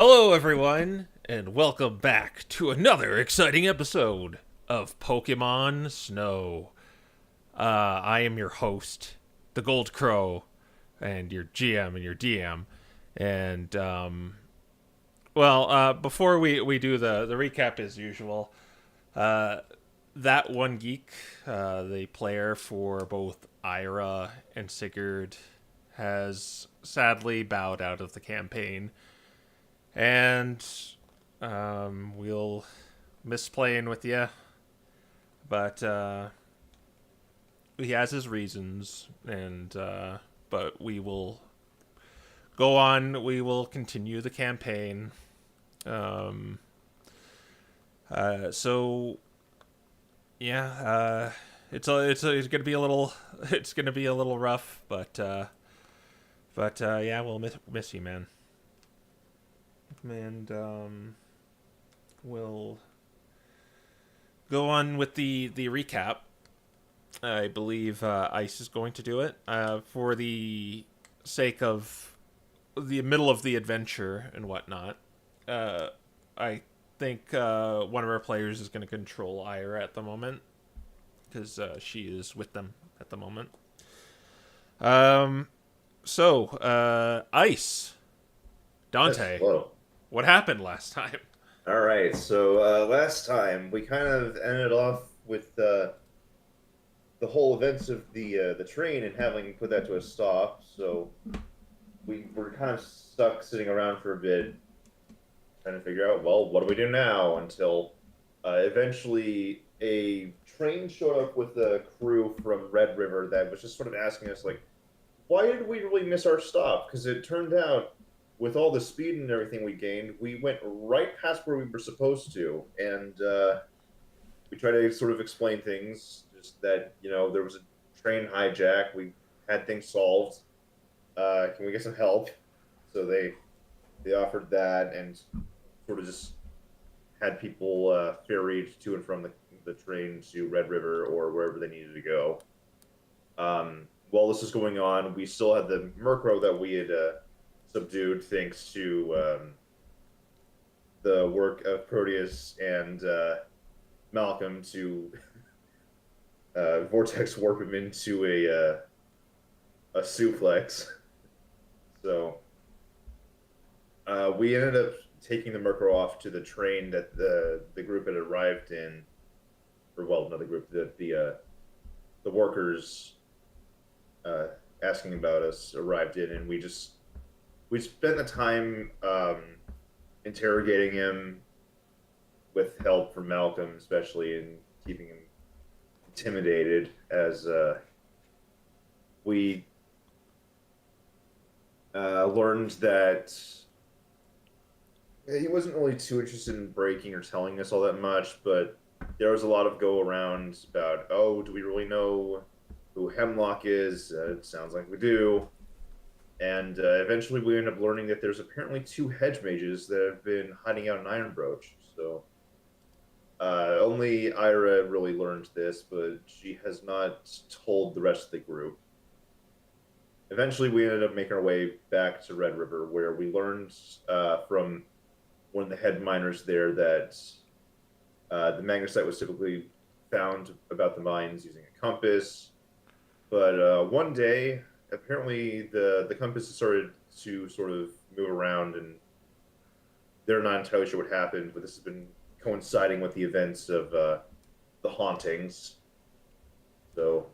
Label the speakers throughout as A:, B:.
A: Hello, everyone, and welcome back to another exciting episode of Pokemon Snow. I am your host, the Gold Crow, and your GM and your DM. And, before we do the recap as usual, uh, that one geek, the player for both Ira and Sigurd, has sadly bowed out of the campaign. And we'll miss playing with you, but he has his reasons, and but we will go on. We will continue the campaign. Um, so yeah, it's gonna be a little it's gonna be a little rough, but yeah, we'll miss you, man. And we'll go on with the recap. I believe Ice is going to do it for the sake of the middle of the adventure and whatnot. I think one of our players is going to control Ira at the moment because she is with them at the moment. Ice,
B: Yes,
A: Dante,
B: hello.
A: what happened last time?
B: All right, so last time we kind of ended off with the whole events of the train and having put that to a stop. So we were kind of stuck sitting around for a bit, trying to figure out, well, what do we do now? Until eventually a train showed up with a crew from Red River that was just sort of asking us, like, why did we really miss our stop? Because it turned out, with all the speed and everything we gained, we went right past where we were supposed to, and we tried to sort of explain things, just that there was a train hijack. We had things solved. Can we get some help? So they offered that, and sort of just had people ferried to and from the train to Red River or wherever they needed to go. While this was going on, we still had the Murkrow that we had subdued thanks to the work of Proteus and Malcolm to vortex warp him into a suplex. So we ended up taking the Murkrow off to the train that the group had arrived in, or well, not the group, the workers asking about us arrived in, and we spent the time interrogating him with help from Malcolm, especially, and keeping him intimidated as we learned that he wasn't really too interested in breaking or telling us all that much, but there was a lot of go around about, oh, do we really know who Hemlock is? It sounds like we do. And eventually we end up learning that there's apparently two hedge mages that have been hiding out in Ironbroach. So only Ira really learned this, but she has not told the rest of the group. Eventually we ended up making our way back to Red River, where we learned from one of the head miners there that the magnesite was typically found about the mines using a compass. But one day, apparently the compass started to sort of move around, and they're not entirely sure what happened, but this has been coinciding with the events of the hauntings. So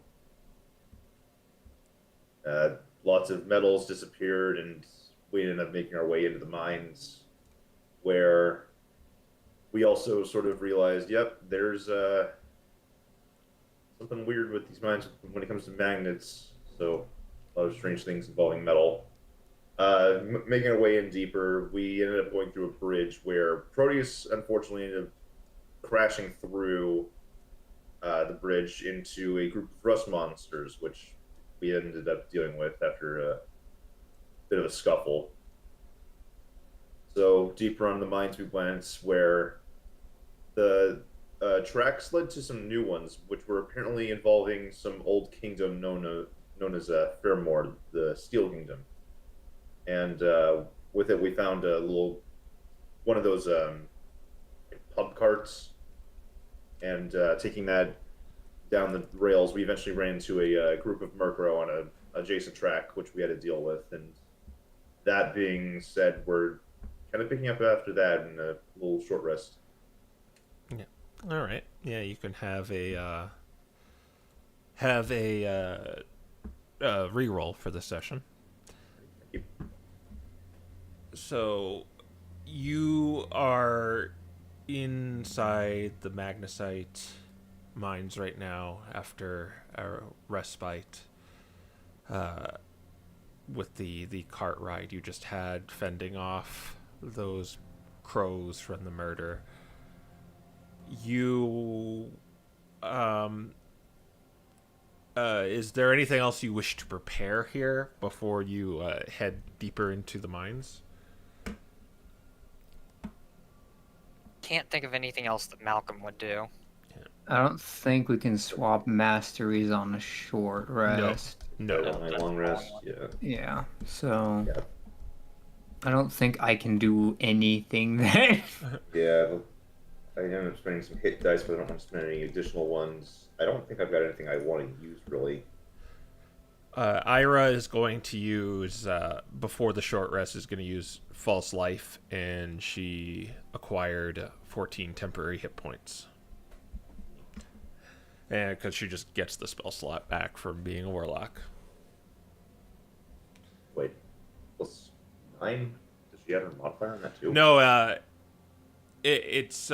B: lots of metals disappeared, and we ended up making our way into the mines, where we also sort of realized, yep, there's something weird with these mines when it comes to magnets. So a lot of strange things involving metal. Making our way in deeper, we ended up going through a bridge where Proteus unfortunately ended up crashing through the bridge into a group of rust monsters, which we ended up dealing with after a bit of a scuffle. So deeper on the mines we went, where the tracks led to some new ones, which were apparently involving some old kingdom known as Fairmore, the Steel Kingdom. And with it, we found a little one of those pub carts and taking that down the rails. We eventually ran into a group of Murkrow on a adjacent track, which we had to deal with. And that being said, we're kind of picking up after that in a little short rest.
A: Yeah. All right. Yeah, you can have a reroll for this session. So you are inside the magnesite mines right now after a respite with the cart ride you just had, fending off those crows from the murder. You is there anything else you wish to prepare here before you head deeper into the mines?
C: Can't think of anything else that Malcolm would do.
D: I don't think we can swap masteries on a short rest.
A: No.
B: On a long rest, yeah.
D: Yeah, so
B: Yeah.
D: I don't think I can do anything then.
B: Yeah, I ended up spending some hit dice, but I don't want to spend any additional ones. I don't think I've got anything I want to use, really.
A: Ira is going to use, before the short rest, is going to use False Life, and she acquired 14 temporary hit points. And because she just gets the spell slot back from being a warlock.
B: Wait, +9? Does she have a modifier on that too?
A: No, it's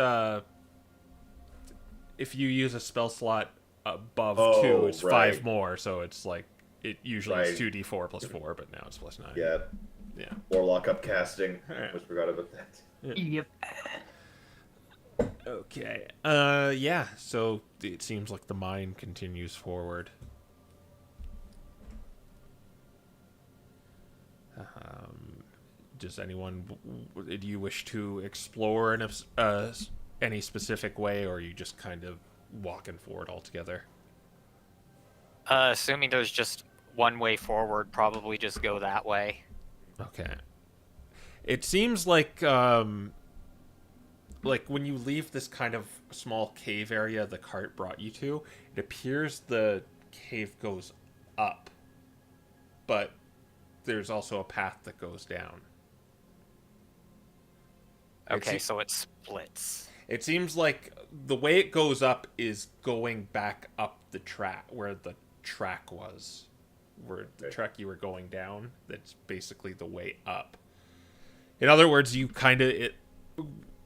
A: if you use a spell slot above 2, it's
B: right.
A: 5 more, so it's like, it usually
B: Right.
A: is 2d4 plus 4, but now it's plus 9.
B: Yeah,
A: Yeah.
B: Warlock upcasting.
A: Yeah.
B: Almost forgot about that.
D: Yep.
A: Okay. Yeah, so it seems like the mine continues forward. Does anyone, do you wish to explore in any specific way, or are you just kind of walking forward altogether?
C: Assuming there's just one way forward, probably just go that way.
A: Okay. It seems like when you leave this kind of small cave area the cart brought you to, it appears the cave goes up, but there's also a path that goes down.
C: Okay, so it splits.
A: It seems like the way it goes up is going back up the track where the track was, where the track you were going down. That's basically the way up. In other words, you kind of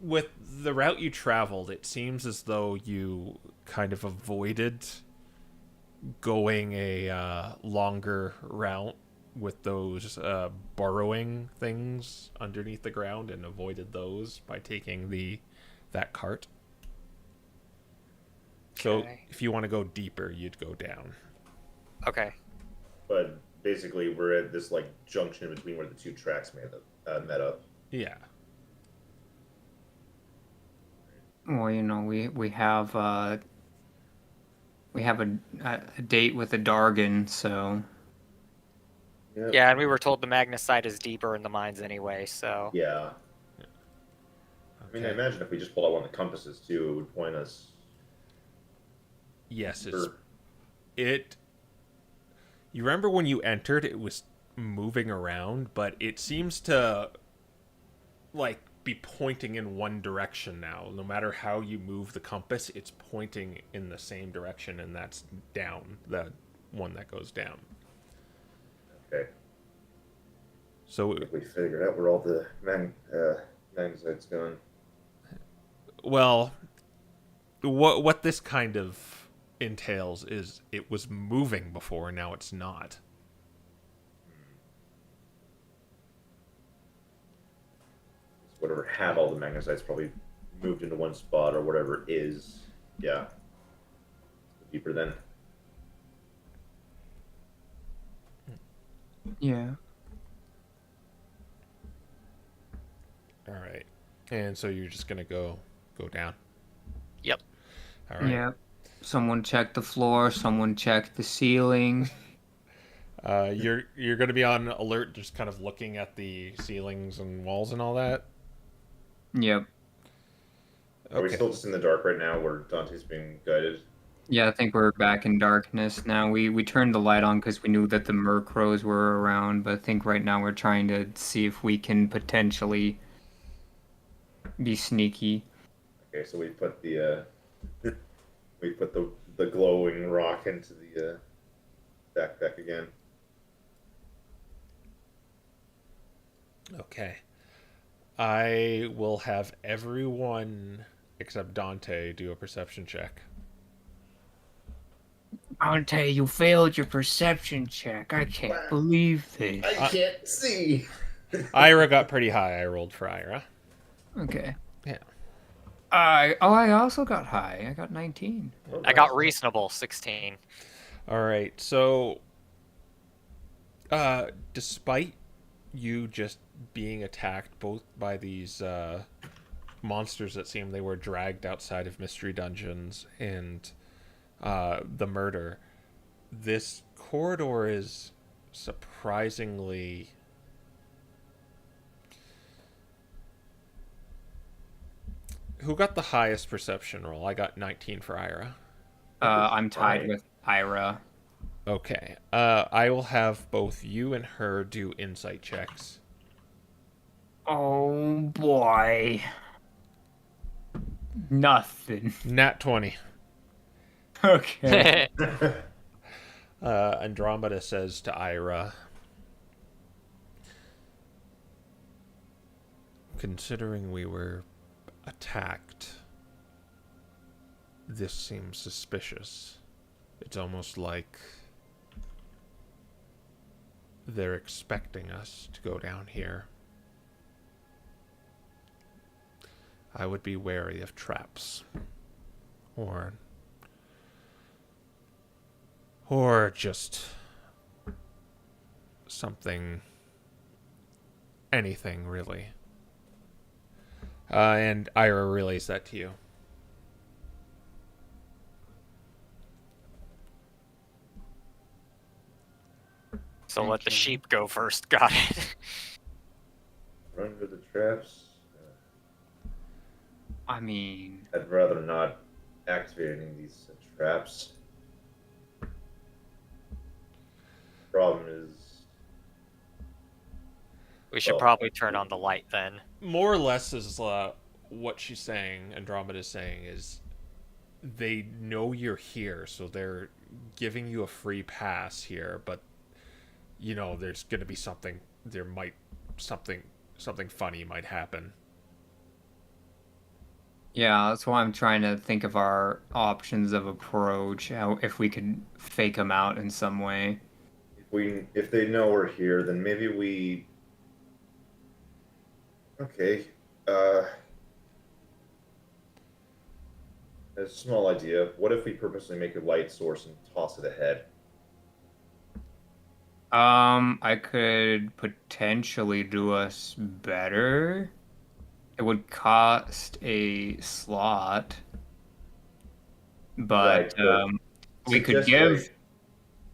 A: with the route you traveled, it seems as though you kind of avoided going a longer route with those burrowing things underneath the ground, and avoided those by taking that cart. So
C: Okay.
A: if you want to go deeper, you'd go down.
C: Okay.
B: But basically, we're at this like junction between where the two tracks met up.
A: Yeah.
D: Well, we have a date with a Dargan, so
B: Yep.
C: Yeah, and we were told the magnesite is deeper in the mines anyway, so...
B: Yeah. I mean, I imagine if we just pulled out one of the compasses too, it would point us.
A: Yes,
B: for-
A: you remember when you entered, it was moving around, but it seems to like be pointing in one direction now. No matter how you move the compass, it's pointing in the same direction, and that's down, the one that goes down.
B: Okay.
A: So,
B: We figured out where all the magnetite's going.
A: well, what this kind of entails is it was moving before, now it's not.
B: Whatever had all the magnetites probably moved into one spot, or whatever it is. Yeah. Deeper then.
D: yeah.
A: All right. And so you're just going to go down.
C: Yep.
A: All right.
D: Yeah. Someone check the floor, someone check the ceiling.
A: You're going to be on alert, just kind of looking at the ceilings and walls and all that.
D: Yep.
B: Are we
A: Okay.
B: still just in the dark right now where Dante's being guided?
D: Yeah, I think we're back in darkness now. We turned the light on because we knew that the Murkrows were around, but I think right now we're trying to see if we can potentially be sneaky.
B: Okay, so we put the we put the glowing rock into the backpack again.
A: Okay. I will have everyone except Dante do a perception check.
D: Dante, you failed your perception check. I can't
B: Wow.
D: believe this.
B: I can't see.
A: Ira got pretty high. I rolled for Ira.
D: Okay.
A: Yeah.
D: I also got high. I got 19.
C: I got reasonable 16.
A: All right. So, despite you just being attacked both by these monsters that seem they were dragged outside of mystery dungeons and the murder, this corridor is surprisingly who got the highest perception roll? I got 19 for Ira.
D: I'm tied
B: Fine.
D: with Ira.
A: Okay. I will have both you and her do insight checks.
D: Oh boy. Nothing.
A: Nat 20.
D: Okay.
A: Andromeda says to Ira, considering we were attacked, this seems suspicious. It's almost like they're expecting us to go down here. I would be wary of traps. Or just something, anything really. And Ira relays that to you.
C: So let the sheep go first. Got it.
B: Run to the traps.
D: I mean,
B: I'd rather not activate any of these traps. Problem is,
C: We should probably turn on the light then.
A: More or less is what she's saying, Andromeda's saying, is they know you're here, so they're giving you a free pass here, but you know there's gonna be something something funny might happen.
D: yeah, that's why I'm trying to think of our options of approach, how, if we could fake them out in some way.
B: if they know we're here, then maybe we. Okay. A small idea. What if we purposely make a light source and toss it ahead?
D: I could potentially do us better. It would cost a slot, but
B: Right,
D: we could
B: suggest,
D: give
B: like,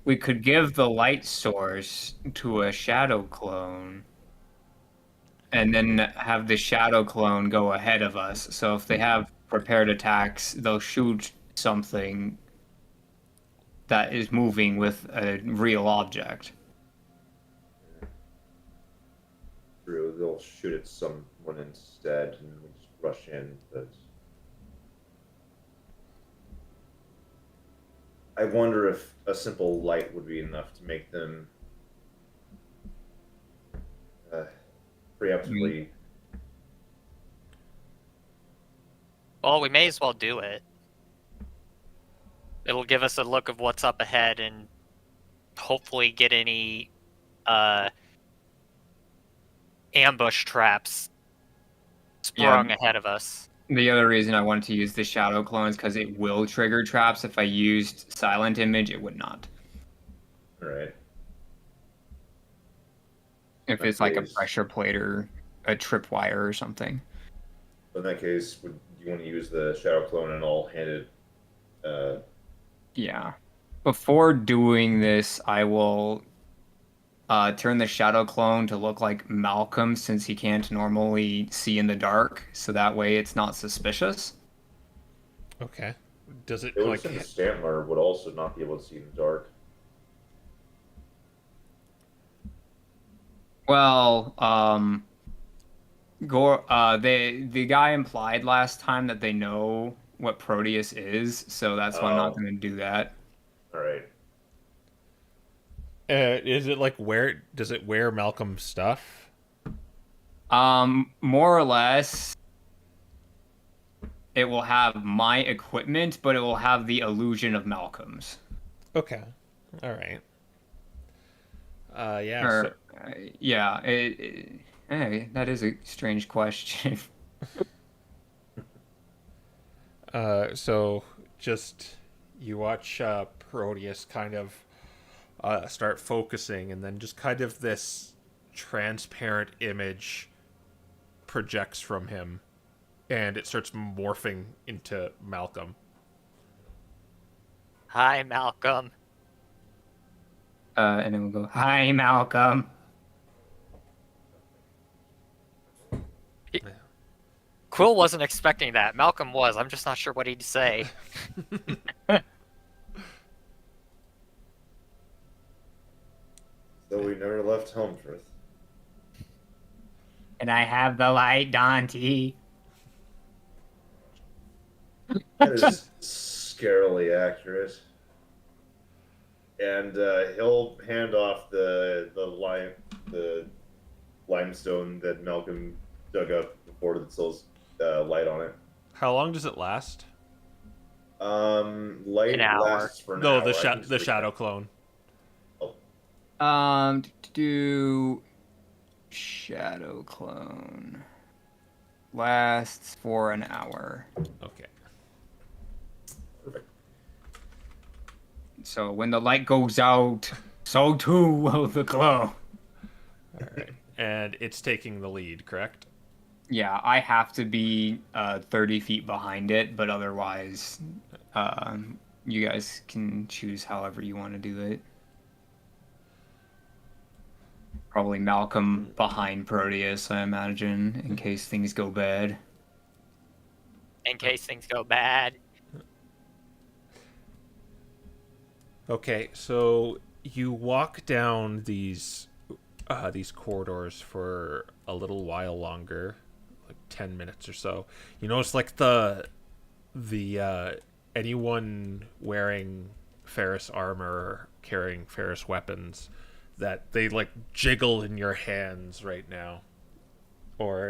D: we could give the light source to a shadow clone, and then have the shadow clone go ahead of us. So if they have prepared attacks, they'll shoot something that is moving with a real object.
B: True, they'll shoot at someone instead, and we just rush in. But I wonder if a simple light would be enough to make them preemptively.
C: Well, we may as well do it. It'll give us a look of what's up ahead and hopefully get any ambush traps sprung ahead of us.
D: The other reason I wanted to use the shadow clone is because it will trigger traps. If I used silent image, it would not.
B: All right.
D: If it's like a
B: case-
D: pressure plate or a tripwire or something.
B: In that case, would you want to use the shadow clone and all handed?
D: Yeah. Before doing this, I will turn the shadow clone to look like Malcolm since he can't normally see in the dark, so that way it's not suspicious.
A: Okay. Does it
B: It would
A: like?
B: assume the Stantler would also not be able to see in the dark.
D: Well, the guy implied last time that they know what Proteus is, so that's why I'm not
B: Oh,
D: going to do that.
B: all right.
A: Is it like where does it wear Malcolm's stuff?
D: More or less, it will have my equipment, but it will have the illusion of Malcolm's.
A: Okay. All right. Yeah. So,
D: Or, yeah, hey, that is a strange question.
A: so just you watch Proteus kind of start focusing, and then just kind of this transparent image projects from him, and it starts morphing into Malcolm.
C: Hi, Malcolm.
D: And then we'll go, "Hi, Malcolm."
C: Quill wasn't expecting that. Malcolm was. I'm just not sure what he'd say.
B: So we never left Helmfirth.
D: And I have the light, Dante.
B: That is scarily accurate. And he'll hand off the limestone that Malcolm dug up before that still has light on it.
A: How long does it last?
B: Light
C: An hour.
B: lasts for an
A: No,
B: hour.
A: the
B: I think
A: the
B: it's
A: shadow clone.
D: To do shadow clone lasts for an hour.
A: Okay.
B: Perfect.
D: So when the light goes out, so too will the glow.
A: All right. And it's taking the lead, correct?
D: Yeah, I have to be 30 feet behind it, but otherwise, you guys can choose however you want to do it. Probably Malcolm behind Proteus, I imagine, in case things go bad.
C: In case things go bad.
A: Okay, so you walk down these corridors for a little while longer, like 10 minutes or so. You notice like the anyone wearing Ferris armor, carrying Ferris weapons, that they like jiggle in your hands right now, or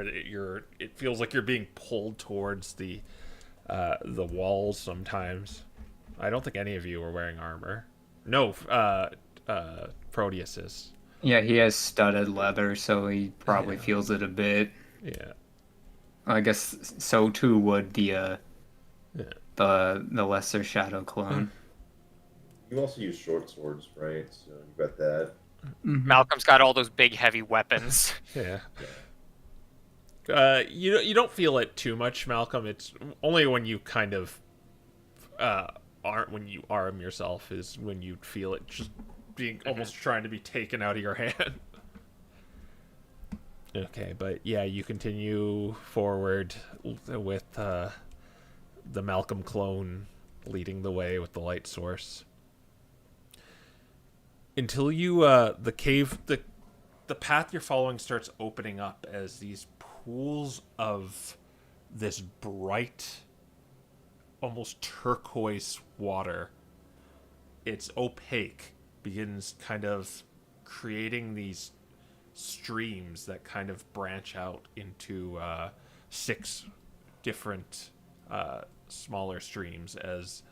A: it feels like you're being pulled towards the walls sometimes. I don't think any of you are wearing armor. No, Proteus is.
D: Yeah, he has studded leather, so he probably feels it a bit.
A: Yeah.
D: I guess so too would the
A: Yeah.
D: the lesser shadow clone.
B: You also use short swords, right? So you got that.
C: Malcolm's got all those big, heavy weapons.
A: Yeah. You don't feel it too much, Malcolm. It's only when you kind of aren't when you arm yourself is when you feel it just being almost trying to be taken out of your hand. Okay, but yeah, you continue forward with the Malcolm clone leading the way with the light source until you the cave the path you're following starts opening up as these pools of this bright, almost turquoise water. It's opaque, begins kind of creating these streams that kind of branch out into 6 different smaller streams as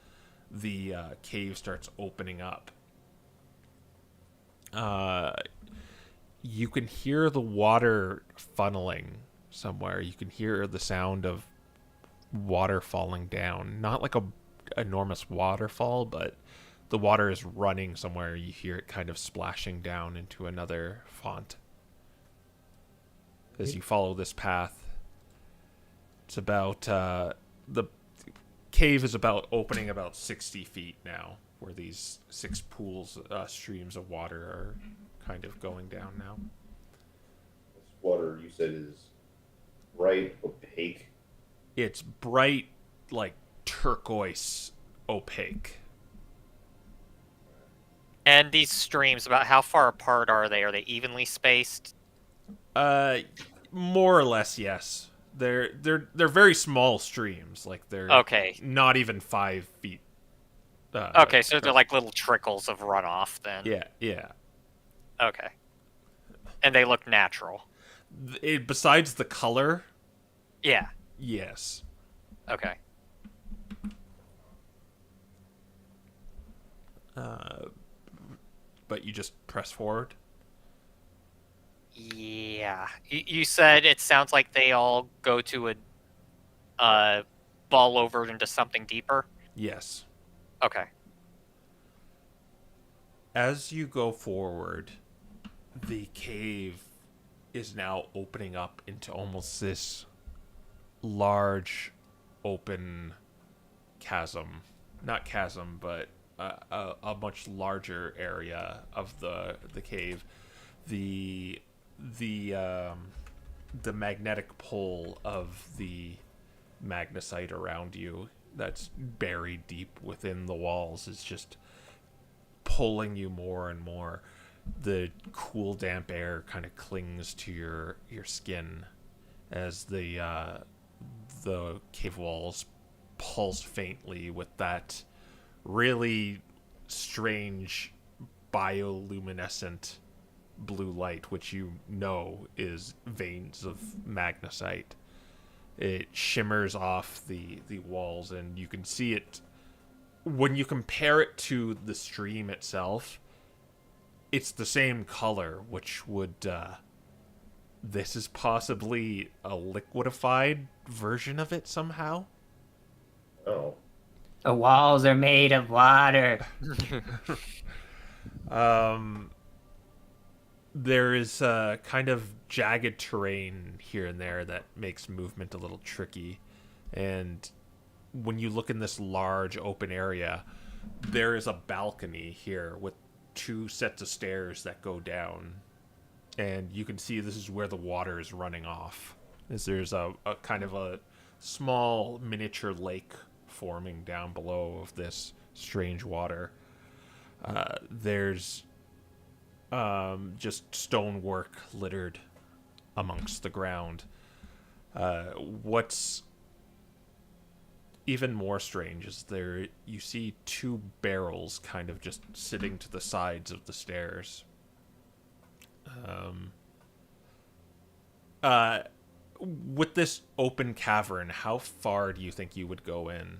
A: the cave starts opening up. You can hear the water funneling somewhere. You can hear the sound of water falling down. Not like a enormous waterfall, but the water is running somewhere. You hear it kind of splashing down into another font. As you follow this path, it's about the cave is about opening about 60 feet now, where these 6 pools, streams of water are kind of going down now.
B: This water you said is bright, opaque.
A: It's bright, like turquoise, opaque.
C: And these streams, about how far apart are they? Are they evenly spaced?
A: Uh, more or less, yes. They're very small streams. Like they're
C: Okay.
A: not even 5 feet.
C: Okay, so they're like little trickles of runoff then.
A: Yeah.
C: Okay. And they look natural.
A: Besides the color,
C: Yeah.
A: yes.
C: Okay.
A: But you just press forward.
C: Yeah. You said it sounds like they all go to a ball over into something deeper?
A: Yes.
C: Okay.
A: As you go forward, the cave is now opening up into almost this large open chasm. Not chasm, but a much larger area of the cave. The magnetic pull of the magnesite around you that's buried deep within the walls is just pulling you more and more. The cool damp air kind of clings to your skin as the cave walls pulse faintly with that really strange bioluminescent blue light, which you know is veins of magnesite. It shimmers off the walls, and you can see it when you compare it to the stream itself. It's the same color, which would this is possibly a liquidified version of it somehow.
B: Oh.
D: The walls are made of water.
A: There is kind of jagged terrain here and there that makes movement a little tricky. And when you look in this large open area, there is a balcony here with 2 sets of stairs that go down. And you can see this is where the water is running off. There's a kind of a small miniature lake forming down below of this strange water. There's just stonework littered amongst the ground. What's even more strange is you see 2 barrels kind of just sitting to the sides of the stairs. With this open cavern, how far do you think you would go in?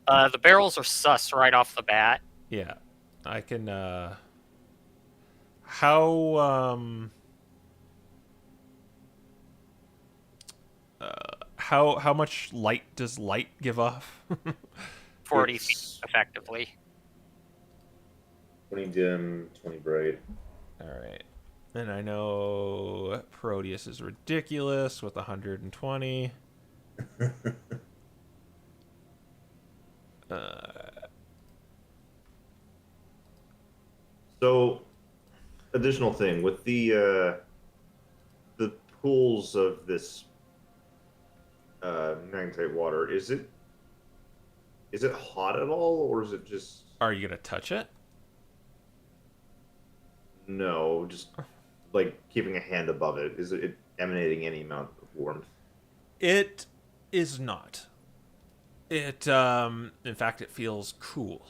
C: The barrels are sus right off the bat.
A: Yeah, I can. How much light does light give off?
C: 40
B: It's
C: feet, effectively.
B: 20 dim, 20 bright.
A: All right, and I know Proteus is ridiculous with 120.
B: So, additional thing with the pools of this magnetite water, is it hot at all, or is it just
A: Are you gonna touch it?
B: no, just like keeping a hand above it? Is it emanating any amount of warmth?
A: It is not. It in fact it feels cool.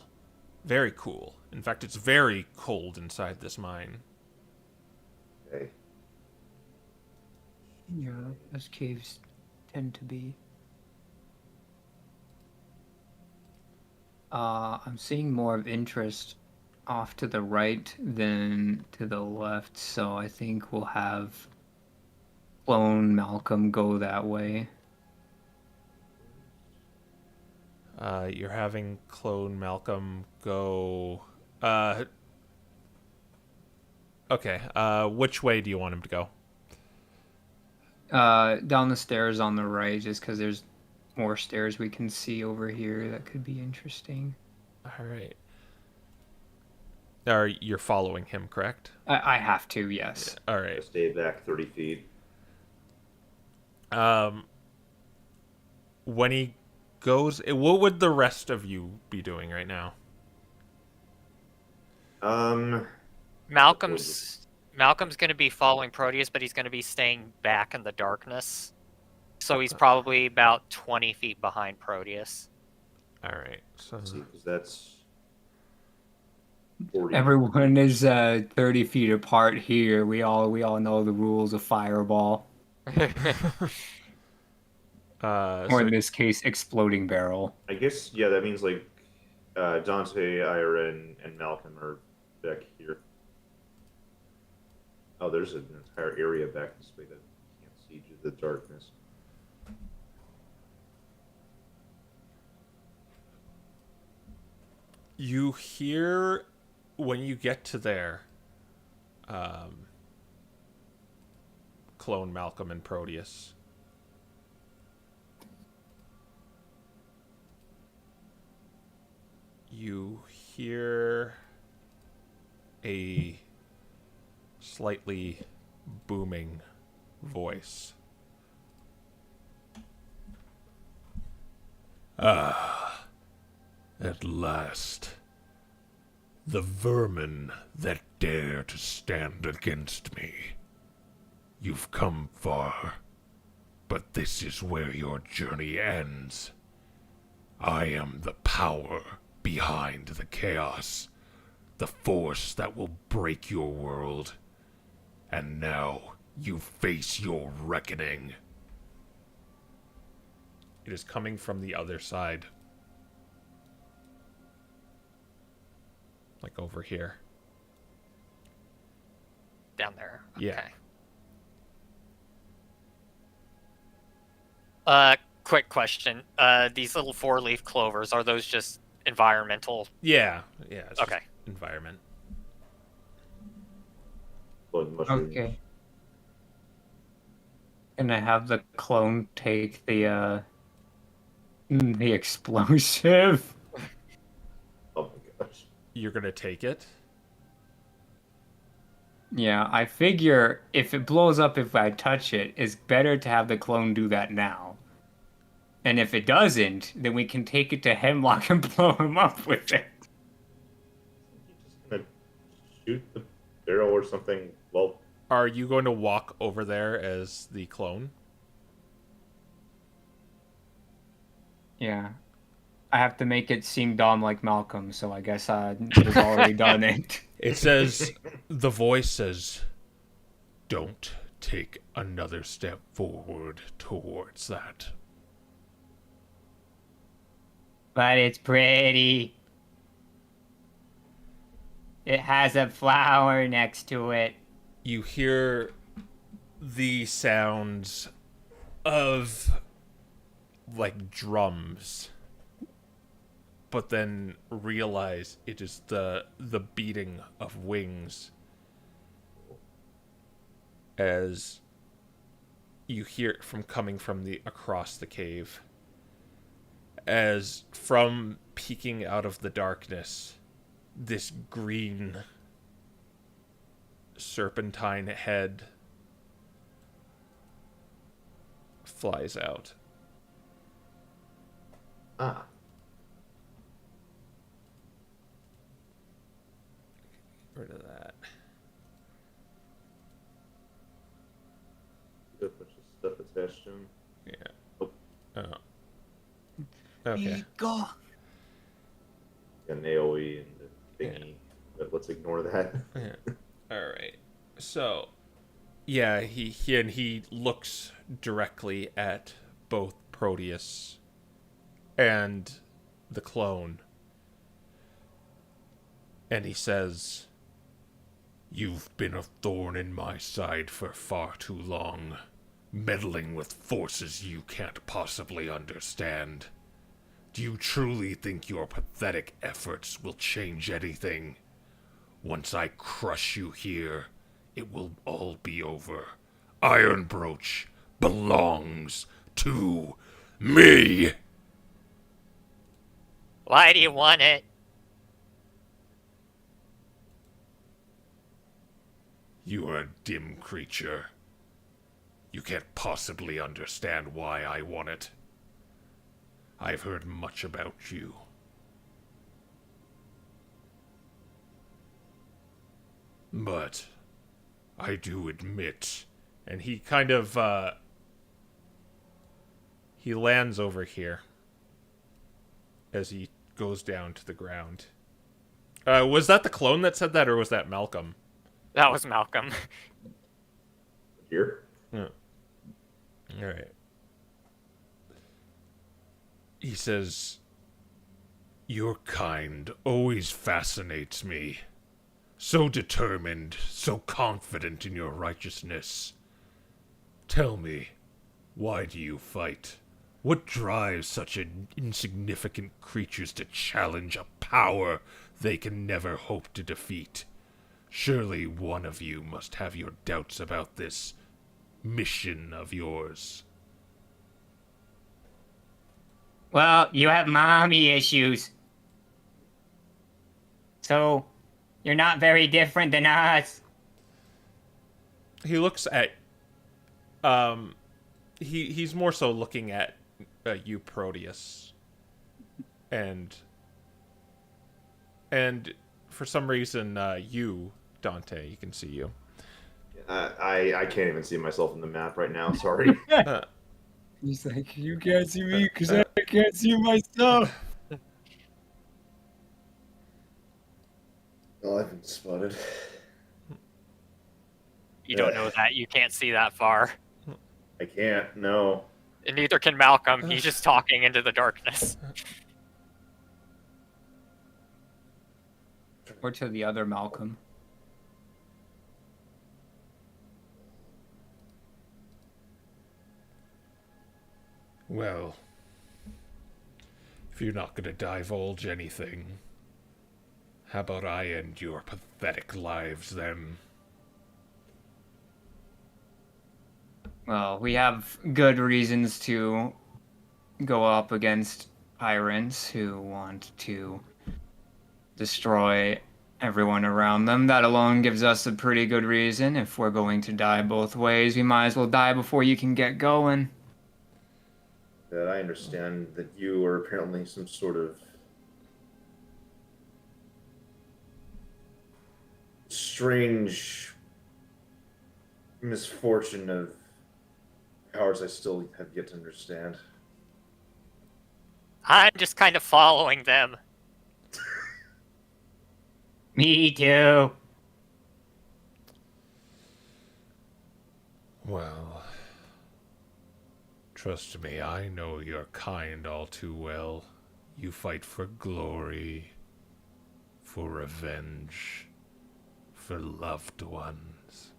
A: Very cool. In fact, it's very cold inside this mine.
B: Okay.
D: Yeah, as caves tend to be. I'm seeing more of interest off to the right than to the left, so I think we'll have Clone Malcolm go that way.
A: You're having Clone Malcolm go. Okay. Which way do you want him to go?
D: Down the stairs on the right, just because there's more stairs we can see over here that could be interesting.
A: All right. Or you're following him, correct?
D: I have to, yes.
A: All right.
B: Stay back 30 feet.
A: When he goes, what would the rest of you be doing right now?
C: Malcolm's going to be following Proteus, but he's going to be staying back in the darkness. So he's probably about 20 feet behind Proteus.
A: All right. So
B: Let's see, because that's 40.
D: Everyone is 30 feet apart here. We all know the rules of Fireball, or
A: so
D: in this case, Exploding Barrel.
B: I guess, yeah, that means like Dante, Ira, and Malcolm are back here. Oh, there's an entire area back this way that you can't see due to the darkness.
A: you hear when you get to there, clone Malcolm and Proteus. You hear a slightly booming voice. Ah, at last. The vermin that dare to stand against me. You've come far, but this is where your journey ends. I am the power behind the chaos, the force that will break your world. And now you face your reckoning. It is coming from the other side. Like over here.
C: Down there.
A: Yeah.
C: Okay. Quick question. These little 4-leaf clovers, are those just environmental?
A: Yeah. It's just
C: Okay.
A: environment.
B: Blood mushrooms.
D: Okay. Can I have the clone take the explosive?
B: Oh my gosh.
A: You're gonna take it?
D: Yeah, I figure if it blows up if I touch it, it's better to have the clone do that now. And if it doesn't, then we can take it to Hemlock and blow him up with it.
B: You just gonna shoot the barrel or something? Well,
A: Are you going to walk over there as the clone?
D: Yeah. I have to make it seem dumb like Malcolm, so I guess I've already done it.
A: It says, the voice says, don't take another step forward towards that.
D: But it's pretty. It has a flower next to it.
A: You hear the sounds of like drums, but then realize it is the beating of wings as you hear it from coming from the across the cave, as from peeking out of the darkness this green serpentine head flies out.
B: ah.
A: Get rid of that.
B: A bunch of stuff attached to him.
A: Yeah.
B: Oh.
A: Okay.
D: Go.
B: Got an AoE and the thingy, but let's ignore that.
A: Yeah. All right. So, yeah, he looks directly at both Proteus and the clone, and he says, "You've been a thorn in my side for far too long, meddling with forces you can't possibly understand. Do you truly think your pathetic efforts will change anything? Once I crush you here, it will all be over. Iron Brooch belongs to me."
C: Why do you want it?
A: You are a dim creature. You can't possibly understand why I want it. I've heard much about you. But I do admit, and he kind of, he lands over here as he goes down to the ground. Was that the clone that said that, or was that Malcolm?
C: That was Malcolm.
B: Here?
A: Yeah. All right. He says, "Your kind always fascinates me. So determined, so confident in your righteousness. Tell me, why do you fight? What drives such insignificant creatures to challenge a power they can never hope to defeat? Surely one of you must have your doubts about this mission of yours."
E: Well, you have mommy issues. So, you're not very different than us.
A: He looks at he's more so looking at you, Proteus, and for some reason you, Dante, you can see you.
B: I can't even see myself in the map right now. Sorry.
E: He's like, you can't see me because I can't see myself.
B: Oh, I've been spotted.
C: You don't know that. You can't see that far.
B: I can't. No.
C: And neither can Malcolm. He's just talking into the darkness.
D: Or to the other Malcolm.
A: Well, if you're not gonna divulge anything, how about I end your pathetic lives then?
D: Well, we have good reasons to go up against tyrants who want to destroy everyone around them. That alone gives us a pretty good reason. If we're going to die both ways, we might as well die before you can get going.
B: That I understand that you are apparently some sort of strange misfortune of powers I still have yet to understand.
C: I'm just kind of following them.
E: Me too.
A: Well, trust me, I know your kind all too well. You fight for glory, for revenge, for loved ones.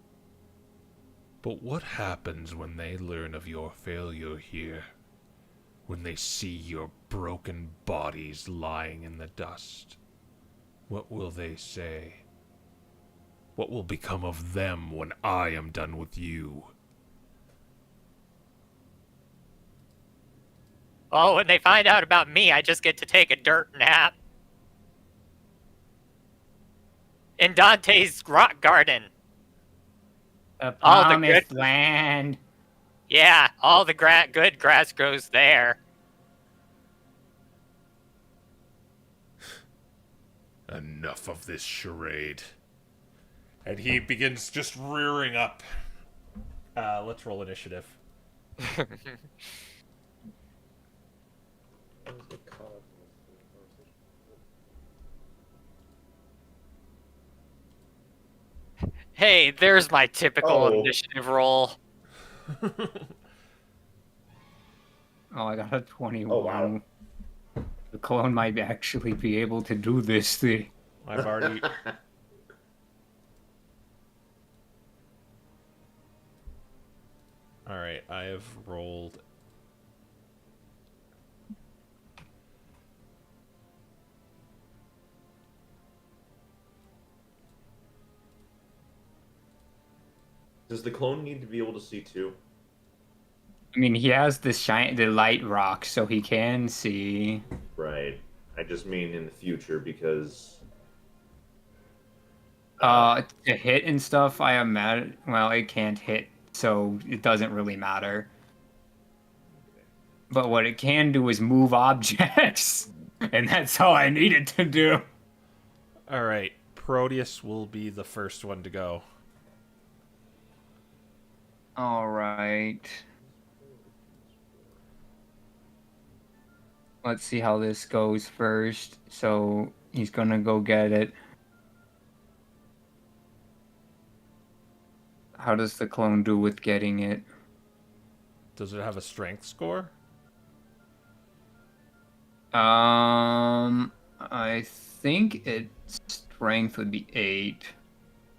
A: But what happens when they learn of your failure here? When they see your broken bodies lying in the dust? What will they say? What will become of them when I am done with you?
C: Oh, when they find out about me, I just get to take a dirt nap. In Dante's rock garden.
E: The
C: All the
E: promised
C: good-
E: land.
C: Yeah, all the good grass grows there.
A: Enough of this charade. And he begins just rearing up. Let's roll initiative.
C: Hey, there's my typical
B: Oh.
C: initiative roll.
D: Oh, I got a 21.
B: Oh, wow.
D: The clone might actually be able to do this thing.
A: I've already... Alright, I have rolled...
B: Does the clone need to be able to see too?
D: I mean, he has the light rock, so he can see.
B: Right. I just mean in the future because
D: To hit and stuff, I imagine. Well, it can't hit, so it doesn't really matter. But what it can do is move objects, and that's all I needed to do.
A: All right, Proteus will be the first one to go.
D: All right. Let's see how this goes first. So he's gonna go get it. How does the clone do with getting it?
A: Does it have a strength score?
D: I think its strength would be 8.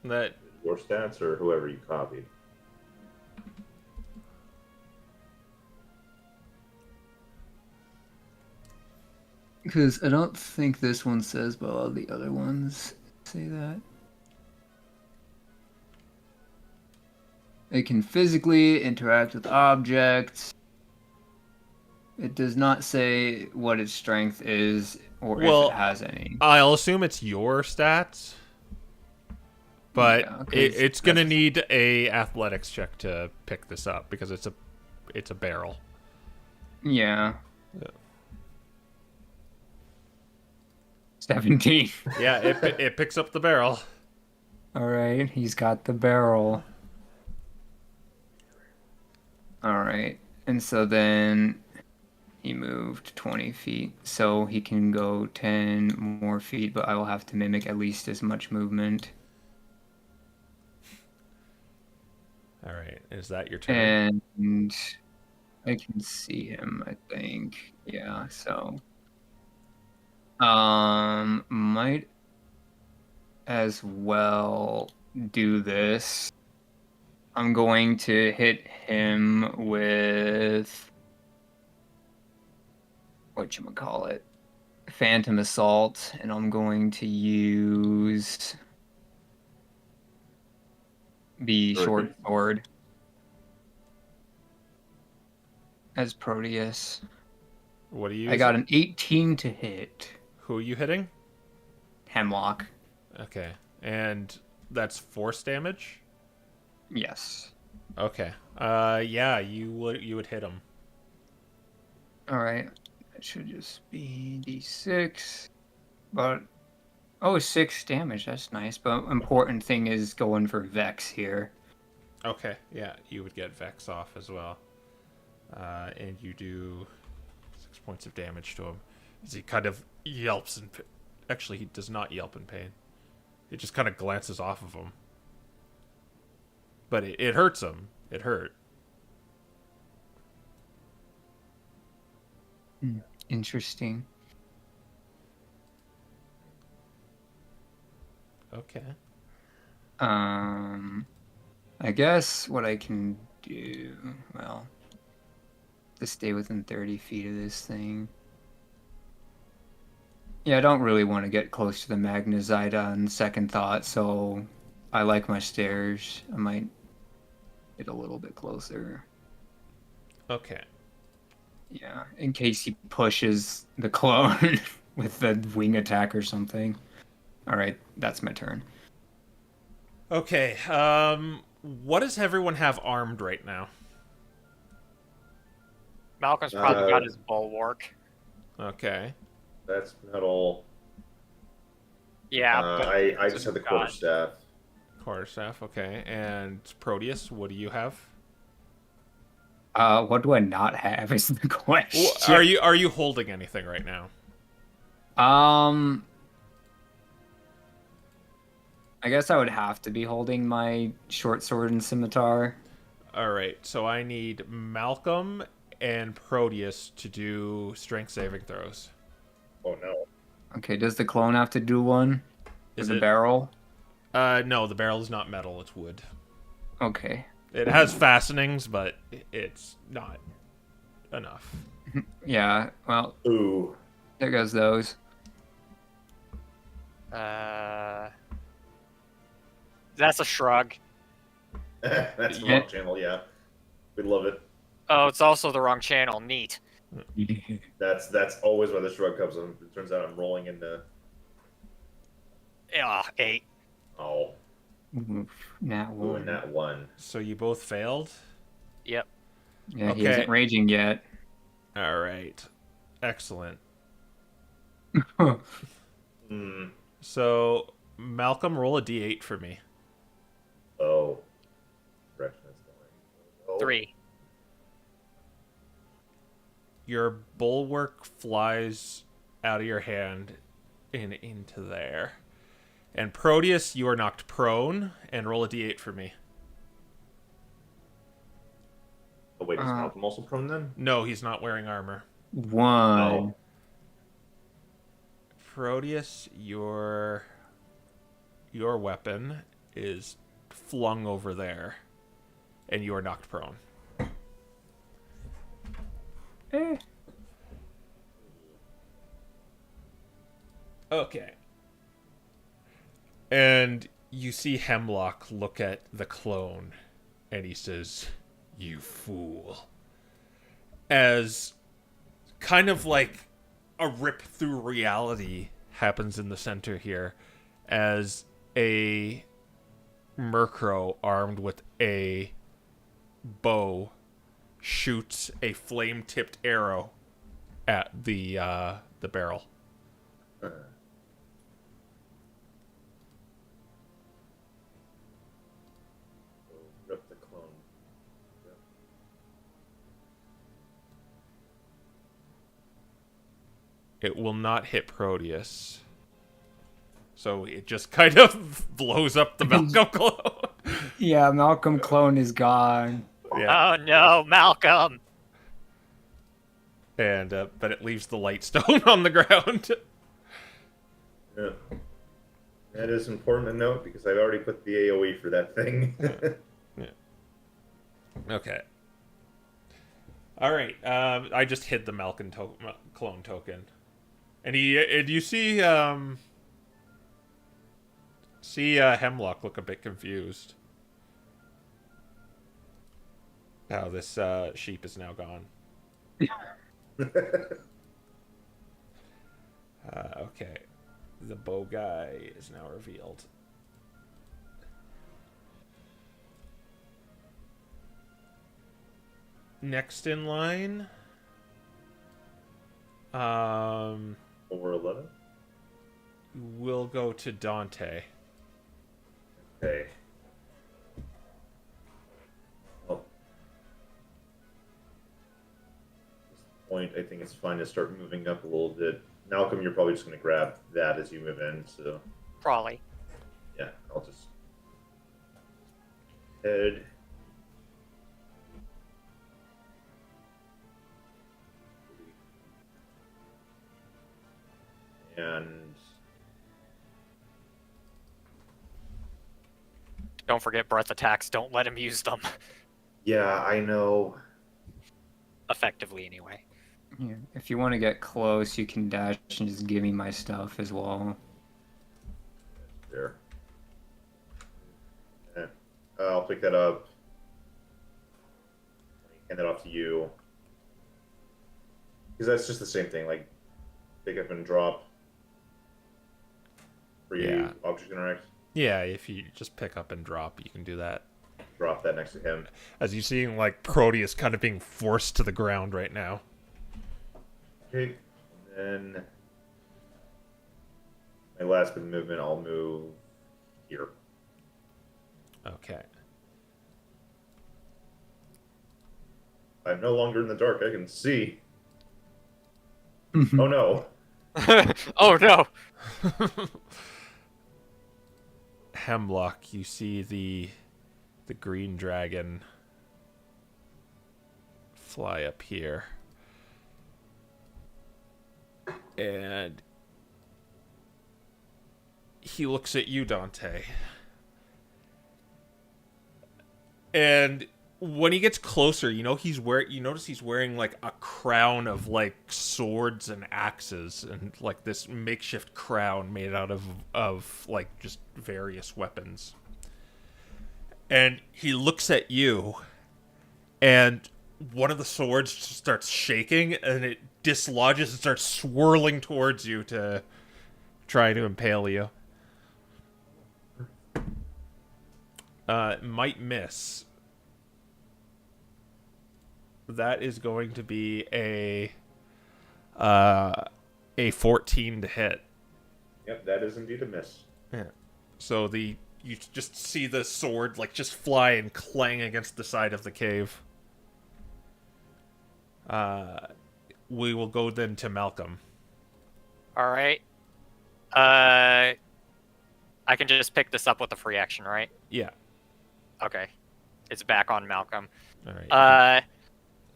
A: That
B: Your stats or whoever you copied.
D: Because I don't think this one says, but all the other ones say that. It can physically interact with objects. It does not say what its strength is or
A: Well,
D: if it has any.
A: I'll assume it's your stats, but
D: Yeah, 'cause
A: it's gonna
D: that's-
A: need a athletics check to pick this up because it's a barrel.
D: Yeah.
A: Yeah.
D: 17.
A: Yeah, it picks up the barrel.
D: Alright, he's got the barrel. Alright, and so then he moved 20 feet, so he can go 10 more feet, but I will have to mimic at least as much movement.
A: All right, is that your turn?
D: And I can see him, I think. Yeah, so might as well do this. I'm going to hit him with whatchamacallit? Phantom Assault, and I'm going to use the short sword as Proteus.
A: What do you?
D: I got an 18 to hit.
A: Who are you hitting?
D: Hemlock.
A: Okay, and that's force damage.
D: Yes.
A: Okay. Yeah, you would hit him.
D: All right. That should just be d6. But 6 damage. That's nice. But important thing is going for Vex here.
A: Okay, yeah, you would get Vex off as well. And you do 6 points of damage to him as he kind of yelps in pain. Actually, he does not yelp in pain. It just kind of glances off of him. But it hurts him. It hurt.
D: Interesting.
A: Okay.
D: I guess what I can do, well, to stay within 30 feet of this thing. Yeah, I don't really want to get close to the Magnezite on second thought, so I like my stairs. I might get a little bit closer.
A: Okay.
D: Yeah, in case he pushes the clone with the wing attack or something. All right, that's my turn.
A: Okay. What does everyone have armed right now?
C: Malcolm's probably got his bulwark.
A: Okay.
B: That's not all.
C: Yeah, but
B: I just have the quarterstaff.
A: Quarterstaff. Okay. And Proteus, what do you have?
D: What do I not have is the question.
A: Are you holding anything right now?
D: I guess I would have to be holding my short sword and scimitar.
A: All right. So I need Malcolm and Proteus to do strength saving throws.
B: Oh no.
D: Okay, does the clone have to do one?
A: Is
D: With
A: it
D: the barrel?
A: No, the barrel is not metal, it's wood.
D: Okay.
A: It has fastenings, but it's not enough.
D: Yeah, well,
B: Ooh.
D: there goes those.
C: That's a shrug.
B: That's the
D: Yeah.
B: wrong channel, yeah. We love it.
C: Oh, it's also the wrong channel. Neat.
B: That's always where the shrug comes in. It turns out I'm rolling into.
C: Yeah, 8.
B: Oh,
D: Oof, nat
B: doing
D: one.
B: that one.
A: So you both failed?
C: Yep.
D: Yeah, he
A: Okay.
D: isn't raging yet.
A: All right. Excellent.
B: Hmm.
A: So, Malcolm, roll a d8 for me.
B: Oh. Direction it's going. Oh.
C: 3.
A: Your bulwark flies out of your hand and into there. And Proteus, you are knocked prone, and roll a d8 for me.
B: Oh wait, is Malcolm also prone then?
A: No, he's not wearing armor.
D: 1.
B: Oh.
A: Proteus, your weapon is flung over there, and you are knocked prone.
D: Eh.
A: Okay. And you see Hemlock look at the clone, and he says, "You fool." As kind of like a rip through reality happens in the center here, as a Murkrow armed with a bow shoots a flame-tipped arrow at the barrel.
B: Rip the clone. Yep.
A: It will not hit Proteus. So it just kind of blows up the Malcolm clone.
E: Yeah, Malcolm clone is gone.
A: Yeah.
C: Oh no, Malcolm!
A: And but it leaves the light stone on the ground.
B: Yeah. That is important to note because I've already put the AoE for that thing.
A: Okay. All right. I just hid the Malcolm clone token, and you see Hemlock look a bit confused. How this sheep is now gone. Okay. The bow guy is now revealed. Next in line,
B: Over 11?
A: we'll go to Dante.
B: Okay. Well, at this point, I think it's fine to start moving up a little bit. Malcolm, you're probably just going to grab that as you move in, so
C: Probably.
B: yeah, I'll just head. And
C: Don't forget breath attacks. Don't let him use them.
B: yeah, I know.
C: Effectively, anyway.
D: Yeah. If you want to get close, you can dash and just give me my stuff as well.
B: There. Yeah. I'll pick that up. Hand that off to you. Because that's just the same thing, like pick up and drop. For you,
A: Yeah.
B: object interact.
A: Yeah, if you just pick up and drop, you can do that.
B: Drop that next to him.
A: As you see, like, Proteus kind of being forced to the ground right now.
B: Okay. And then my last bit of movement, I'll move here.
A: Okay.
B: I'm no longer in the dark. I can see. Oh no.
C: Oh no!
A: Hemlock, you see the green dragon fly up here. And he looks at you, Dante. And when he gets closer, you notice he's wearing like a crown of like swords and axes and like this makeshift crown made out of like just various weapons. And he looks at you, and one of the swords just starts shaking, and it dislodges and starts swirling towards you to try to impale you. Might miss. That is going to be a 14 to hit.
B: Yep, that is indeed a miss.
A: Yeah. So you just see the sword like just fly and clang against the side of the cave. We will go then to Malcolm.
C: All right. I can just pick this up with a free action, right?
A: Yeah.
C: Okay. It's back on Malcolm.
A: All right.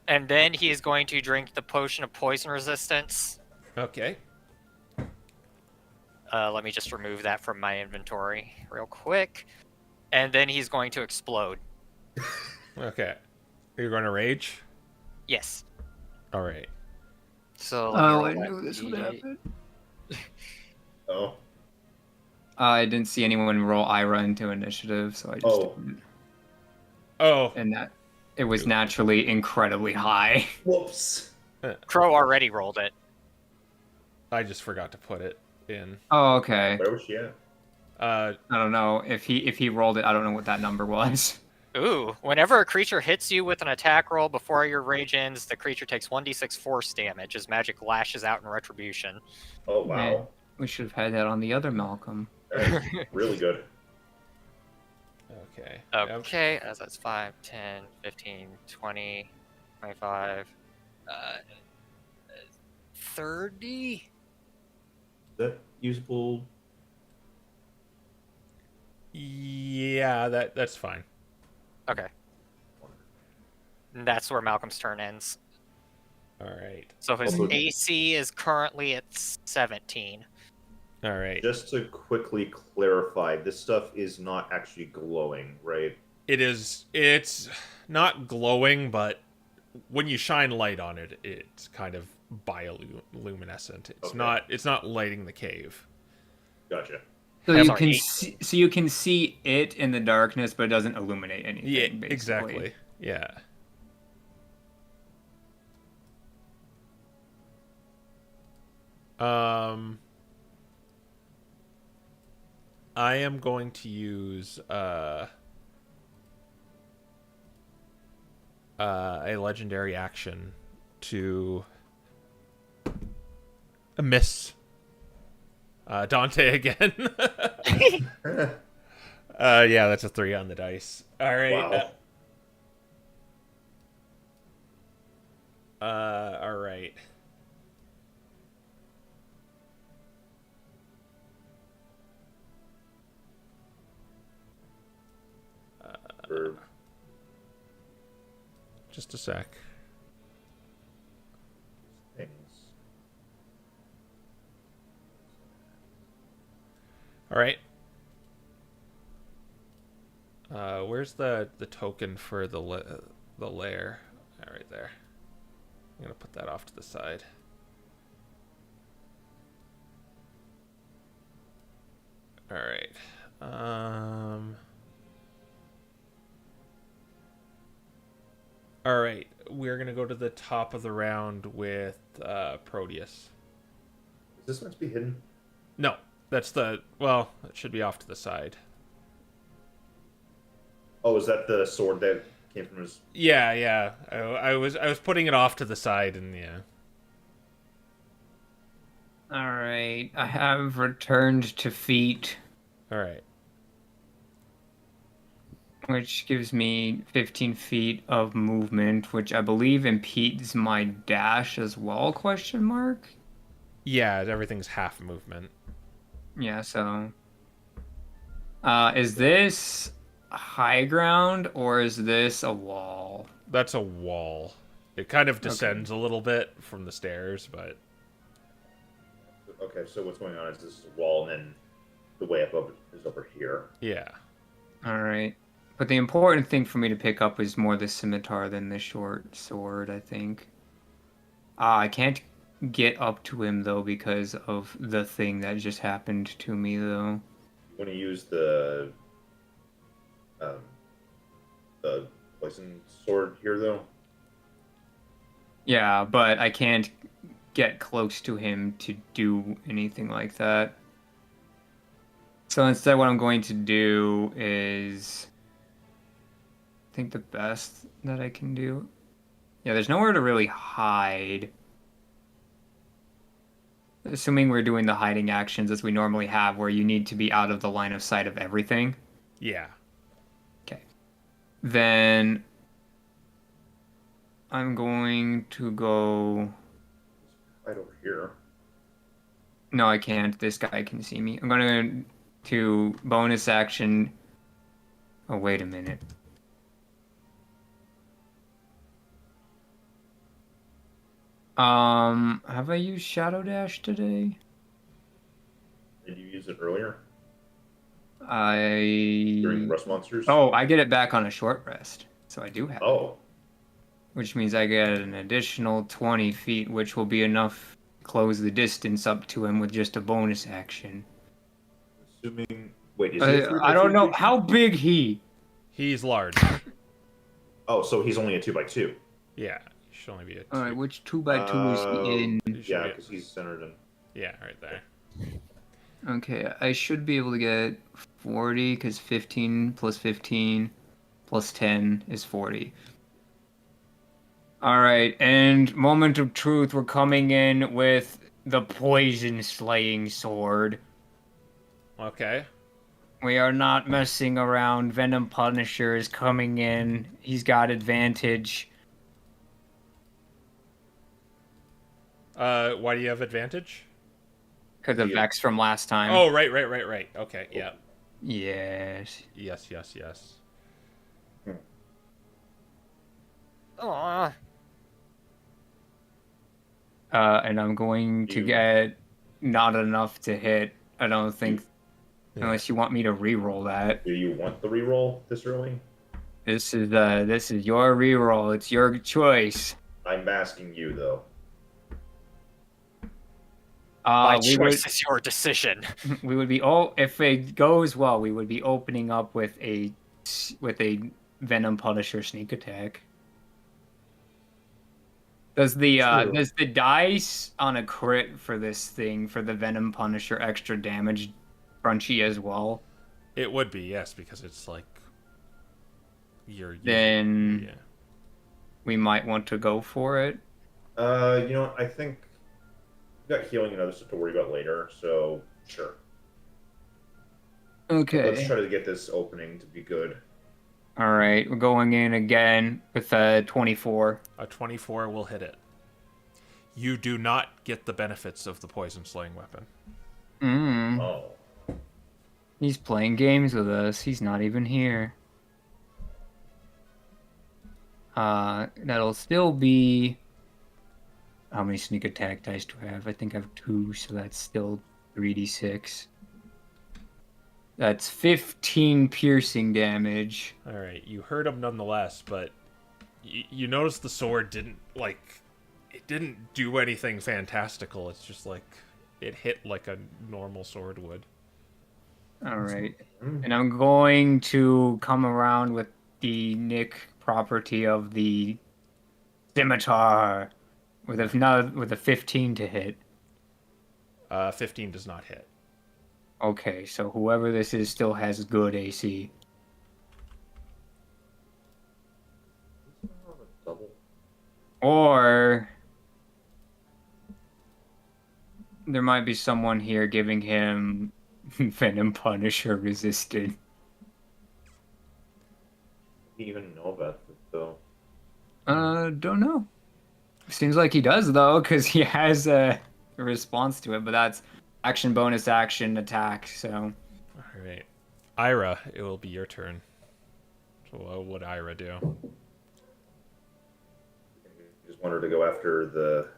C: And then he is going to drink the potion of poison resistance.
A: Okay.
C: Let me just remove that from my inventory real quick. And then he's going to explode.
A: Okay. You're going to rage?
C: Yes.
A: All right.
C: So.
D: Oh, I knew this would happen.
B: Oh.
D: I didn't see anyone roll Ira into initiative, so I just didn't.
A: Oh.
D: And that it was naturally incredibly high.
B: Whoops.
C: Crow already rolled it.
A: I just forgot to put it in.
D: Oh, okay.
B: Where was she at?
D: I don't know if he rolled it. I don't know what that number was.
C: Ooh, whenever a creature hits you with an attack roll before your rage ends, the creature takes 1d6 force damage as magic lashes out in retribution.
B: Oh, wow.
D: Man, we should have had that on the other Malcolm.
B: That is really good.
A: Okay.
C: Okay, as that's 5, 10, 15, 20, 25, 30?
B: Is that usable?
A: Yeah, that's fine.
C: Okay. And that's where Malcolm's turn ends.
A: All right.
C: So his
B: Also-
C: AC is currently at 17.
A: All right.
B: Just to quickly clarify, this stuff is not actually glowing, right?
A: It's not glowing, but when you shine light on it, it's kind of bioluminescent.
B: Okay.
A: It's not lighting the cave.
B: Gotcha.
D: So
C: That's
D: you
C: our
D: can
C: eight.
D: you can see it in the darkness, but it doesn't illuminate anything.
A: Yeah,
D: basically.
A: exactly. Yeah. I am going to use a legendary action to miss Dante again. Yeah, that's a 3 on the dice. All right.
B: Wow.
A: All right.
B: Or-
A: Just a sec.
B: Things.
A: All right. Where's the token for the lair? Right there. I'm gonna put that off to the side. All right. All right. We're gonna go to the top of the round with Proteus.
B: Is this meant to be hidden?
A: No, that's the well. It should be off to the side.
B: Oh, is that the sword that came from his...
A: Yeah. I was putting it off to the side, and yeah.
D: All right, I have returned to feet,
A: All right.
D: which gives me 15 feet of movement, which I believe impedes my dash as well? Question mark.
A: Yeah, everything's half movement.
D: Yeah. So, is this high ground or is this a wall?
A: That's a wall. It kind of descends a little bit from the stairs, but
B: Okay, so what's going on is this is a wall, and then the way up is over here.
A: yeah.
D: All right. But the important thing for me to pick up is more the scimitar than the short sword, I think. I can't get up to him, though, because of the thing that just happened to me, though.
B: You want to use the poison sword here, though?
D: Yeah, but I can't get close to him to do anything like that. So instead, what I'm going to do is think the best that I can do. Yeah, there's nowhere to really hide. Assuming we're doing the hiding actions as we normally have, where you need to be out of the line of sight of everything.
A: Yeah.
D: Okay. Then I'm going to go.
B: Right over here.
D: No, I can't. This guy can see me. I'm going to bonus action. Oh, wait a minute. Have I used Shadow Dash today?
B: Did you use it earlier
D: I.
B: during Rust Monsters?
D: Oh, I get it back on a short rest. So I do have it.
B: Oh.
D: Which means I get an additional 20 feet, which will be enough to close the distance up to him with just a bonus action.
B: Assuming. Wait, is he a 3x3
D: I don't know.
B: creature?
D: How big he?
A: He's large.
B: Oh, so he's only a 2x2.
A: Yeah. He should only be a 2.
D: Alright, which 2x2 is he in?
A: He should
B: Yeah,
A: be-
B: because he's centered in.
A: Yeah, right there.
D: Okay, I should be able to get 40, because 15 plus 15 plus 10 is 40. Alright, and moment of truth, we're coming in with the poison slaying sword.
A: Okay.
D: We are not messing around. Venom Punisher is coming in. He's got advantage.
A: Why do you have advantage?
D: Because of
B: Yeah.
D: Vex from last time.
A: Oh, right. Okay, yeah.
D: Yes.
A: Yes.
C: Aw.
D: And I'm going to
B: You-
D: get not enough to hit. I don't think,
A: Yeah.
D: unless you want me to re-roll that.
B: Do you want the reroll this early?
D: This is your re-roll. It's your choice.
B: I'm asking you though.
C: My
D: We
C: choice is your decision.
D: we would be if it goes well, we would be opening up with a Venom Punisher sneak attack. Does the dice on a crit for this thing for the Venom Punisher extra damage crunchy as well?
A: It would be, yes, because it's like you're
D: Then
A: yeah.
D: we might want to go for it.
B: You know what? I think we got healing and other stuff to worry about later, so sure.
D: Okay.
B: Let's try to get this opening to be good.
D: All right, we're going in again with a 24.
A: A 24 will hit it. You do not get the benefits of the poison slaying weapon.
B: Oh.
D: He's playing games with us. He's not even here. That'll still be... How many sneak attack dice do I have? I think I have 2, so that's still 3d6. That's 15 piercing damage.
A: All right, you hurt him nonetheless, but you notice the sword didn't it didn't do anything fantastical. It's just like it hit like a normal sword would.
D: All right. And I'm going to come around with the Nick property of the scimitar with a 15 to hit.
A: 15 does not hit.
D: Okay, so whoever this is still has good AC.
B: Double.
D: Or there might be someone here giving him Venom Punisher resistant.
B: Do you even know about it though?
D: Don't know. Seems like he does though, because he has a response to it, but that's action, bonus action, attack, so.
A: All right, Ira, it will be your turn. So what would Ira do?
B: Just wanted to go after the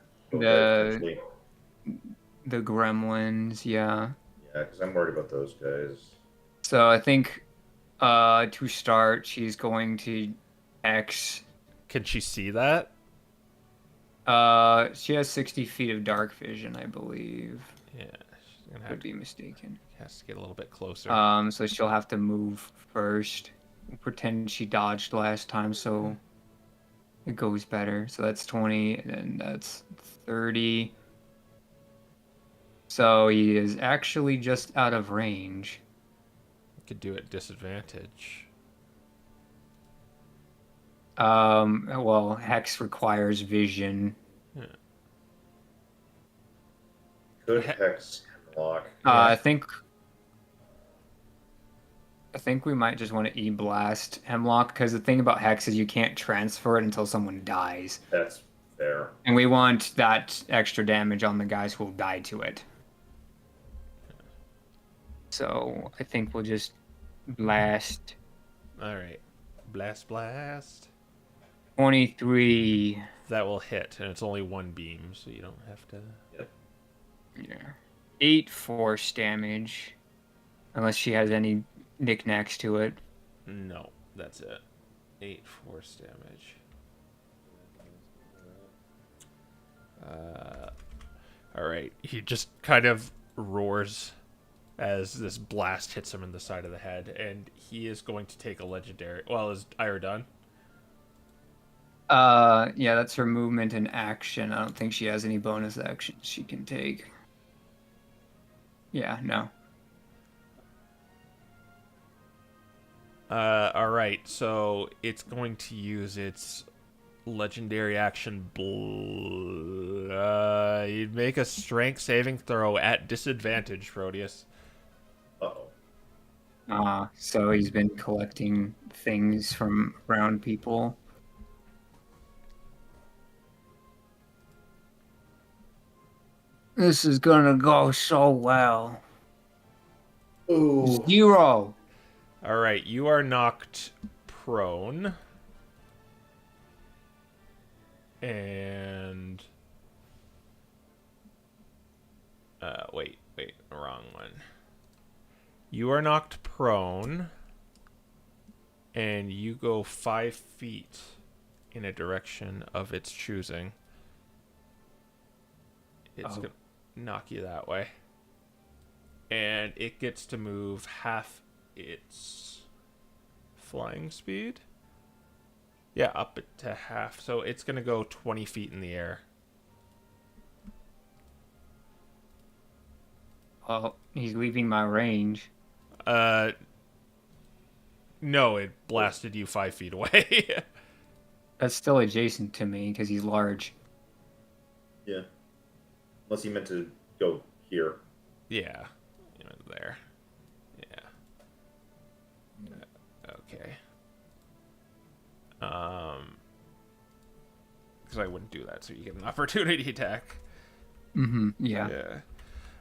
D: The gremlins, yeah.
B: Yeah, because I'm worried about those guys.
D: So I think to start, she's going to X.
A: Can she see that?
D: She has 60 feet of dark vision, I believe.
A: Yeah, she's gonna have
D: Could be mistaken.
A: has to get a little bit closer.
D: So she'll have to move first. Pretend she dodged last time, so it goes better. So that's 20, and then that's 30. So he is actually just out of range.
A: Could do it disadvantage.
D: Well, Hex requires vision.
B: Could
A: He-
B: hex hemlock.
A: Yeah.
D: I think we might just want to E-blast Hemlock, because the thing about Hex is you can't transfer it until someone dies.
B: That's fair.
D: And we want that extra damage on the guys who will die to it. So I think we'll just blast
A: All right. Blast.
D: 23.
A: That will hit, and it's only one beam, so you don't have to.
D: Yeah. 8 force damage. Unless she has any knickknacks to it.
A: No, that's it. 8 force damage. All right. He just kind of roars as this blast hits him in the side of the head, and he is going to take a legendary. Well, is Ira done?
D: Yeah, that's her movement and action. I don't think she has any bonus actions she can take. Yeah, no.
A: All right. So it's going to use its legendary action. You'd make a strength saving throw at disadvantage, Proteus.
B: Uh-oh.
D: So he's been collecting things from around people. This is gonna go so well.
B: Ooh.
D: 0.
A: All right, you are knocked prone. And wait, wrong one. You are knocked prone, and you go 5 feet in a direction of its choosing. It's gonna knock you that way. And it gets to move half its flying speed. Yeah, up it to half. So it's going to go 20 feet in the air.
D: Well, he's leaving my range.
A: No, it blasted you 5 feet away.
D: That's still adjacent to me because he's large.
B: Yeah. Unless he meant to go here.
A: Yeah. You know, there. Yeah. Okay. Because I wouldn't do that, so you get an opportunity attack.
D: Mm-hmm. Yeah.
A: Yeah.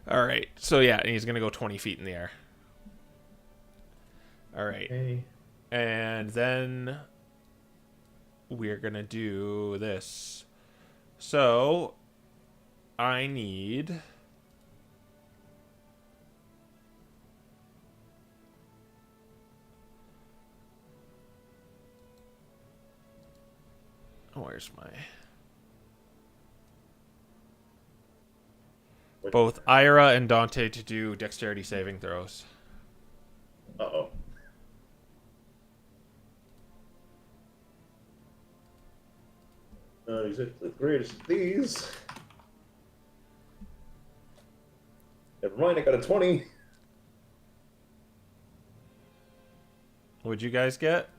A: All right. So yeah, and he's gonna go 20 feet in the air. All right.
B: Okay.
A: And then we're gonna do this. So I need where's my both Ira and Dante to do dexterity saving throws.
B: Uh-oh. Not exactly the greatest of these. Never mind, I got a 20.
A: What'd you guys get?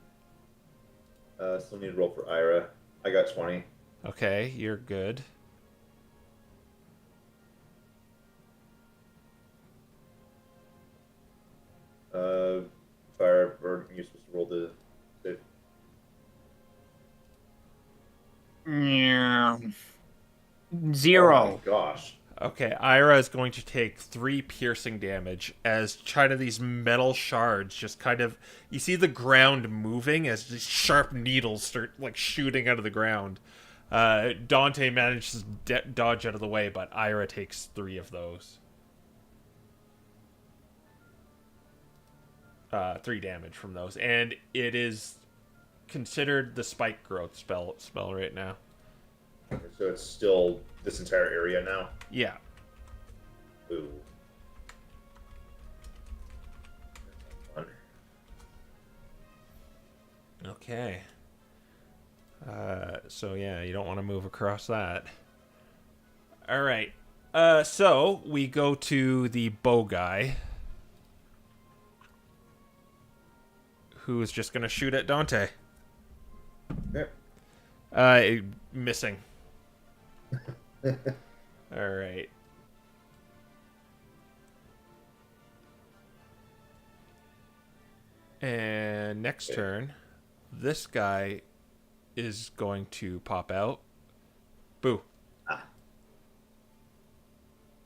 B: Still need to roll for Ira. I got 20.
A: Okay, you're good.
B: Firebird, you're supposed to roll the save.
D: Yeah.
B: Oh
D: 0.
B: my gosh.
A: Okay, Ira is going to take 3 piercing damage as kind of these metal shards just kind of... You see the ground moving as these sharp needles start, like, shooting out of the ground. Dante manages to dodge out of the way, but Ira takes 3 of those. 3 damage from those. And it is considered the spike growth spell right now.
B: So it's still this entire area now?
A: Yeah.
B: Ooh. Fun.
A: Okay. So yeah, you don't want to move across that. All right. So we go to the bow guy, who is just gonna shoot at Dante.
B: Yep.
A: Missing. All right. And next turn, this guy is going to pop out. Boo.
B: Ah.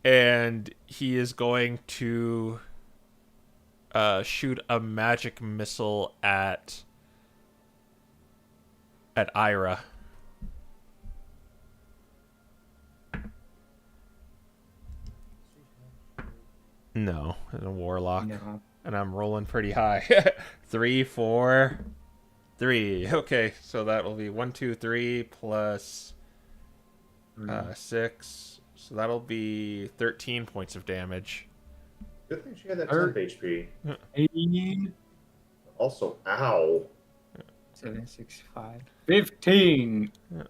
A: And he is going to shoot a magic missile at Ira. No, a warlock.
D: No.
A: And I'm rolling pretty high. 3, 4, 3. Okay, so that will be 1, 2, 3 plus 6. So that'll be 13 points of damage.
B: Good thing she had that 10 HP.
D: 18,
B: Also, ow.
D: 7, 6, 5, 15.
A: Yeah.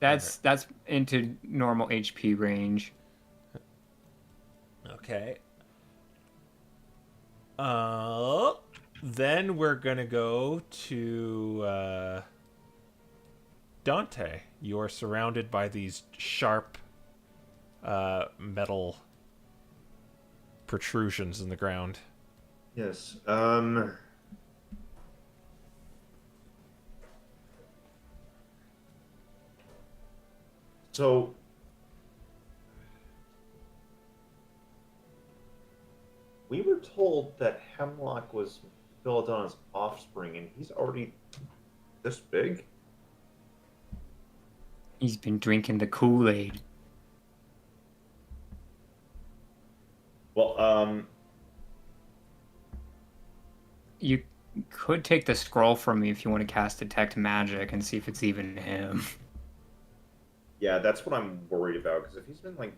D: That's into normal HP range.
A: Okay. Then we're gonna go to Dante. You're surrounded by these sharp metal protrusions in the ground.
B: Yes. So we were told that Hemlock was Belladonna's offspring, and he's already this big.
D: He's been drinking the Kool-Aid.
B: Well,
D: You could take the scroll from me if you want to cast Detect Magic and see if it's even him.
B: yeah, that's what I'm worried about, because if he's been like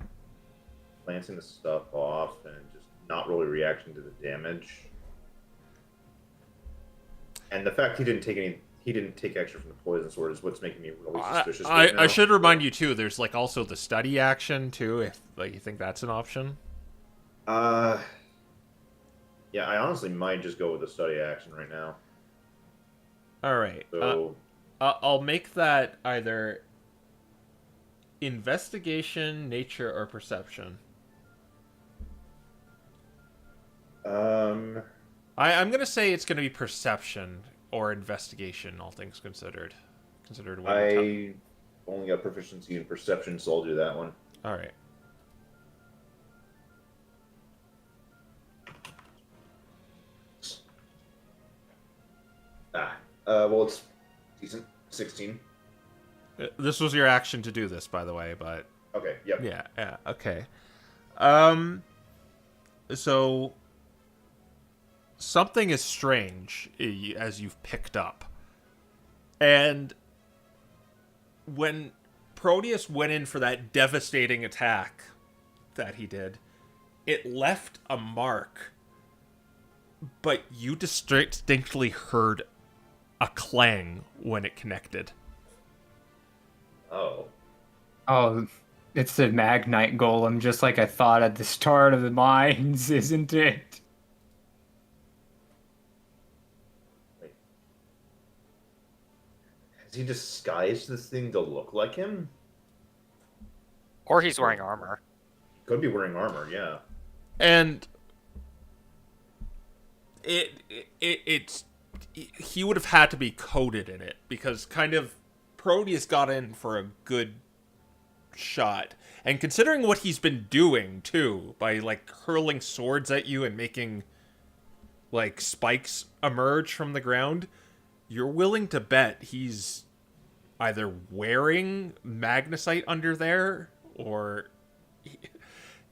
B: lancing the stuff off and just not really reacting to the damage, and the fact he didn't take extra from the poison sword is what's making me really suspicious.
A: I should remind you too. There's like also the study action too, if like you think that's an option.
B: Yeah, I honestly might just go with the study action right now.
A: All right.
B: So,
A: I'll make that either investigation, nature, or perception. I'm gonna say it's gonna be perception or investigation, all things considered. Considered.
B: I only got proficiency in perception, so I'll do that one.
A: All right.
B: Well, it's decent. 16.
A: This was your action to do this, by the way, but
B: Okay, yep.
A: yeah, okay. So something is strange as you've picked up, and when Proteus went in for that devastating attack that he did, it left a mark, but you distinctly heard a clang when it connected.
B: Oh.
D: Oh, it's the Magnite Golem, just like I thought at the start of the mines, isn't it?
B: Wait. Has he disguised this thing to look like him?
C: Or he's wearing armor.
B: Could be wearing armor, yeah.
A: And it's he would have had to be coded in it, because kind of Proteus got in for a good shot, and considering what he's been doing too, by like hurling swords at you and making like spikes emerge from the ground, you're willing to bet he's either wearing magnesite under there, or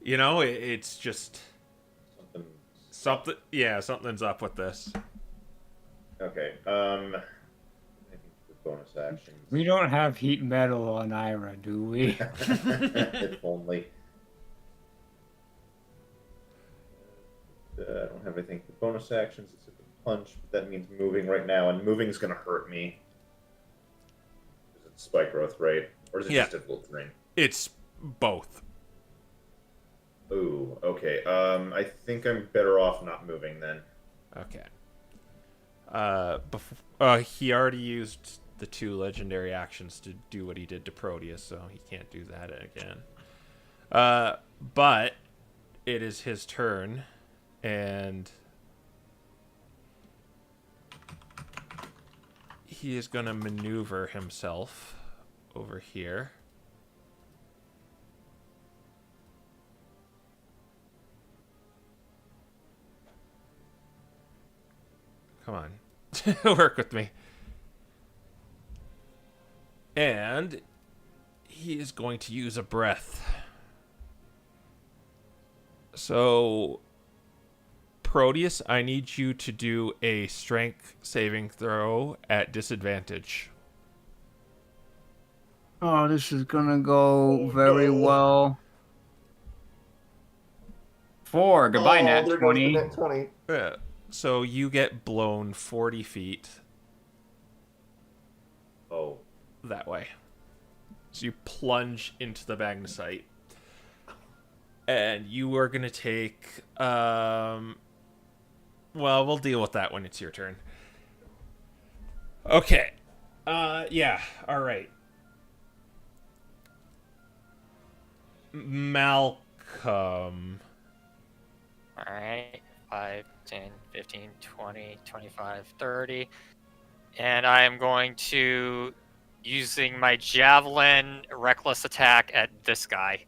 A: you know, it's just something's up with this.
B: Okay, I think the bonus actions.
D: We don't have heat metal on Ira, do we?
B: If only. I don't have anything for bonus actions except a punch, but that means moving right now, and moving's gonna hurt me. Is it spike growth, right? Or is it just difficult terrain?
A: It's both.
B: Ooh, okay. I think I'm better off not moving then.
A: Okay. He already used the 2 legendary actions to do what he did to Proteus, so he can't do that again. But it is his turn, and he is going to maneuver himself over here. Come on. Work with me. And he is going to use a breath. So, Proteus, I need you to do a strength saving throw at disadvantage.
D: Oh, this is gonna go very well. 4. Goodbye,
B: Oh,
D: Nat
B: there
D: 20.
B: goes the Nat 20.
A: Yeah. So you get blown 40 feet
B: Oh.
A: that way. So you plunge into the magnesite. And you are going to take... well, we'll deal with that when it's your turn. Okay. Yeah, alright. Malcolm.
C: Alright. 5, 10, 15, 20, 25, 30. And I am going to using my javelin reckless attack at this guy.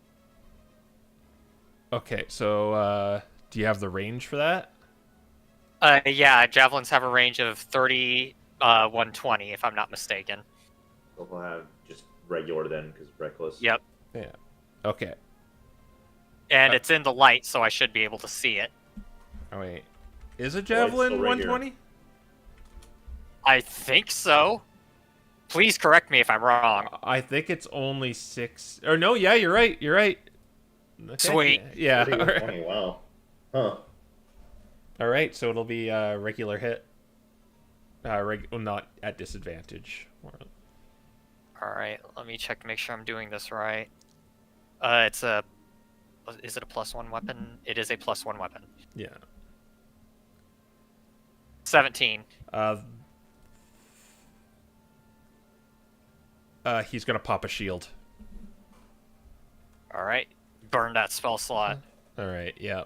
A: Okay, so do you have the range for that?
C: Yeah, javelins have a range of 30, 120, if I'm not mistaken.
B: So we'll have just regular then, because reckless.
C: Yep.
A: Yeah. Okay.
C: And it's in the light, so I should be able to see it.
A: Oh, wait. Is a
B: it's
A: javelin
B: still right here.
A: 120?
C: I think so. Please correct me if I'm wrong.
A: I think it's only 6. Or no, yeah, you're right. You're right. Okay.
C: Sweet.
A: Yeah.
B: 30,
A: All right.
B: 120, wow. Huh.
A: All right, so it'll be a regular hit. Well, not at disadvantage.
C: Alright, let me check to make sure I'm doing this right. Is it a +1 weapon? It is a +1 weapon.
A: Yeah.
C: 17.
A: He's gonna pop a shield.
C: Alright, burn that spell slot.
A: All right. Yeah.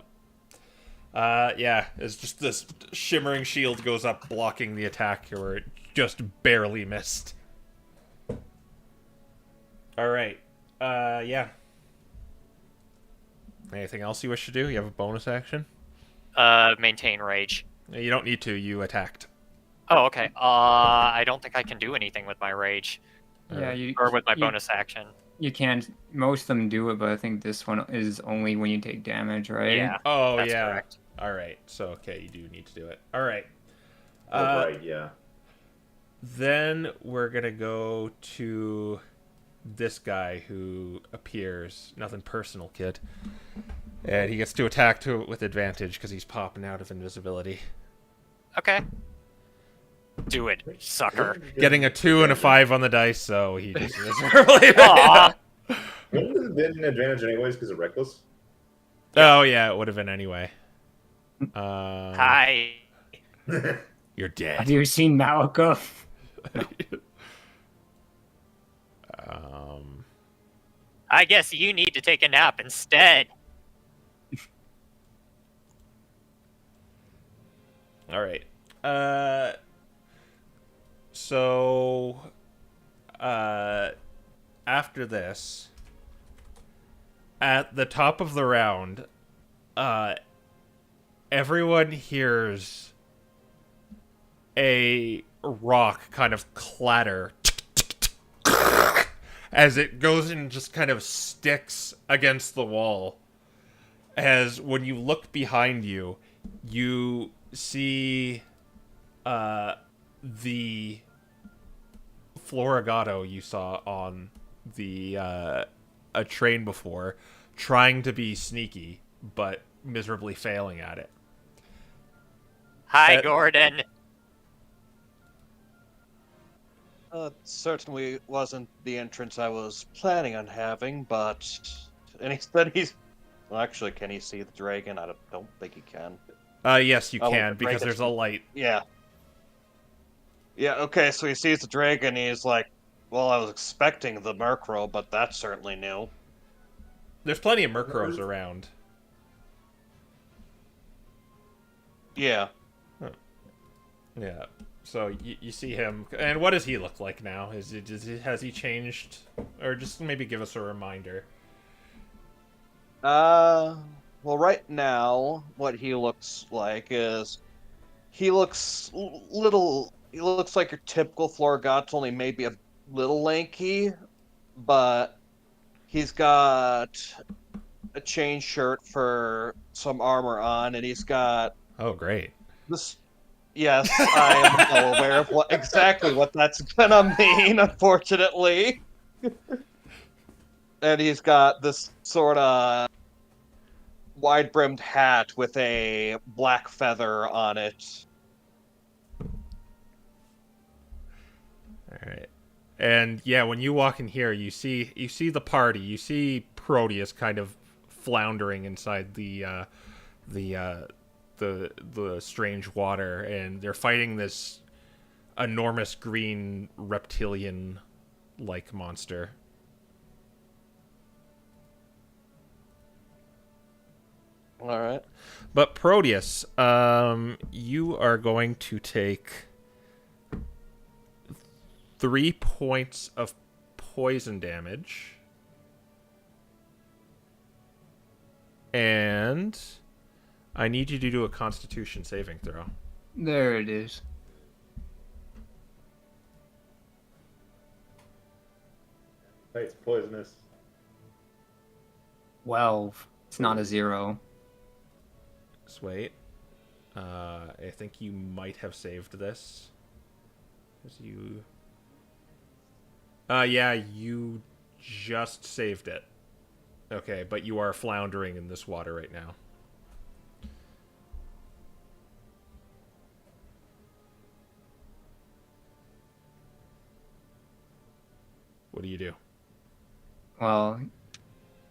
A: Yeah. It's just this shimmering shield goes up, blocking the attack, where it just barely missed. All right. Yeah. Anything else you wish to do? You have a bonus action?
C: Maintain rage.
A: You don't need to. You attacked.
C: Oh, okay. I don't think I can do anything with my rage.
D: Yeah,
C: Or with my bonus action.
D: You can. Most of them do it, but I think this one is only when you take damage, right?
C: Yeah.
A: Oh,
C: That's
A: yeah.
C: correct.
A: All right. So, okay, you do need to do it. All right.
B: Oh, right, yeah.
A: Then we're going to go to this guy who appears. Nothing personal, kid. And he gets to attack with advantage because he's popping out of invisibility.
C: Okay. Do it, sucker.
A: Getting a 2 and a 5 on the dice, so he just miserably.
C: Aw.
B: Wouldn't it have been an advantage anyways because of reckless?
A: Oh, yeah, it would have been anyway.
C: Hi.
A: You're dead.
D: Have you seen Malika?
C: I guess you need to take a nap instead.
A: All right. So, after this, at the top of the round, everyone hears a rock kind of clatter as it goes and just kind of sticks against the wall. As when you look behind you, you see the Florigato you saw on the a train before, trying to be sneaky, but miserably failing at it.
C: Hi,
A: Uh,
C: Gordon.
F: Certainly wasn't the entrance I was planning on having, but... And he said he's... Well, actually, can he see the dragon? I don't think he can.
A: Yes, you
F: Oh,
A: can,
F: the
A: because
F: dragon.
A: there's a light.
F: Yeah. Yeah, okay, so he sees the dragon, he's like, well, I was expecting the Murkrow, but that's certainly new.
A: There's plenty of Murkrows around.
F: Yeah.
A: Yeah. So you see him, and what does he look like now? Has he changed, or just maybe give us a reminder?
F: Well, right now, what he looks like is he looks he looks like your typical Floragato, only maybe a little lanky, but he's got a chain shirt for some armor on, and he's got
A: Oh, great.
F: this. Yes, I am well aware of exactly what that's gonna mean, unfortunately. And he's got this sort of wide-brimmed hat with a black feather on it.
A: All right. And yeah, when you walk in here, you see the party. You see Proteus kind of floundering inside the strange water, and they're fighting this enormous green reptilian like monster.
F: All right.
A: But Proteus, you are going to take 3 points of poison damage. And I need you to do a Constitution saving throw.
D: There it is.
B: It's poisonous.
D: 12. It's not a 0.
A: Just wait. I think you might have saved this. 'Cause you... yeah, you just saved it. Okay, but you are floundering in this water right now. What do you do?
D: Well,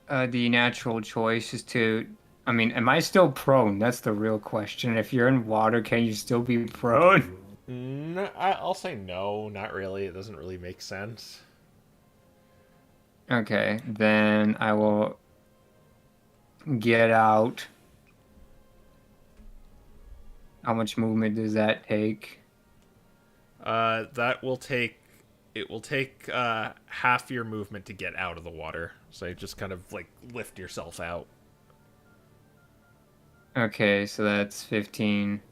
D: the natural choice is to... I mean, am I still prone? That's the real question. If you're in water, can you still be prone?
A: No, I'll say no, not really. It doesn't really make sense.
D: Okay, then I will get out. How much movement does that take?
A: That will take... It will take half your movement to get out of the water. So you just kind of, like, lift yourself out.
D: Okay, so that's 15.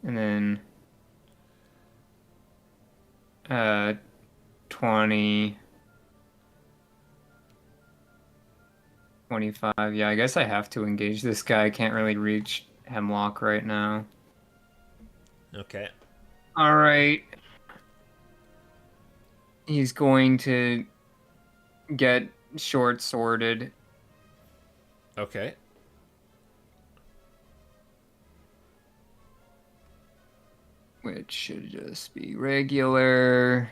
D: And then 20, 25. Yeah, I guess I have to engage this guy. I can't really reach Hemlock right now.
A: Okay.
D: All right. He's going to get short-sworded.
A: Okay.
D: Which should just be regular.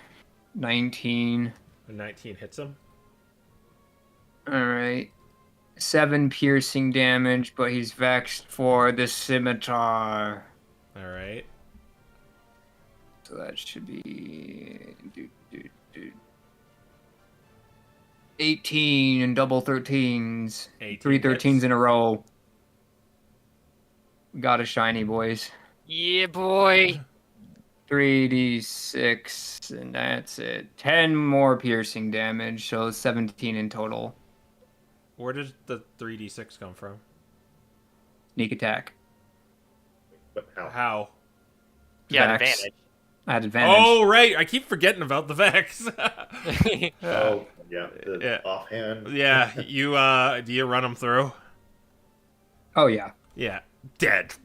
D: 19.
A: 19 hits him.
D: Alright. 7 piercing damage, but he's vexed for the scimitar.
A: Alright.
D: So that should be 18 and double 13s.
A: 18
D: 3 13s
A: hits.
D: in a row. Got a shiny, boys.
C: Yeah, boy.
D: 3d6, and that's it. 10 more piercing damage, so 17 in total.
A: Where did the 3d6 come from?
D: Sneak attack.
B: But how?
A: How?
C: Yeah,
D: Vex.
C: advantage.
D: I had advantage.
A: Oh, right. I keep forgetting about the Vex.
B: Oh, yeah. The
A: Yeah.
B: offhand.
A: Yeah, you, do you run them through?
D: Oh, yeah.
A: Yeah. Dead.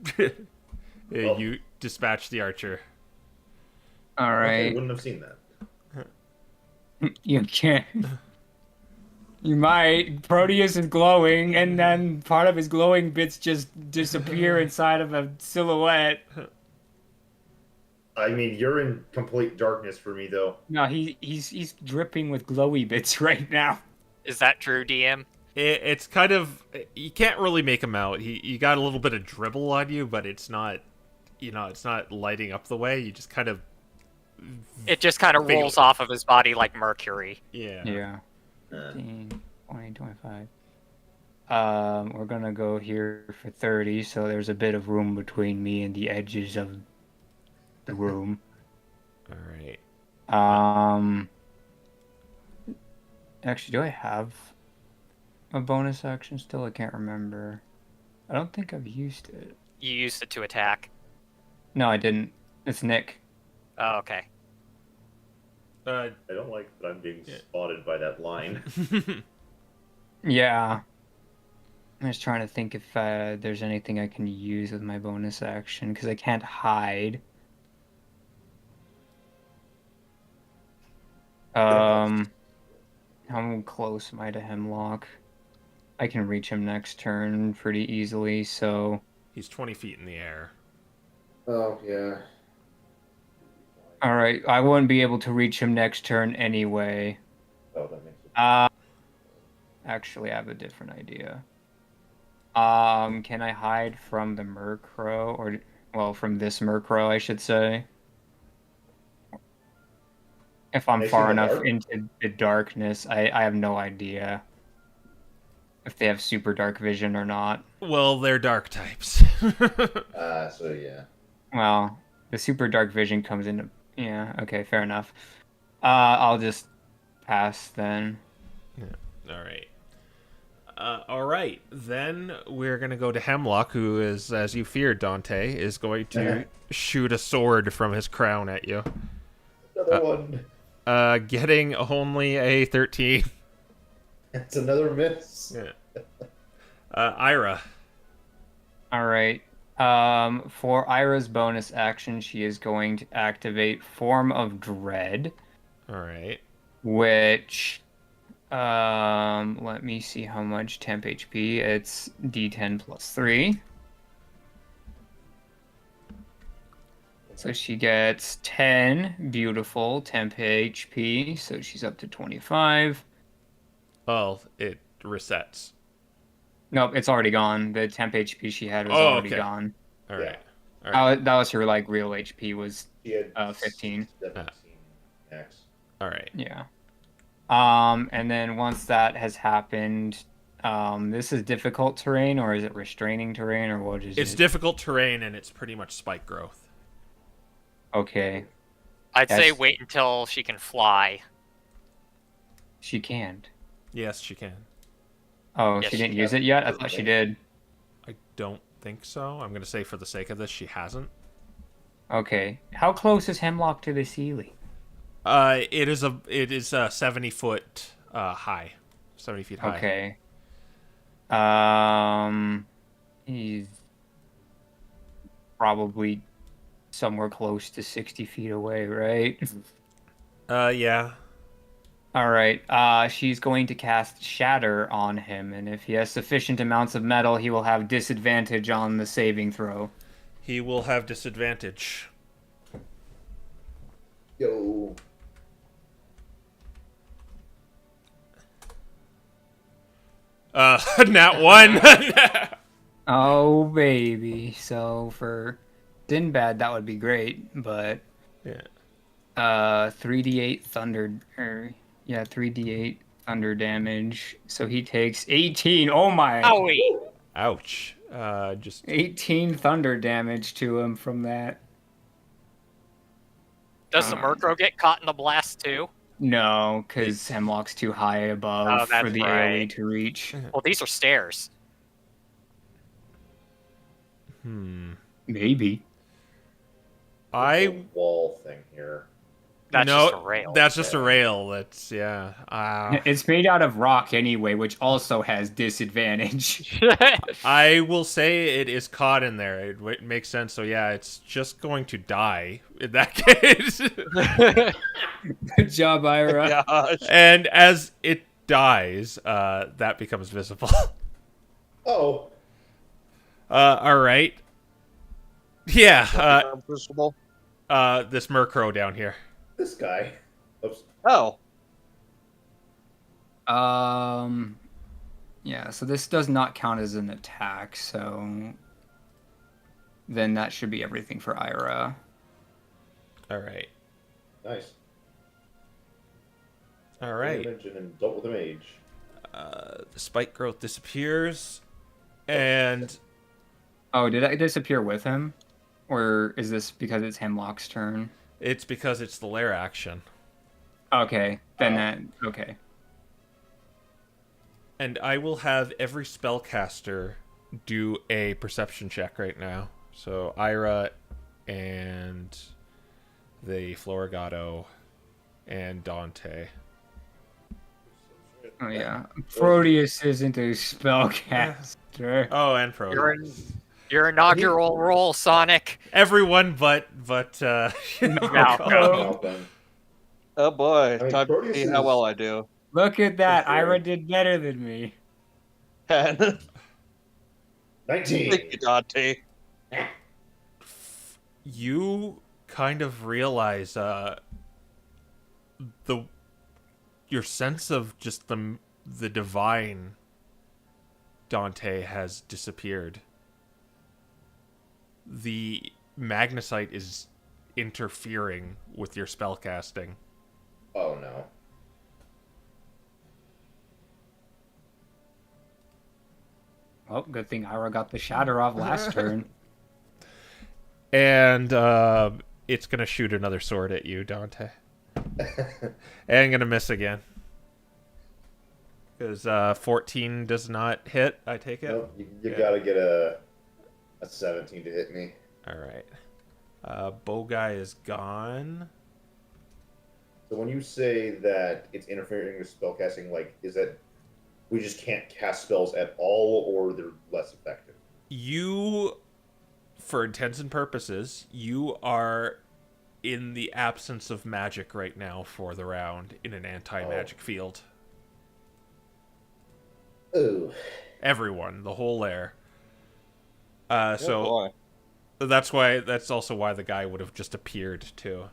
B: Well.
A: You dispatch the archer.
D: All
B: Okay,
D: right.
B: wouldn't have seen that.
D: You can't. You might. Proteus is glowing, and then part of his glowing bits just disappear inside of a silhouette.
B: I mean, you're in complete darkness for me, though.
D: No, he's dripping with glowy bits right now.
C: Is that true, DM?
A: It's kind of... You can't really make him out. You got a little bit of dribble on you, but it's not... it's not lighting up the way. You just kind of
C: It just kind of rolls off of his body like mercury.
A: yeah.
D: Yeah.
B: Uh,
D: 15, 20, 25. We're gonna go here for 30, so there's a bit of room between me and the edges of the room.
A: All right.
D: Actually, do I have a bonus action still? I can't remember. I don't think I've used it.
C: You used it to attack.
D: No, I didn't. It's Nick.
C: Oh, okay.
B: I don't like that I'm being spotted by that line.
D: Yeah. I was trying to think if there's anything I can use with my bonus action, because I can't hide. How close am I to Hemlock? I can reach him next turn pretty easily, so...
A: He's 20 feet in the air.
B: Oh, yeah.
D: Alright, I wouldn't be able to reach him next turn anyway.
B: Oh, that makes it.
D: Actually, I have a different idea. Can I hide from the Murkrow? Or, well, from this Murkrow, I should say. If I'm
B: Is he
D: far
B: in the
D: enough
B: dark?
D: into the darkness, I have no idea if they have super dark vision or not.
A: Well, they're dark types.
B: So yeah.
D: Well, the super dark vision comes into... Yeah, okay, fair enough. I'll just pass then.
A: All right. All right. Then we're going to go to Hemlock, who is, as you feared, Dante, is going to shoot a sword from his crown at you.
B: Another one.
A: Getting only a 13.
B: That's another miss.
A: Yeah. Ira.
D: Alright. For Ira's bonus action, she is going to activate Form of Dread,
A: All right.
D: which... let me see how much temp HP. It's D10 plus 3. So she gets 10 beautiful temp HP, so she's up to 25.
A: Oh, it resets.
D: Nope, it's already gone. The temp HP she had was
A: Oh,
D: already
A: okay.
D: gone.
A: All
B: Yeah.
A: right. All right.
D: That was her like real HP was
B: She had
D: 15.
B: 17 max.
A: All right.
D: Yeah. And then once that has happened, this is difficult terrain, or is it restraining terrain, or what is
A: It's
D: it?
A: difficult terrain, and it's pretty much spike growth.
D: Okay,
C: I'd say
D: Yes.
C: wait until she can fly.
D: she can't.
A: Yes, she can.
D: Oh,
C: Yes,
D: she
C: she
D: didn't use
B: can.
D: it yet? I thought she did.
A: I don't think so. I'm going to say for the sake of this, she hasn't.
D: Okay. How close is Hemlock to the ceiling?
A: It is 70 foot high. 70 feet high.
D: Okay. He's probably somewhere close to 60 feet away, right?
A: Yeah.
D: All right. She's going to cast Shatter on him, and if he has sufficient amounts of metal, he will have disadvantage on the saving throw.
A: He will have disadvantage.
B: Yo.
A: Nat 1.
D: Oh, baby. So for Dinbad, that would be great, but
A: Yeah.
D: 3d8 thunder, or yeah, 3d8 thunder damage. So he takes 18. Oh my!
C: Owie!
A: Ouch. Just
D: 18 thunder damage to him from that.
C: Does the Murkrow get caught in the blast too?
D: No, because Hemlock's too high above
C: Oh, that's
D: for the
C: right.
D: AoE to reach.
C: Well, these are stairs.
D: Maybe.
A: I
B: There's a wall thing here.
C: That's
A: no,
C: just a rail.
A: That's just a rail. That's yeah.
D: It's made out of rock anyway, which also has disadvantage.
A: I will say it is caught in there. It makes sense. So yeah, it's just going to die in that case.
D: Good job, Ira.
F: Gosh.
A: And as it dies, that becomes visible.
B: Oh.
A: All right. Yeah.
F: Crucible.
A: This Murkrow down here.
B: This guy. Oops.
F: Oh.
D: Yeah, so this does not count as an attack, so then that should be everything for Ira.
A: All right.
B: Nice.
A: All right.
B: Damage and an adult with a mage.
A: The spike growth disappears, and
D: Oh, did I disappear with him? Or is this because it's Hemlock's turn?
A: it's because it's the lair action.
D: Okay, then
B: Oh.
D: that... Okay.
A: And I will have every spellcaster do a perception check right now. So Ira and the Florigato and Dante.
D: Oh, yeah. Proteus isn't a spellcaster.
A: Oh, and Pro.
C: Your inaugural role, Sonic.
A: Everyone but
B: Malcolm.
F: Oh boy,
B: I mean,
F: time to
B: Proteus
F: see how
B: is-
F: well I do.
D: Look at that.
B: sure.
D: Ira did better than me.
F: Thank
B: 19.
F: you, Dante.
A: You kind of realize your sense of just the divine Dante has disappeared. The magnesite is interfering with your spellcasting.
B: Oh no.
D: Well, good thing Ira got the shatter off last turn.
A: And it's going to shoot another sword at you, Dante. And going to miss again. Because 14 does not hit, I take it?
B: Nope, you
A: Yeah.
B: gotta get a 17 to hit me.
A: All right. Bow guy is gone.
B: So when you say that it's interfering with spellcasting, like, is that we just can't cast spells at all, or they're less effective?
A: You, for intents and purposes, you are in the absence of magic right now for the round in an anti-magic field.
B: Oh.
A: Everyone, the whole lair.
F: Oh,
A: So
F: boy.
A: that's also why the guy would have just appeared too.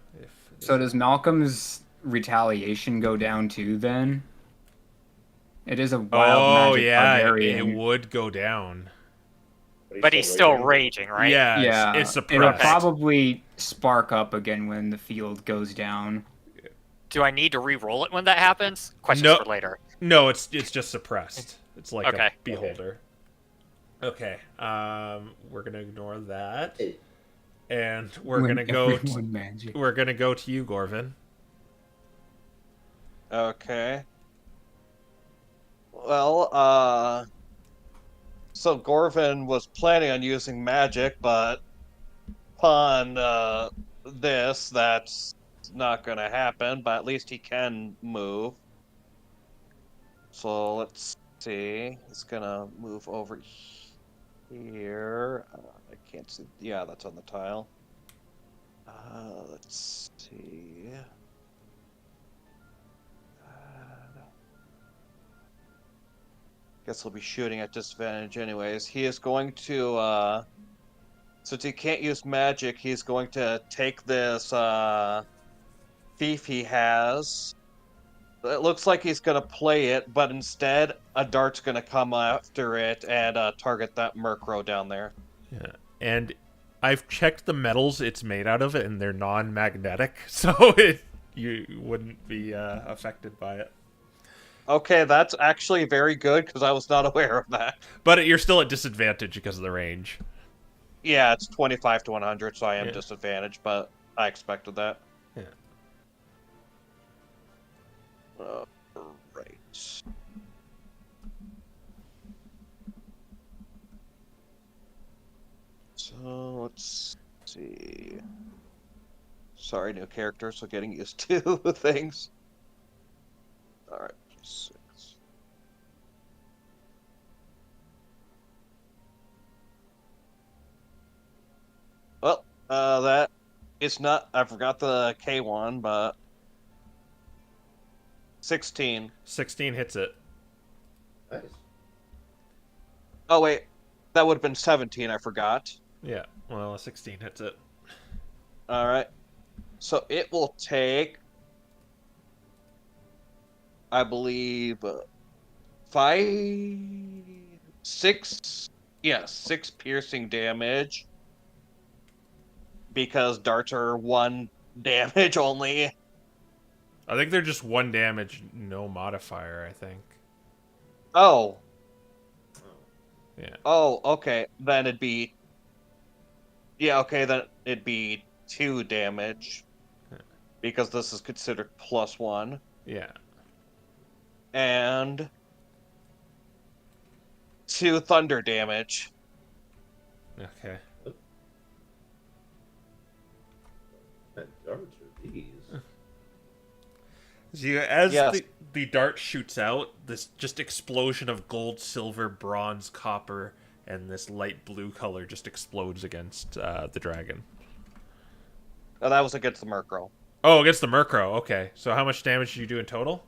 D: So does Malcolm's retaliation go down too then? It is a wild magic barbarian.
A: it would go down.
C: But he's still raging, right?
A: Yeah,
D: Yeah,
A: it's
D: it'll
A: suppressed.
D: probably spark up again when the field goes down.
C: Do I need to re-roll it when that happens? Questions
A: No.
C: for later.
A: No, it's just suppressed. It's like
C: Okay.
A: a beholder. Okay, we're gonna ignore that,
B: Hey.
A: and we're
D: When
A: gonna go.
D: everyone magic.
A: We're gonna go to you, Gorvin.
F: Okay. Well, so Gorvin was planning on using magic, but upon this, that's not going to happen, but at least he can move. So let's see. He's going to move over here. I can't see. Yeah, that's on the tile. Let's see. Guess he'll be shooting at disadvantage anyways. He is going to, since he can't use magic, he's going to take this thief he has. It looks like he's going to play it, but instead a dart's going to come after it and target that Murkrow down there.
A: Yeah, and I've checked the metals it's made out of, and they're non-magnetic, so you wouldn't be affected by it.
F: Okay, that's actually very good because I was not aware of that.
A: But you're still at disadvantage because of the range.
F: Yeah, it's 25 to 100, so I am
A: Yeah.
F: disadvantaged, but I expected that.
A: Yeah.
F: Right. So let's see. Sorry, new character, so getting used to things. Alright, 6. Well, that it's not. I forgot the K1, but 16.
A: 16 hits it.
B: Nice.
F: Oh wait, that would have been 17. I forgot.
A: Yeah, well, a 16 hits it.
F: All right, so it will take, I believe, 6 piercing damage, because darts are 1 damage only.
A: I think they're just 1 damage, no modifier, I think.
F: Oh.
A: Yeah.
F: Oh, okay. Then it'd be... Yeah, okay, then it'd be 2 damage. Because this is considered +1.
A: Yeah.
F: And 2 thunder damage.
A: Okay.
B: What darts are these?
A: So as
F: Yes.
A: the dart shoots out, this just explosion of gold, silver, bronze, copper, and this light blue color just explodes against the dragon.
F: Oh, that was against the Murkrow.
A: Oh, against the Murkrow. Okay. So how much damage did you do in total?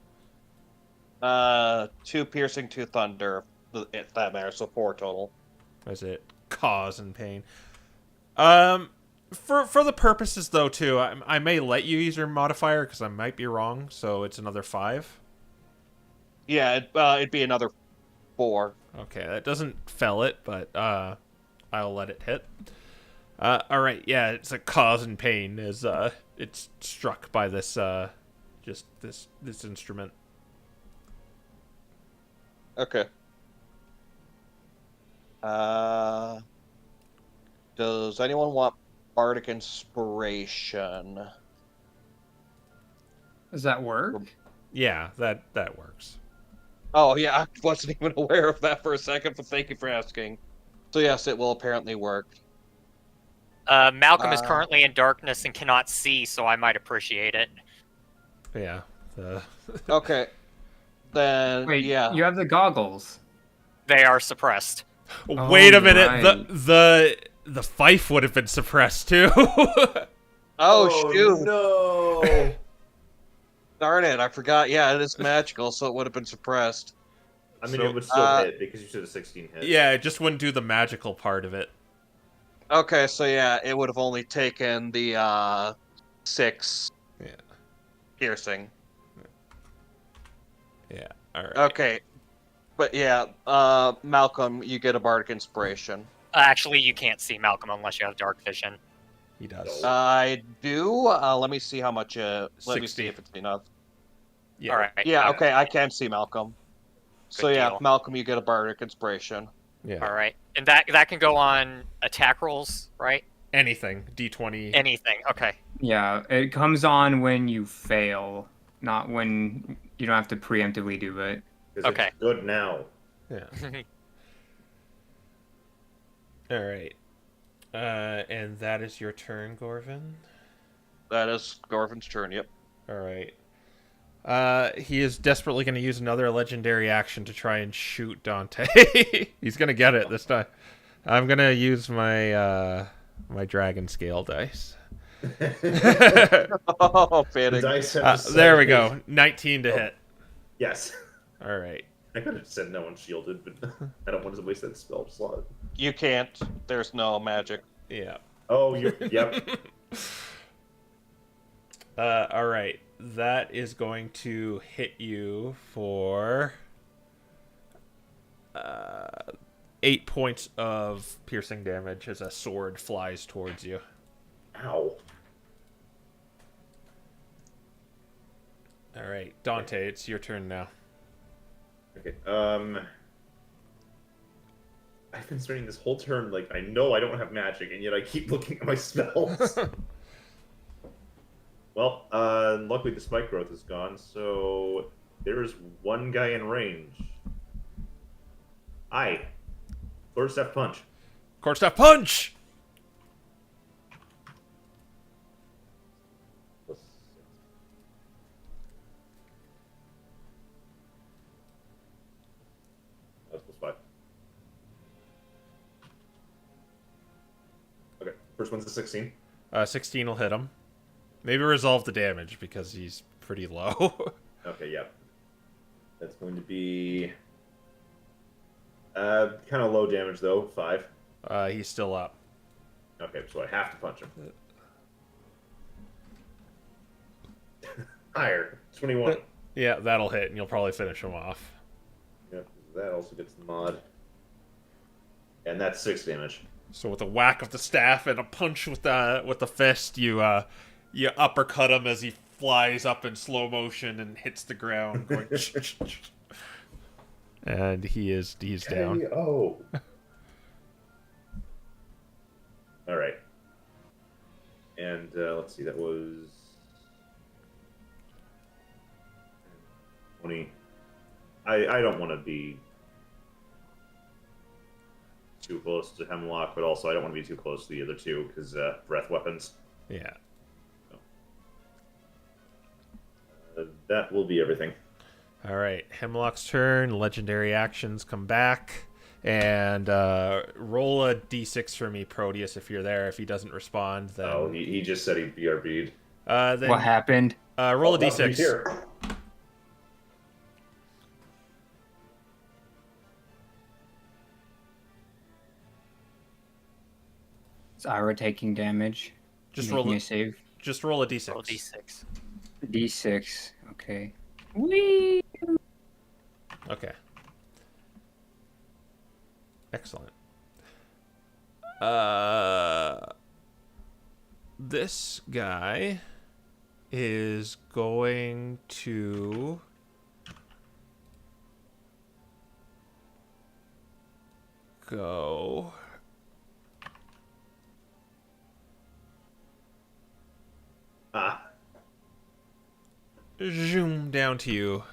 F: 2 piercing, 2 thunder, if that matters, so 4 total.
A: Was it cause and pain? For the purposes though, too, I may let you use your modifier because I might be wrong. So it's another 5.
F: Yeah, it'd be another 4.
A: Okay, that doesn't fell it, but I'll let it hit. All right, yeah, it's a cause and pain as it's struck by this just this instrument.
F: Okay. Does anyone want Bardic Inspiration?
D: Does that work?
A: Yeah, that works.
F: Oh, yeah, I wasn't even aware of that for a second, but thank you for asking. So yes, it will apparently work.
C: Malcolm is currently in darkness and cannot see, so I might appreciate it.
A: Yeah.
F: Okay. Then,
D: Wait,
F: yeah.
D: you have the goggles.
C: They are suppressed.
A: Wait a
D: Oh,
A: minute.
D: right.
A: The fife would have been suppressed too.
F: Oh, shoot.
B: No!
F: Darn it, I forgot. Yeah, it is magical, so it would have been suppressed.
B: I mean,
A: So,
B: it would still hit because you said a 16 hit.
A: Yeah, it just wouldn't do the magical part of it.
F: Okay, so yeah, it would have only taken the 6 piercing.
A: Yeah. All right.
F: Okay. But yeah, Malcolm, you get a Bardic Inspiration.
C: Actually, you can't see Malcolm unless you have dark vision.
A: He does.
F: I do. Let me see how much. Let me
A: 60.
F: see if it's enough.
A: Yeah.
C: All right.
F: Yeah, okay, I can see Malcolm. So
C: Good
F: yeah,
C: deal.
F: Malcolm, you get a Bardic Inspiration.
A: Yeah.
C: All right, and that can go on attack rolls, right?
A: Anything. D20.
C: Anything. Okay.
D: Yeah, it comes on when you fail, not when you don't have to preemptively do it.
B: 'Cause
C: Okay.
B: It's good now.
A: Yeah. All right. And that is your turn, Gorvin.
F: That is Gorvin's turn. Yep.
A: All right. He is desperately going to use another legendary action to try and shoot Dante. He's going to get it this time. I'm going to use my my dragon scale dice.
F: Oh,
B: The
F: fanning.
B: dice have
A: There we
B: decided-
A: go. 19 to
B: Oh.
A: hit.
B: Yes.
A: All right.
B: I could have said no unshielded, but I don't want to waste that spell slot.
F: You can't. There's no magic.
A: Yeah.
B: Oh, you. Yep.
A: All right. That is going to hit you for 8 points of piercing damage as a sword flies towards you.
B: Ow.
A: All right, Dante, it's your turn now.
B: Okay. I've been spending this whole turn like I know I don't have magic, and yet I keep looking at my spells. Well, luckily the spike growth is gone, so there is one guy in range. Aye. Quarterstaff punch.
A: Quarterstaff punch.
B: Plus 6. That's plus 5. Okay, first one's a 16.
A: 16 will hit him. Maybe resolve the damage because he's pretty low.
B: Okay, yeah. That's going to be kind of low damage though, 5.
A: He's still up.
B: Okay, so I have to punch him. Higher, 21.
A: Yeah, that'll hit, and you'll probably finish him off.
B: Yep, that also gets the mod. And that's 6 damage.
A: So with a whack of the staff and a punch with the fist, you uppercut him as he flies up in slow motion and hits the ground, going. And he's down.
B: Oh. All right. And let's see, that was 20. I don't want to be too close to Hemlock, but also I don't want to be too close to the other two because breath weapons.
A: Yeah.
B: That will be everything.
A: All right, Hemlock's turn. Legendary actions come back, and roll a d6 for me, Proteus, if you're there. If he doesn't respond, then
B: He just said he BRB'd.
A: then
D: What happened?
A: roll a
B: He's
A: d6.
B: here.
D: Is Ira taking damage?
A: Just
D: Making
A: roll
D: a
A: a
D: save.
A: just roll a d6.
C: Roll d6.
D: D6. Okay. Whee!
A: Okay. Excellent. This guy is going to go zoom down to you.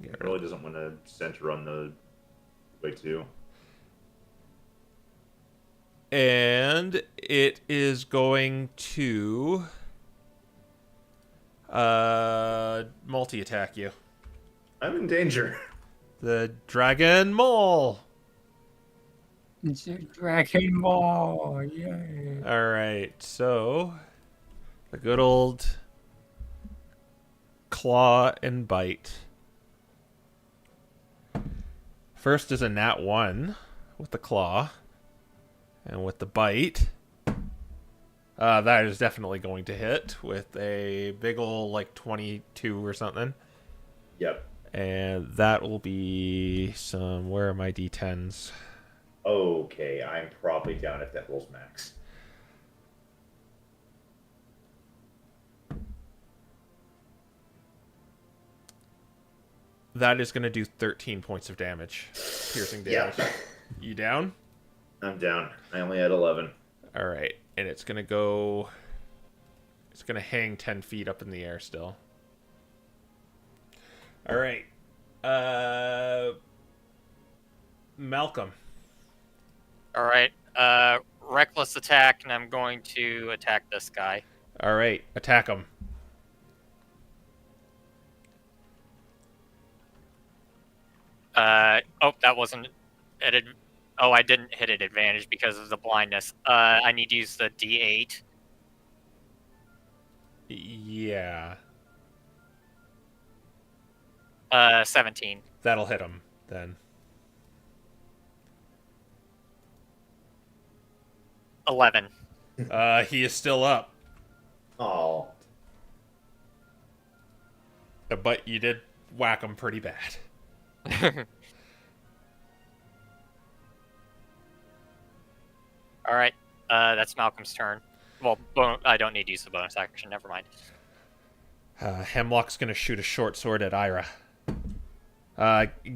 B: He really doesn't want to center on the way too.
A: And it is going to multi-attack you.
B: I'm in danger.
A: The Dragon Mole.
E: It's a Dragon Ball. Yay.
A: All right, so the good old claw and bite. First is a nat 1 with the claw, and with the bite, that is definitely going to hit with a big ol' like 22 or something.
B: Yep.
A: And that will be some. Where are my d10s?
B: Okay, I'm probably down at Devil's Max.
A: That is going to do 13 points of damage. Piercing damage.
B: Yeah.
A: You down?
B: I'm down. I only had 11.
A: All right. And it's going to go... It's going to hang 10 feet up in the air still. All right. Malcolm.
C: All right. Reckless attack, and I'm going to attack this guy.
A: All right. Attack him.
C: Oh, that wasn't oh, I didn't hit at advantage because of the blindness. I need to use the D8.
A: Yeah.
C: 17.
A: That'll hit him then.
C: 11.
A: He is still up.
B: Oh.
A: But you did whack him pretty bad.
C: All right. That's Malcolm's turn. Well, I don't need to use the bonus action. Never mind.
A: Hemlock's going to shoot a short sword at Ira.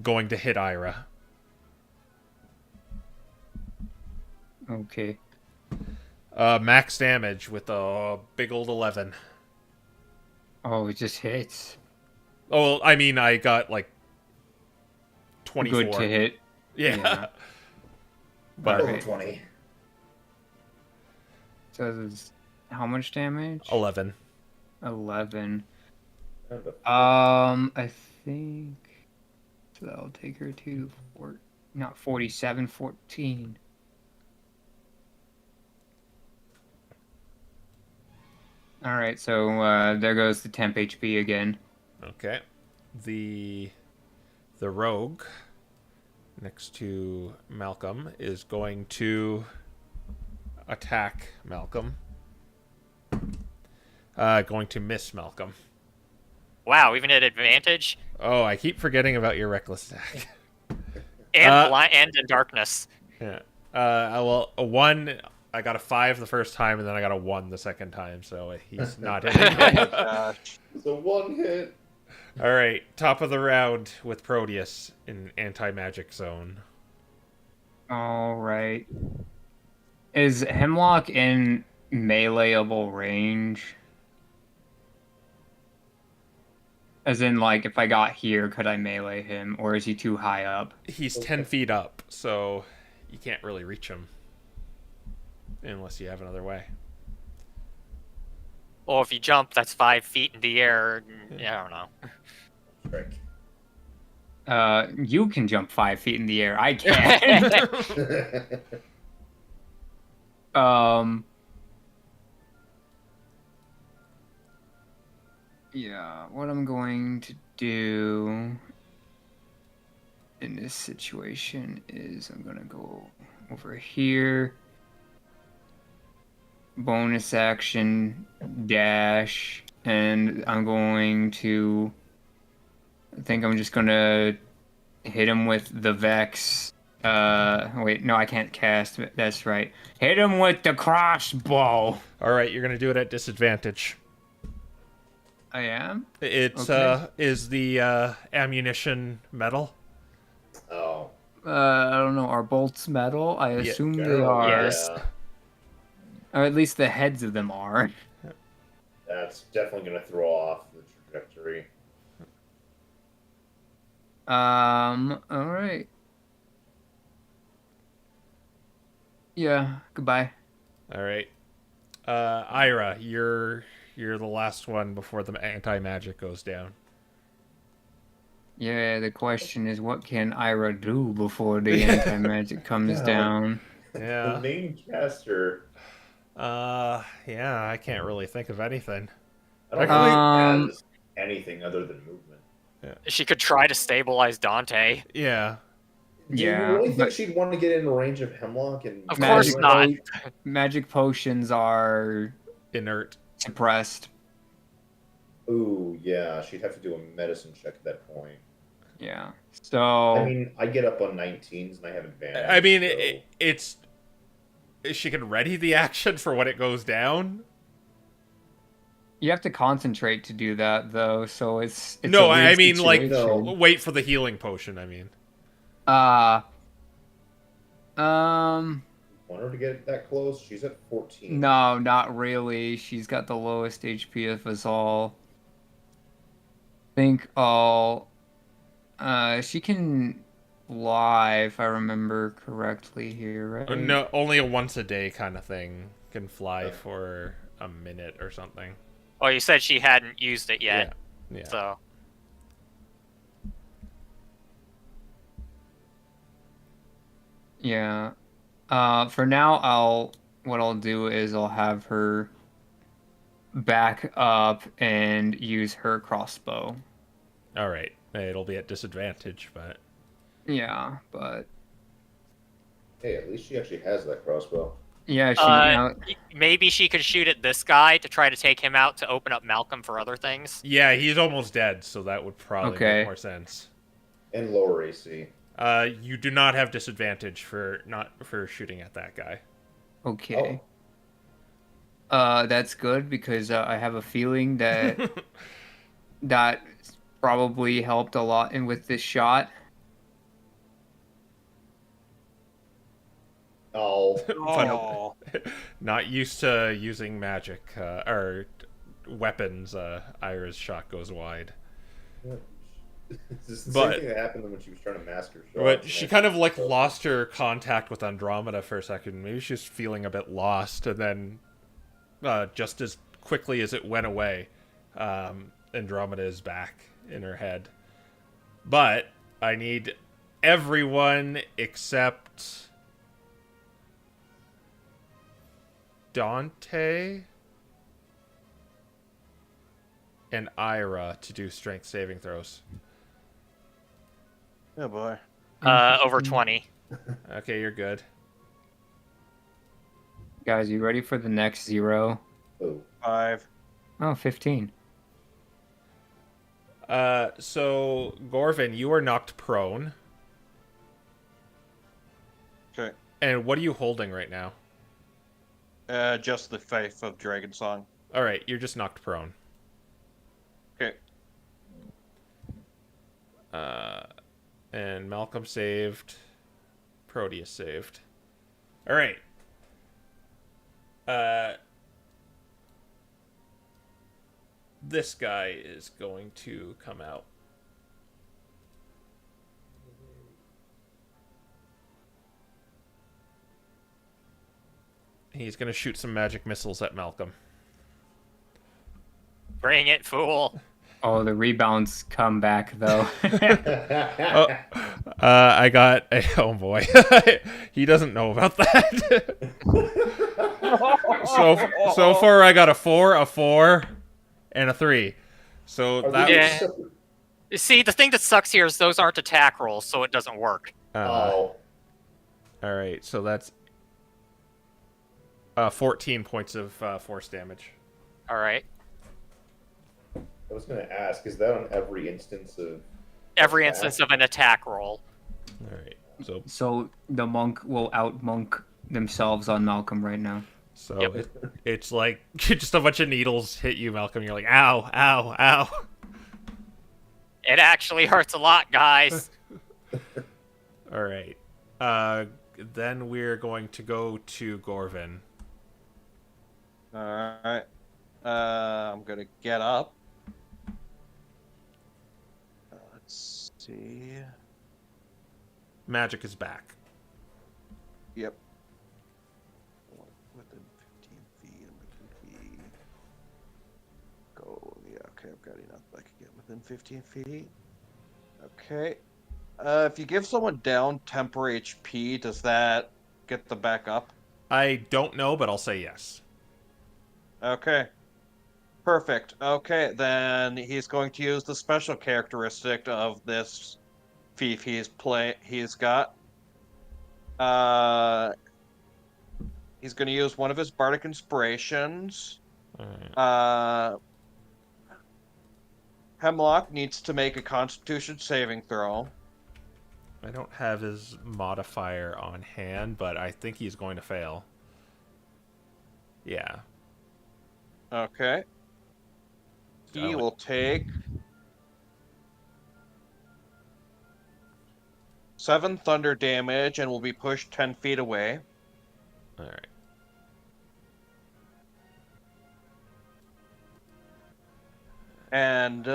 A: Going to hit Ira.
D: Okay.
A: Max damage with a big old 11.
D: Oh, it just hits.
A: Oh, I mean, I got like 24.
D: Good to hit.
A: Yeah.
B: But
D: Okay.
B: 20.
D: So it's how much damage?
A: 11.
D: 11. I think so. That'll take her to not 47, 14. All right, so there goes the temp HP again.
A: Okay. The rogue next to Malcolm is going to attack Malcolm. Going to miss Malcolm.
C: Wow, even at advantage?
A: Oh, I keep forgetting about your reckless attack.
C: And and in darkness.
A: Yeah. Well, a 1, I got a 5 the first time, and then I got a 1 the second time, so he's not hitting
F: Oh
A: me.
F: my gosh.
B: So 1 hit.
A: All right, top of the round with Proteus in anti-magic zone.
D: All right. Is Hemlock in meleeable range? As in, like, if I got here, could I melee him, or is he too high up?
A: He's 10 feet up, so you can't really reach him unless you have another way.
C: Well, if you jump, that's 5 feet in the air. I don't know.
B: Trick.
D: You can jump 5 feet in the air. I can't. Yeah, what I'm going to do in this situation is I'm gonna go over here. Bonus action, dash, and I'm going to... I think I'm just gonna hit him with the Vex. Wait, no, I can't cast. That's right. Hit him with the crossbow.
A: All right, you're gonna do it at disadvantage.
D: I am?
A: It's
D: Okay.
A: is the ammunition metal?
B: Oh.
D: I don't know. Are bolts metal? I
A: Yeah,
D: assume they
B: Generally,
D: are.
C: Yes.
B: yeah.
D: Or at least the heads of them are.
B: That's definitely going to throw off the trajectory.
D: Alright. Yeah, goodbye.
A: All right. Ira, you're the last one before the anti-magic goes down.
D: Yeah, the question is, what can Ira do before the anti-magic comes
B: Yeah.
D: down?
B: The
A: Yeah.
B: main caster,
A: Yeah, I can't really think of anything.
B: I don't
D: Um,
B: think has anything other than movement.
C: She could try to stabilize Dante.
A: Yeah.
B: Do
D: Yeah,
B: you really think
D: but-
B: she'd want to get in range of Hemlock? And
C: Of course not.
D: Magic potions are
A: Inert.
D: suppressed.
B: Ooh, yeah, she'd have to do a medicine check at that point.
D: Yeah. So
B: I mean, I get up on 19s and I have advantage.
A: I mean,
B: so...
A: it's she can ready the action for when it goes down.
D: you have to concentrate to do that, though. So it's
A: No,
D: a weird
A: I mean, like,
D: situation.
B: No.
A: wait for the healing potion. I mean,
B: Want her to get that close? She's at 14.
D: no, not really. She's got the lowest HP of us all. Think all. She can fly, if I remember correctly here, right?
A: no, only a once a day kind of thing. Can fly for a minute or something.
C: Well, you said she hadn't used it yet,
A: Yeah.
C: so
D: Yeah. For now, what I'll do is I'll have her back up and use her crossbow.
A: All right. It'll be at disadvantage, but
D: Yeah, but
B: Hey, at least she actually has that crossbow.
D: yeah, she
C: maybe she could shoot at this guy to try to take him out to open up Malcolm for other things.
A: yeah, he's almost dead, so that would probably
D: Okay.
A: make more sense.
B: And lower AC.
A: You do not have disadvantage for shooting at that guy.
D: okay. That's good because I have a feeling that that probably helped a lot in with this shot.
B: Oh.
F: Oh.
A: Not used to using magic or weapons. Ira's shot goes wide.
B: This is the
A: But-
B: same thing that happened when she was trying to mask her shots.
A: But
B: and
A: she
B: I-
A: kind of like lost her contact with Andromeda for a second. Maybe she's feeling a bit lost, and then just as quickly as it went away, Andromeda is back in her head. But I need everyone except Dante and Ira to do strength saving throws.
F: Yeah, boy.
C: Over 20.
A: Okay, you're good.
D: Guys, you ready for the next 0?
B: Oh.
F: 5.
D: Oh, 15.
A: So Gorvin, you are knocked prone.
F: Okay.
A: And what are you holding right now?
F: Just the faith of Dragon Song.
A: All right, you're just knocked prone.
F: Okay.
A: And Malcolm saved. Proteus saved. All right. This guy is going to come out. He's going to shoot some magic missiles at Malcolm.
C: Bring it, fool.
D: Oh, the rebounds come back though.
A: I got oh boy. He doesn't know about that. So far I got a 4, and a 3. So
B: Are
A: that
B: we
C: Yeah.
B: just-
C: You see, the thing that sucks here is those aren't attack rolls, so it doesn't work.
B: Oh.
A: All right. So that's 14 points of force damage.
C: All right.
B: I was going to ask, is that on every instance of...
C: Every
B: attack?
C: instance of an attack roll.
A: All right. So
D: So the monk will out-monk themselves on Malcolm right now.
C: Yep.
A: it's like just a bunch of needles hit you, Malcolm. You're like, ow, ow, ow.
C: It actually hurts a lot, guys.
A: All right. Then we're going to go to Gorvin.
F: Alright. I'm gonna get up. Let's see.
A: Magic is back.
F: Yep. Within 15 feet, I'm gonna be... Go, yeah, okay, I've got enough I can get within 15 feet. Okay. If you give someone down temporary HP, does that get them back up?
A: I don't know, but I'll say yes.
F: Okay. Perfect. Okay, then he's going to use the special characteristic of this thief he's got. He's going to use one of his bardic inspirations.
A: All right.
F: Hemlock needs to make a Constitution saving throw.
A: I don't have his modifier on hand, but I think he's going to fail. Yeah.
F: Okay. He will take 7 thunder damage and will be pushed 10 feet away.
A: All right.
F: And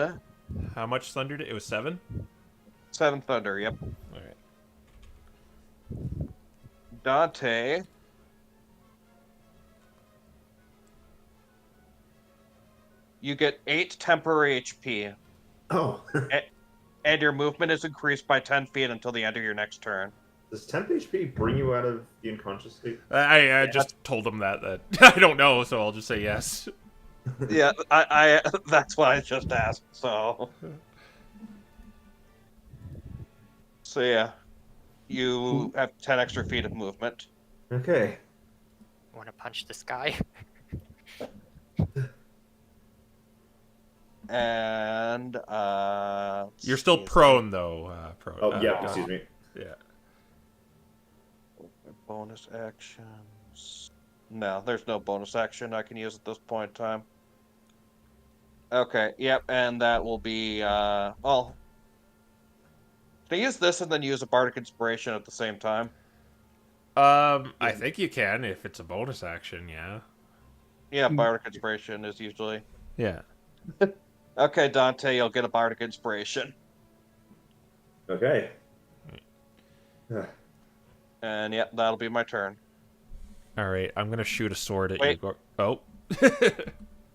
A: How much thunder did it was 7?
F: 7 thunder, yep.
A: All right.
F: Dante. You get 8 temporary HP,
B: Oh.
F: and your movement is increased by 10 feet until the end of your next turn.
B: Does temp HP bring you out of the unconscious state?
A: I just told him that I don't know, so I'll just say yes.
F: Yeah, I that's what I just asked, so. So yeah, you have 10 extra feet of movement.
B: Okay.
C: Want to punch this guy?
F: And
A: You're still prone though. Prone.
B: Oh, yeah, excuse me.
A: Yeah.
F: bonus actions. No, there's no bonus action I can use at this point in time. Okay, yep, and that will be well. Can I use this and then use a bardic inspiration at the same time?
A: I think you can if it's a bonus action. Yeah.
F: Yeah, bardic inspiration is usually.
A: Yeah.
F: Okay, Dante, you'll get a bardic inspiration.
B: Okay.
F: And yeah, that'll be my turn.
A: All right. I'm gonna shoot a sword at
F: Wait.
A: you. Oh.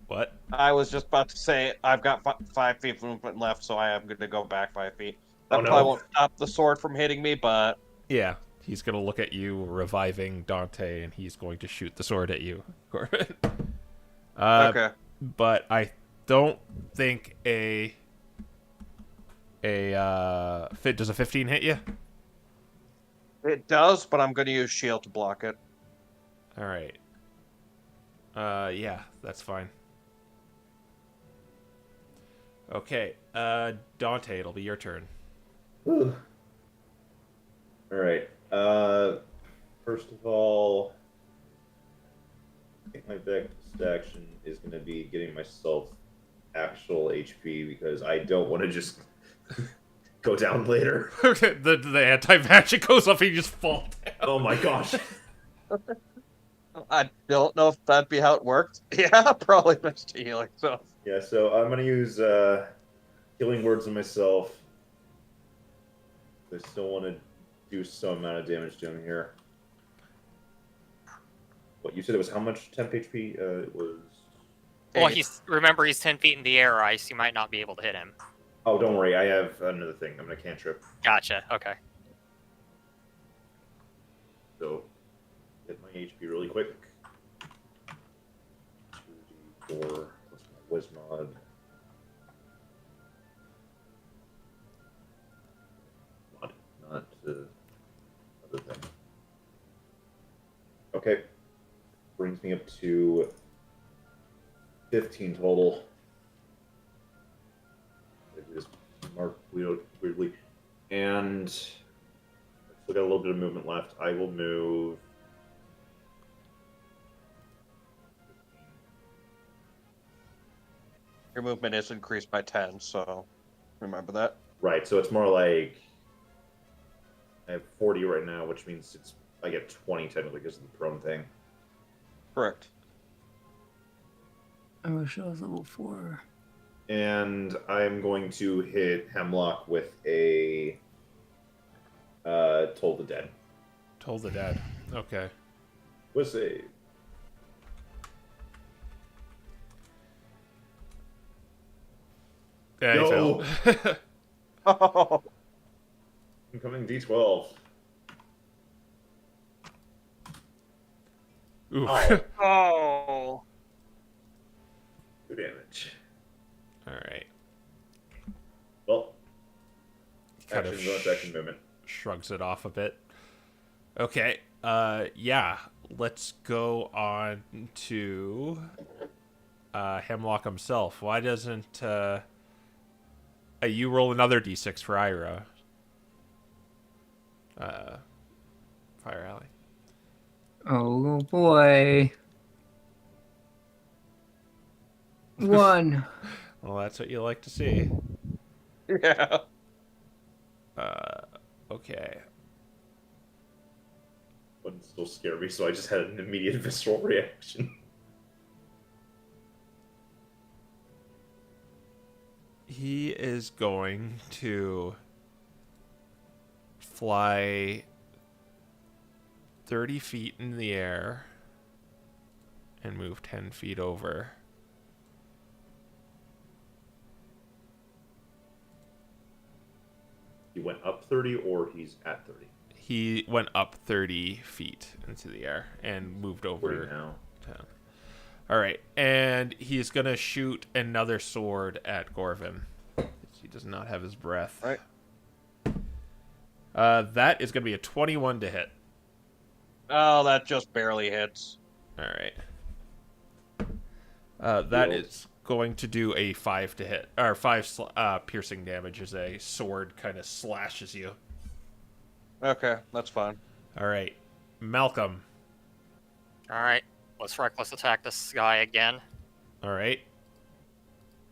A: What?
F: I was just about to say I've got 5 feet of movement left, so I am going to go back 5 feet. That
B: Oh, no.
F: probably won't stop the sword from hitting me, but
A: Yeah. He's gonna look at you, reviving Dante, and he's going to shoot the sword at you, Corbin.
F: okay.
A: But I don't think a fit does a 15 hit you?
F: It does, but I'm going to use shield to block it.
A: All right. Yeah, that's fine. Okay, Dante, it'll be your turn.
B: Whew. All right. First of all, I think my best action is going to be getting myself actual HP because I don't want to just go down later.
A: the anti-magic goes off and you just fall down.
B: Oh my gosh.
F: I don't know if that'd be how it worked. Yeah, probably missed healing. So
B: Yeah, so I'm going to use healing words on myself. I still want to do some amount of damage to him here. What, you said it was how much temp HP? It was...
C: Well, remember he's 10 feet in the air, Ice. You might not be able to hit him.
B: Oh, don't worry. I have another thing. I'm going to cantrip.
C: Gotcha. Okay.
B: So, hit my HP really quick. 2d4 plus my Wismod. Not other thing. Okay. Brings me up to 15 total. I just mark weirdly. And I still got a little bit of movement left. I will move.
F: your movement is increased by 10, so remember that.
B: Right, so it's more like I have 40 right now, which means I get 20 technically because of the prone thing.
F: Correct.
E: I wish I was level 4.
B: And I'm going to hit Hemlock with a Toll the Dead.
A: Toll the Dead. Okay.
B: With save.
A: Yeah, he
B: No.
A: failed.
F: Oh,
B: Incoming D12.
A: Ooh.
B: Oh.
C: Oh.
B: 2 damage.
A: All right.
B: Well,
A: Kind
B: action,
A: of
B: bonus action movement.
A: shrugs it off a bit. Okay. Yeah. Let's go on to Hemlock himself. Why doesn't you roll another d6 for Ira? Fire Alley.
E: Oh boy. 1.
A: Well, that's what you like to see.
F: yeah.
A: Okay.
B: Wouldn't still scare me, so I just had an immediate visceral reaction.
A: He is going to fly 30 feet in the air and move 10 feet over.
B: He went up 30 or he's at 30?
A: He went up 30 feet into the air and moved over
B: 40 now.
A: 10. All right, and he's going to shoot another sword at Gorvin. He does not have his breath.
F: Right.
A: That is going to be a 21 to hit.
F: Oh, that just barely hits.
A: All right. That
B: Healed.
A: is going to do a 5 to hit, or 5 piercing damage as a sword kind of slashes you.
F: Okay, that's fine.
A: All right, Malcolm.
C: All right. Let's reckless attack this guy again.
A: All right.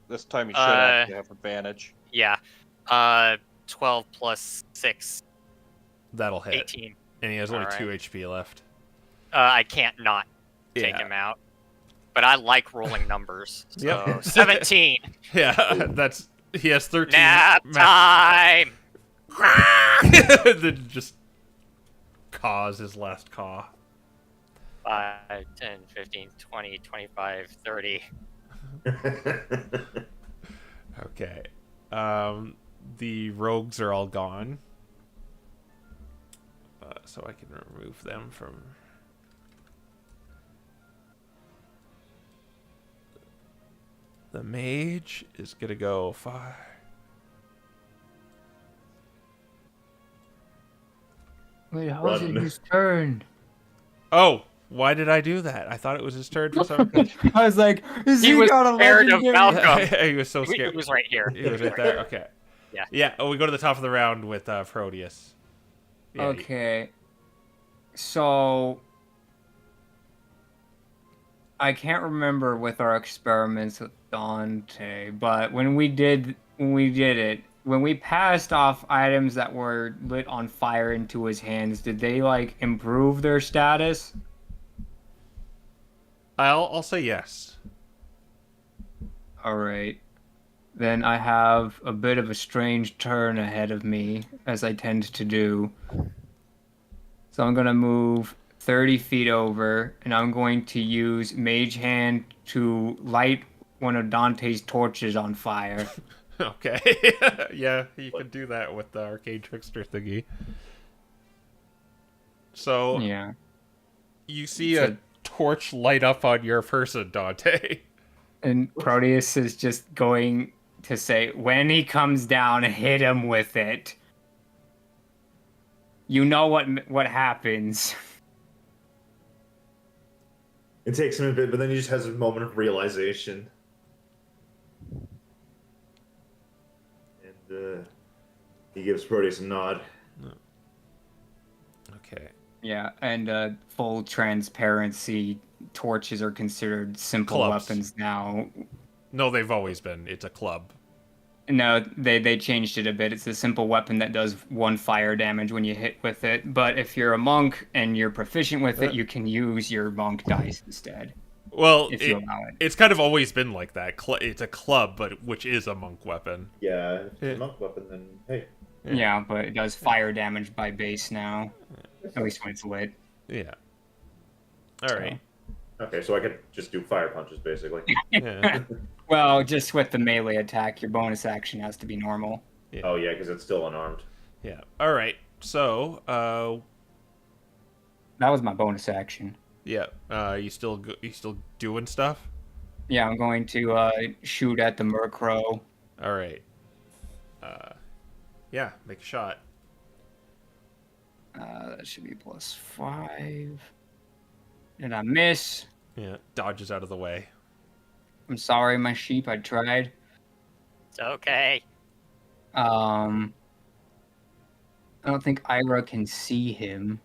F: This time you should actually have advantage.
C: Yeah. 12 plus 6.
A: That'll hit.
C: 18.
A: And he has only
C: All
A: 2
C: right.
A: HP left.
C: I can't not take
A: Yeah.
C: him out. But I like rolling numbers. So
A: Yep.
C: 17.
A: Yeah, that's he has 13.
C: Nap time.
A: Then just caws his last caw.
C: 5, 10, 15, 20, 25, 30.
A: Okay. The rogues are all gone. So I can remove them from... The mage is going to go far.
E: Wait, how is it
B: Run.
E: his turn?
A: Oh! Why did I do that? I thought it was his turn for some reason.
E: I was like, is
C: He
E: he
C: was
E: got a
C: scared of
E: legendary?
C: Malcolm.
A: He was so
C: He
A: scared.
C: was right here.
A: He was right there. Okay.
C: Yeah.
A: Yeah. Oh, we go to the top of the round with Proteus. Yeah,
D: Okay. So I can't remember with our experiments with Dante, but when we passed off items that were lit on fire into his hands, did they like improve their status?
A: I'll say yes.
D: All right. Then I have a bit of a strange turn ahead of me, as I tend to do. So I'm going to move 30 feet over, and I'm going to use Mage Hand to light one of Dante's torches on fire.
A: Okay. Yeah, you can do that with the Arcade Trickster thingy. So
D: Yeah.
A: you see
D: So-
A: a torch light up on your person, Dante.
D: And Proteus is just going to say, when he comes down, hit him with it. You know what happens.
B: It takes him a bit, but then he just has a moment of realization. And he gives Proteus a nod.
A: Okay.
D: Yeah, and full transparency, torches are considered simple
A: Clubs.
D: weapons now.
A: No, they've always been. It's a club.
D: No, they changed it a bit. It's a simple weapon that does 1 fire damage when you hit with it. But if you're a monk and you're proficient with it, you can use your monk dice instead.
A: Well,
D: If you allow it.
A: it's kind of always been like that. It's a club, but which is a monk weapon.
B: Yeah, if it's
A: Yeah.
B: a monk weapon, then hey.
D: Yeah, but it does fire damage by base now. At least when it's lit.
A: Yeah. All right.
B: Okay, so I could just do fire punches, basically.
A: Yeah.
D: Well, just with the melee attack, your bonus action has to be normal.
B: Oh yeah, because it's still unarmed.
A: Yeah. All right. So,
D: That was my bonus action.
A: yeah. You still doing stuff?
D: Yeah, I'm going to shoot at the Murkrow.
A: All right. Yeah. Make a shot.
D: That should be +5. And I miss.
A: Yeah. Dodges out of the way.
D: I'm sorry, my sheep. I tried.
C: It's okay.
D: I don't think Ira can see him.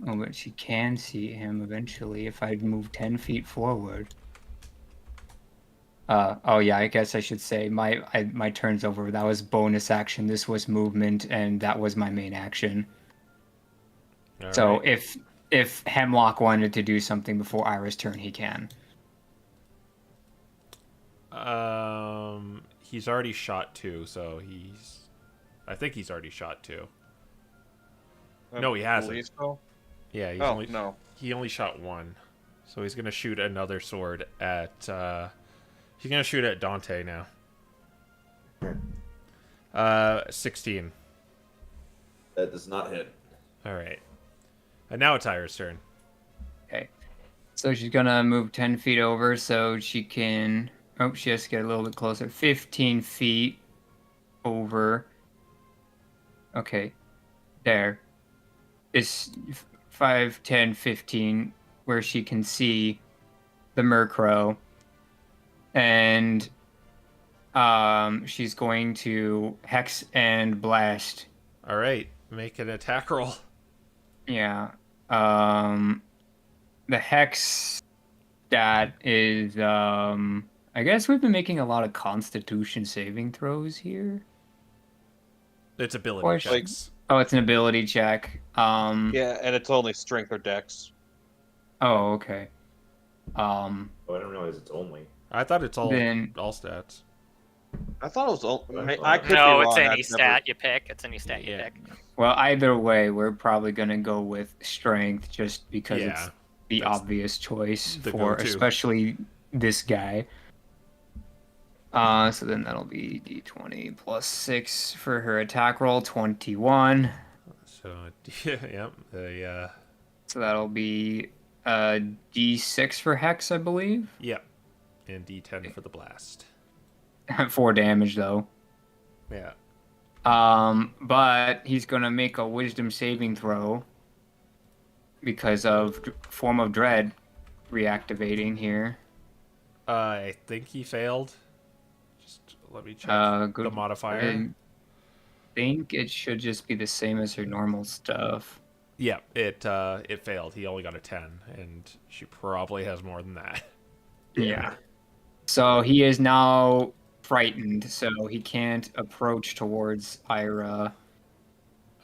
D: Oh, but she can see him eventually if I move 10 feet forward. Oh yeah, I guess I should say my turn's over. That was bonus action. This was movement, and that was my main action.
A: All
D: So
A: right.
D: if Hemlock wanted to do something before Ira's turn, he can.
A: He's already shot 2, so I think he's already shot 2. No, he hasn't.
F: Believe so?
A: Yeah,
F: Oh, no.
A: he only shot 1. So he's gonna shoot another sword at he's gonna shoot at Dante now. 16.
B: That does not hit.
A: Alright. And now it's Ira's turn.
D: Okay. So she's gonna move 10 feet over so she can. Oh, she has to get a little bit closer. 15 feet over. Okay. There. It's 5, 10, 15, where she can see the Murkrow. And she's going to Hex and Blast.
A: Alright. Make an attack roll.
D: Yeah. The Hex stat is I guess we've been making a lot of Constitution saving throws here.
A: It's ability
D: Or
A: checks.
D: Oh, it's an ability check.
F: Yeah, and it's only strength or dex.
D: Oh, okay.
B: Oh, I didn't realize it's only.
A: I thought it's all
D: Then-
A: stats.
F: I thought it was only.
B: That's
F: I
B: fine.
F: could
C: No,
F: be
C: it's
F: wrong.
C: any
F: I've
C: stat
F: never-
C: you pick. It's any stat you
A: Yeah.
C: pick.
D: Well, either way, we're probably gonna go with strength just because
A: Yeah,
D: it's the
A: that's
D: obvious choice
A: the
D: for
A: go-to.
D: especially this guy. So then that'll be d20 plus 6 for her attack roll, 21.
A: So yep. The
D: So that'll be d6 for Hex, I believe.
A: yep. And D10 for the blast.
D: 4 damage though.
A: Yeah.
D: But he's gonna make a Wisdom saving throw. because of Form of Dread reactivating here.
A: I think he failed. Just let me check
D: Good.
A: the modifier.
D: I think it should just be the same as her normal stuff.
A: Yeah, it failed. He only got a 10, and she probably has more than that.
D: Yeah. So he is now frightened, so he can't approach towards Ira.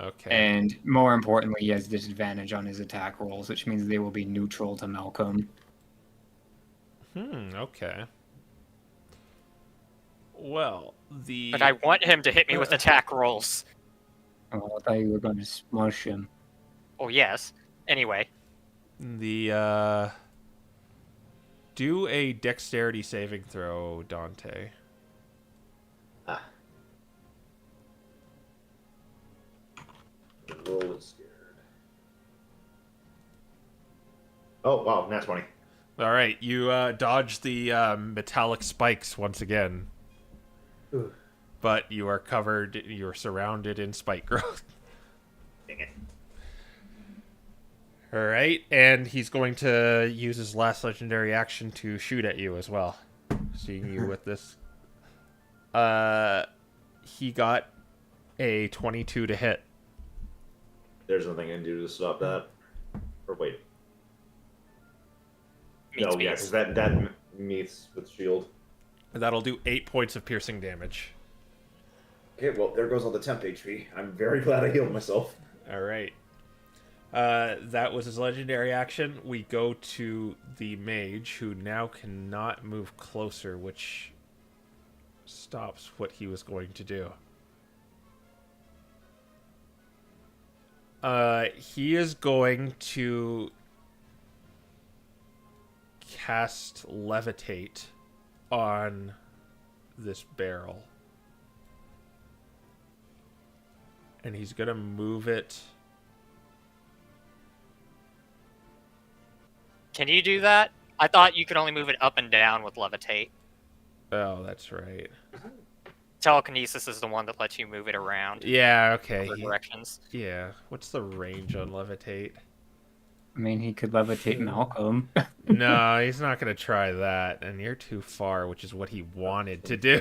A: Okay.
D: And more importantly, he has disadvantage on his attack rolls, which means they will be neutral to Malcolm.
A: Okay. Well,
C: But I want him to hit me with attack rolls.
D: Oh, I thought you were going to smush him.
C: Oh, yes. Anyway.
A: Do a dexterity saving throw, Dante.
B: Ah. Roll is scared. Oh, wow, nat 20.
A: All right, you dodge the metallic spikes once again.
B: Ooh.
A: But you are covered, you're surrounded in spike growth.
B: Dang it.
A: All right, and he's going to use his last legendary action to shoot at you as well. Seeing you with this. He got a 22 to hit.
B: There's nothing I can do to stop that. Or wait.
C: Meets
B: No, yeah, because that meets with shield.
A: That'll do 8 points of piercing damage.
B: Okay, well, there goes all the temp HP. I'm very glad I healed myself.
A: All right. That was his legendary action. We go to the mage, who now cannot move closer, which stops what he was going to do. He is going to cast levitate on this barrel. And he's going to move it.
C: Can you do that? I thought you could only move it up and down with levitate.
A: Oh, that's right.
C: Telekinesis is the one that lets you move it around.
A: Yeah, okay.
C: Other directions.
A: Yeah. What's the range on levitate?
D: I mean, he could levitate Malcolm.
A: No, he's not going to try that. And you're too far, which is what he wanted to do.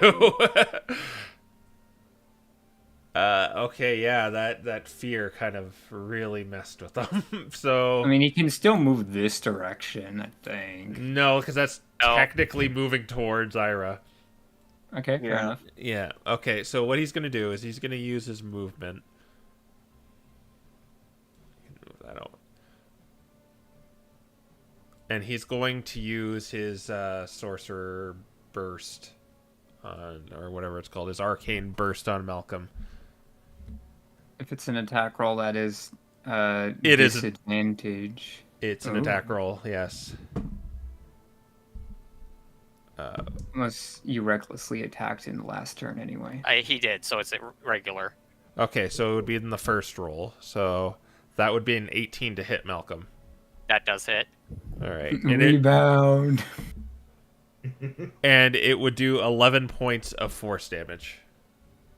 A: Okay, yeah, that fear kind of really messed with him. So
D: I mean, he can still move this direction, I think.
A: no, because that's technically moving towards Ira.
D: Okay, fair enough.
A: Yeah. Okay, so what he's gonna do is he's gonna use his movement. Move that out. And he's going to use his sorcerer burst on, or whatever it's called, his arcane burst on Malcolm.
D: If it's an attack roll, that is
A: It is
D: disadvantage.
A: It's an attack roll, yes.
D: Unless you recklessly attacked in the last turn anyway.
C: He did, so it's regular.
A: Okay, so it would be in the first roll. So that would be an 18 to hit Malcolm.
C: That does hit.
A: All right.
D: Rebound.
A: And it would do 11 points of force damage.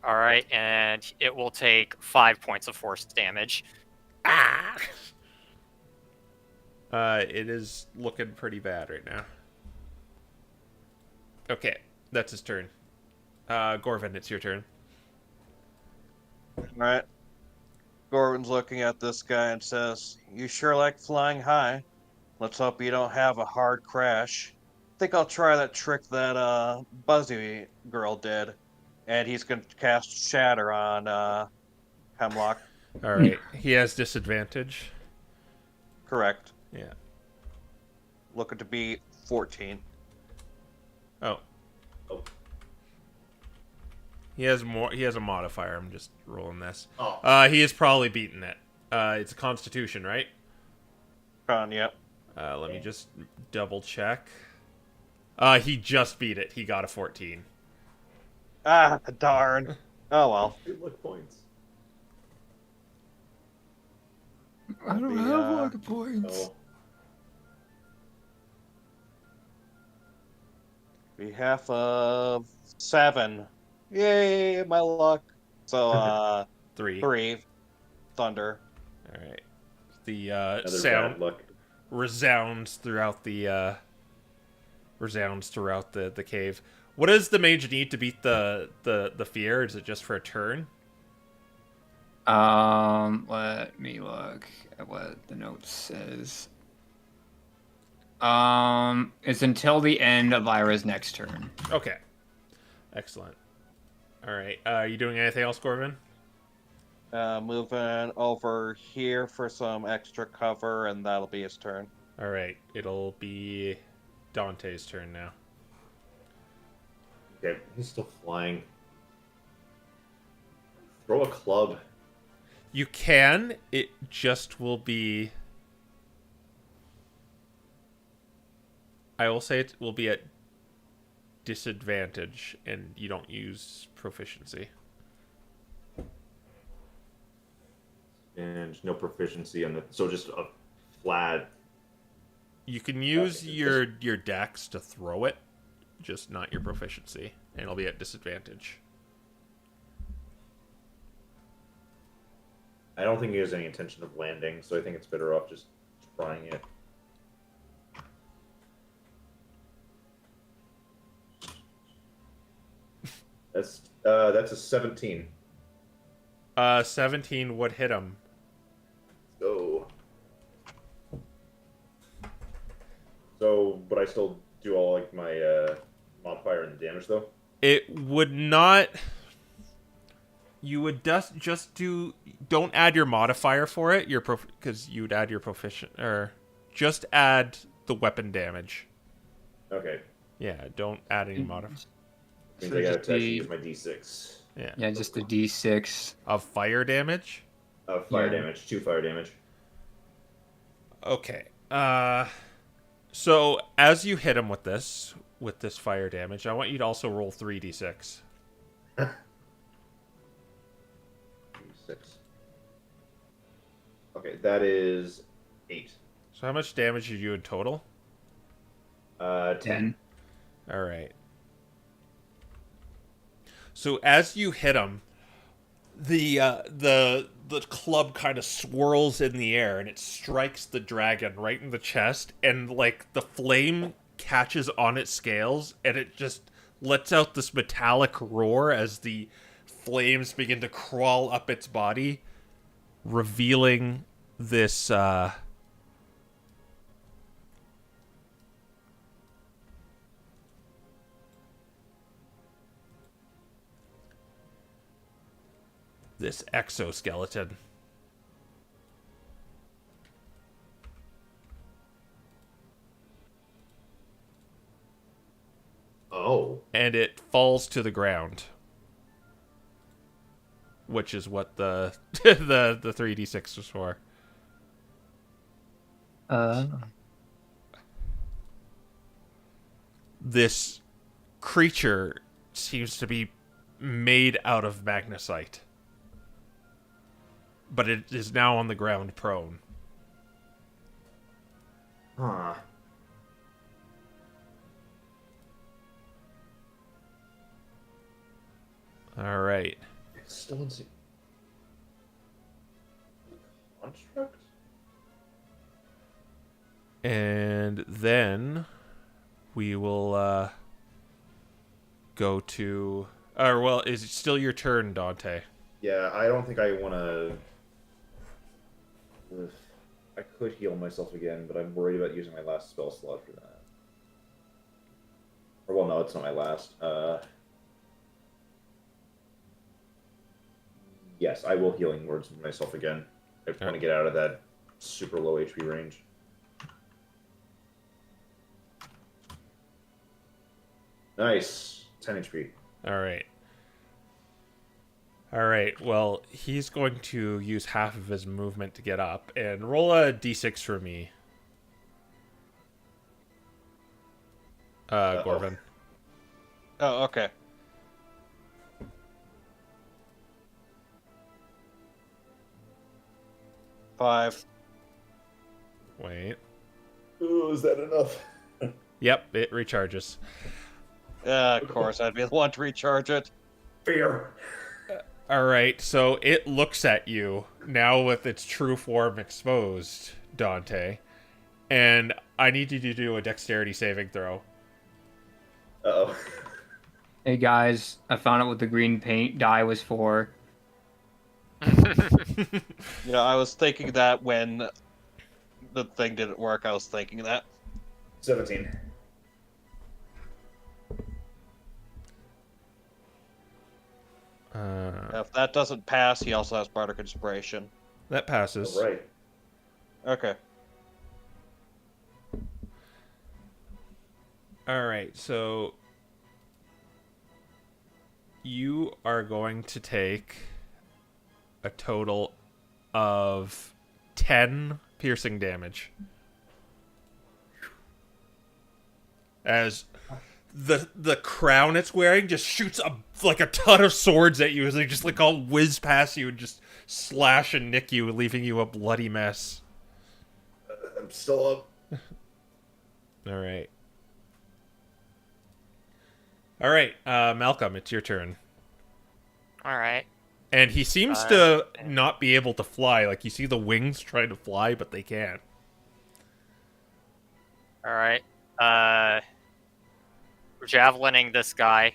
C: All right, and it will take 5 points of force damage.
A: It is looking pretty bad right now. Okay, that's his turn. Gorvin, it's your turn.
F: Alright. Gorvin's looking at this guy and says, "You sure like flying high. Let's hope you don't have a hard crash. Think I'll try that trick that Buzzy girl did." And he's going to cast Shatter on Hemlock.
A: All right. He has disadvantage.
F: Correct.
A: Yeah.
F: Looking to be 14.
A: Oh. He has more. He has a modifier. I'm just rolling this.
B: Oh.
A: He has probably beaten it. It's a Constitution, right?
F: Yep.
A: Let me just double check. He just beat it. He got a 14.
F: Ah, darn. Oh well.
B: Good luck points.
E: I don't have luck points.
B: Oh.
F: Behalf of 7. Yay, my luck. So,
A: 3.
F: 3. Thunder.
A: All right. The
B: Another
A: sound
B: bad luck.
A: resounds throughout the cave. What does the mage need to beat the fear? Is it just for a turn?
D: Let me look at what the note says. It's until the end of Lyra's next turn.
A: Okay. Excellent. All right. Are you doing anything else, Corbin?
F: Moving over here for some extra cover, and that'll be his turn.
A: All right. It'll be Dante's turn now.
B: Okay, he's still flying. Throw a club.
A: You can. It just will be. I will say it will be at disadvantage, and you don't use proficiency.
B: And no proficiency on the. So just a flat.
A: You can use
B: Okay,
A: your dex to throw it, just not your proficiency, and it'll be at disadvantage.
B: I don't think he has any intention of landing, so I think it's better off just trying it. That's a 17.
A: 17 would hit him.
B: So, but I still do all like my modifier and the damage though.
A: It would not. You would just do. Don't add your modifier for it. Because you'd add your proficient, or just add the weapon damage.
B: Okay.
A: Yeah, don't add any modifier.
B: Means
D: So
B: I gotta
D: just
B: actually
D: the-
B: use my d6
D: Yeah, just the D6.
A: Of fire damage.
B: of fire
D: Yeah.
B: damage, 2 fire damage.
A: Okay. So as you hit him with this fire damage, I want you to also roll 3d6.
B: 6. Okay, that is 8.
A: So how much damage did you in total?
B: 10.
A: All right. So as you hit him, the club kind of swirls in the air and it strikes the dragon right in the chest, and like the flame catches on its scales and it just lets out this metallic roar as the flames begin to crawl up its body, revealing this this exoskeleton.
B: Oh.
A: And it falls to the ground, which is what the the 3d6 was for. This creature seems to be made out of magnesite, but it is now on the ground prone.
B: Huh.
A: All right.
B: Still in construct?
A: And then we will go to. Or well, is it still your turn, Dante?
B: Yeah, I don't think I want to. I could heal myself again, but I'm worried about using my last spell slot for that. Or well, no, it's not my last. Yes, I will healing words myself again. I want to get out of that super low HP range. Nice, 10 HP.
A: All right. All right. Well, he's going to use half of his movement to get up and roll a d6 for me. Gorvin.
F: Oh, okay. Five.
A: Wait.
B: Ooh, is that enough?
A: Yep, it recharges.
F: Of course, I'd be the one to recharge it.
B: Fear.
A: All right, so it looks at you now with its true form exposed, Dante, and I need you to do a dexterity saving throw.
B: Uh-oh.
D: Hey guys, I found out what the green paint dye was for.
F: Yeah, I was thinking that when the thing didn't work, I was thinking that.
B: 17.
F: If that doesn't pass, he also has Bardic Inspiration.
A: That passes.
B: All right.
F: Okay.
A: All right, so you are going to take a total of 10 piercing damage. As the crown it's wearing just shoots like a ton of swords at you as they just like all whiz past you and just slash and nick you, leaving you a bloody mess.
B: I'm still up.
A: All right. All right, Malcolm, it's your turn.
C: All right.
A: And he seems to not be able to fly. Like, you see the wings trying to fly, but they can't.
C: All right. We're javelining this guy.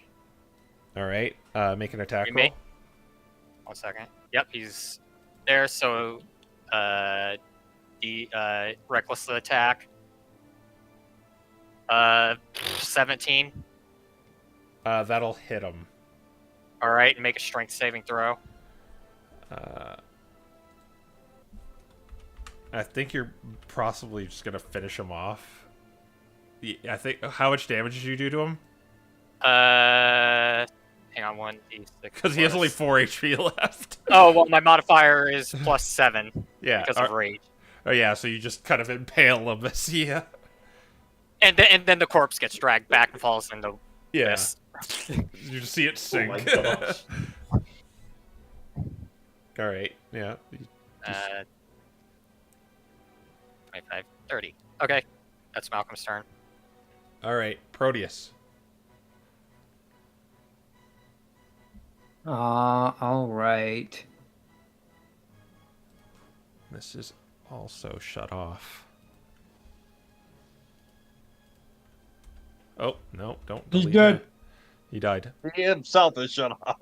A: All right, make an attack
C: You
A: roll.
C: may- 1 second. Yep, he's there. So, the reckless attack. 17.
A: That'll hit him.
C: All right, and make a strength saving throw.
A: I think you're possibly just gonna finish him off. I think. How much damage did you do to him?
C: Hang on, 1d6.
A: Because he has only 4 HP left.
C: Oh well, my modifier is +7
A: Yeah.
C: because of rage.
A: Oh yeah. So you just kind of impale him as he.
C: And then the corpse gets dragged back and falls into this.
A: You just see it sink.
B: Oh my gosh.
A: All right. Yeah.
C: 25, 30. Okay, that's Malcolm's turn.
A: All right. Proteus.
D: All right.
A: This is also shut off. Oh no! Don't.
E: He's
A: delete
E: dead.
A: that. He died.
F: He himself is shut off.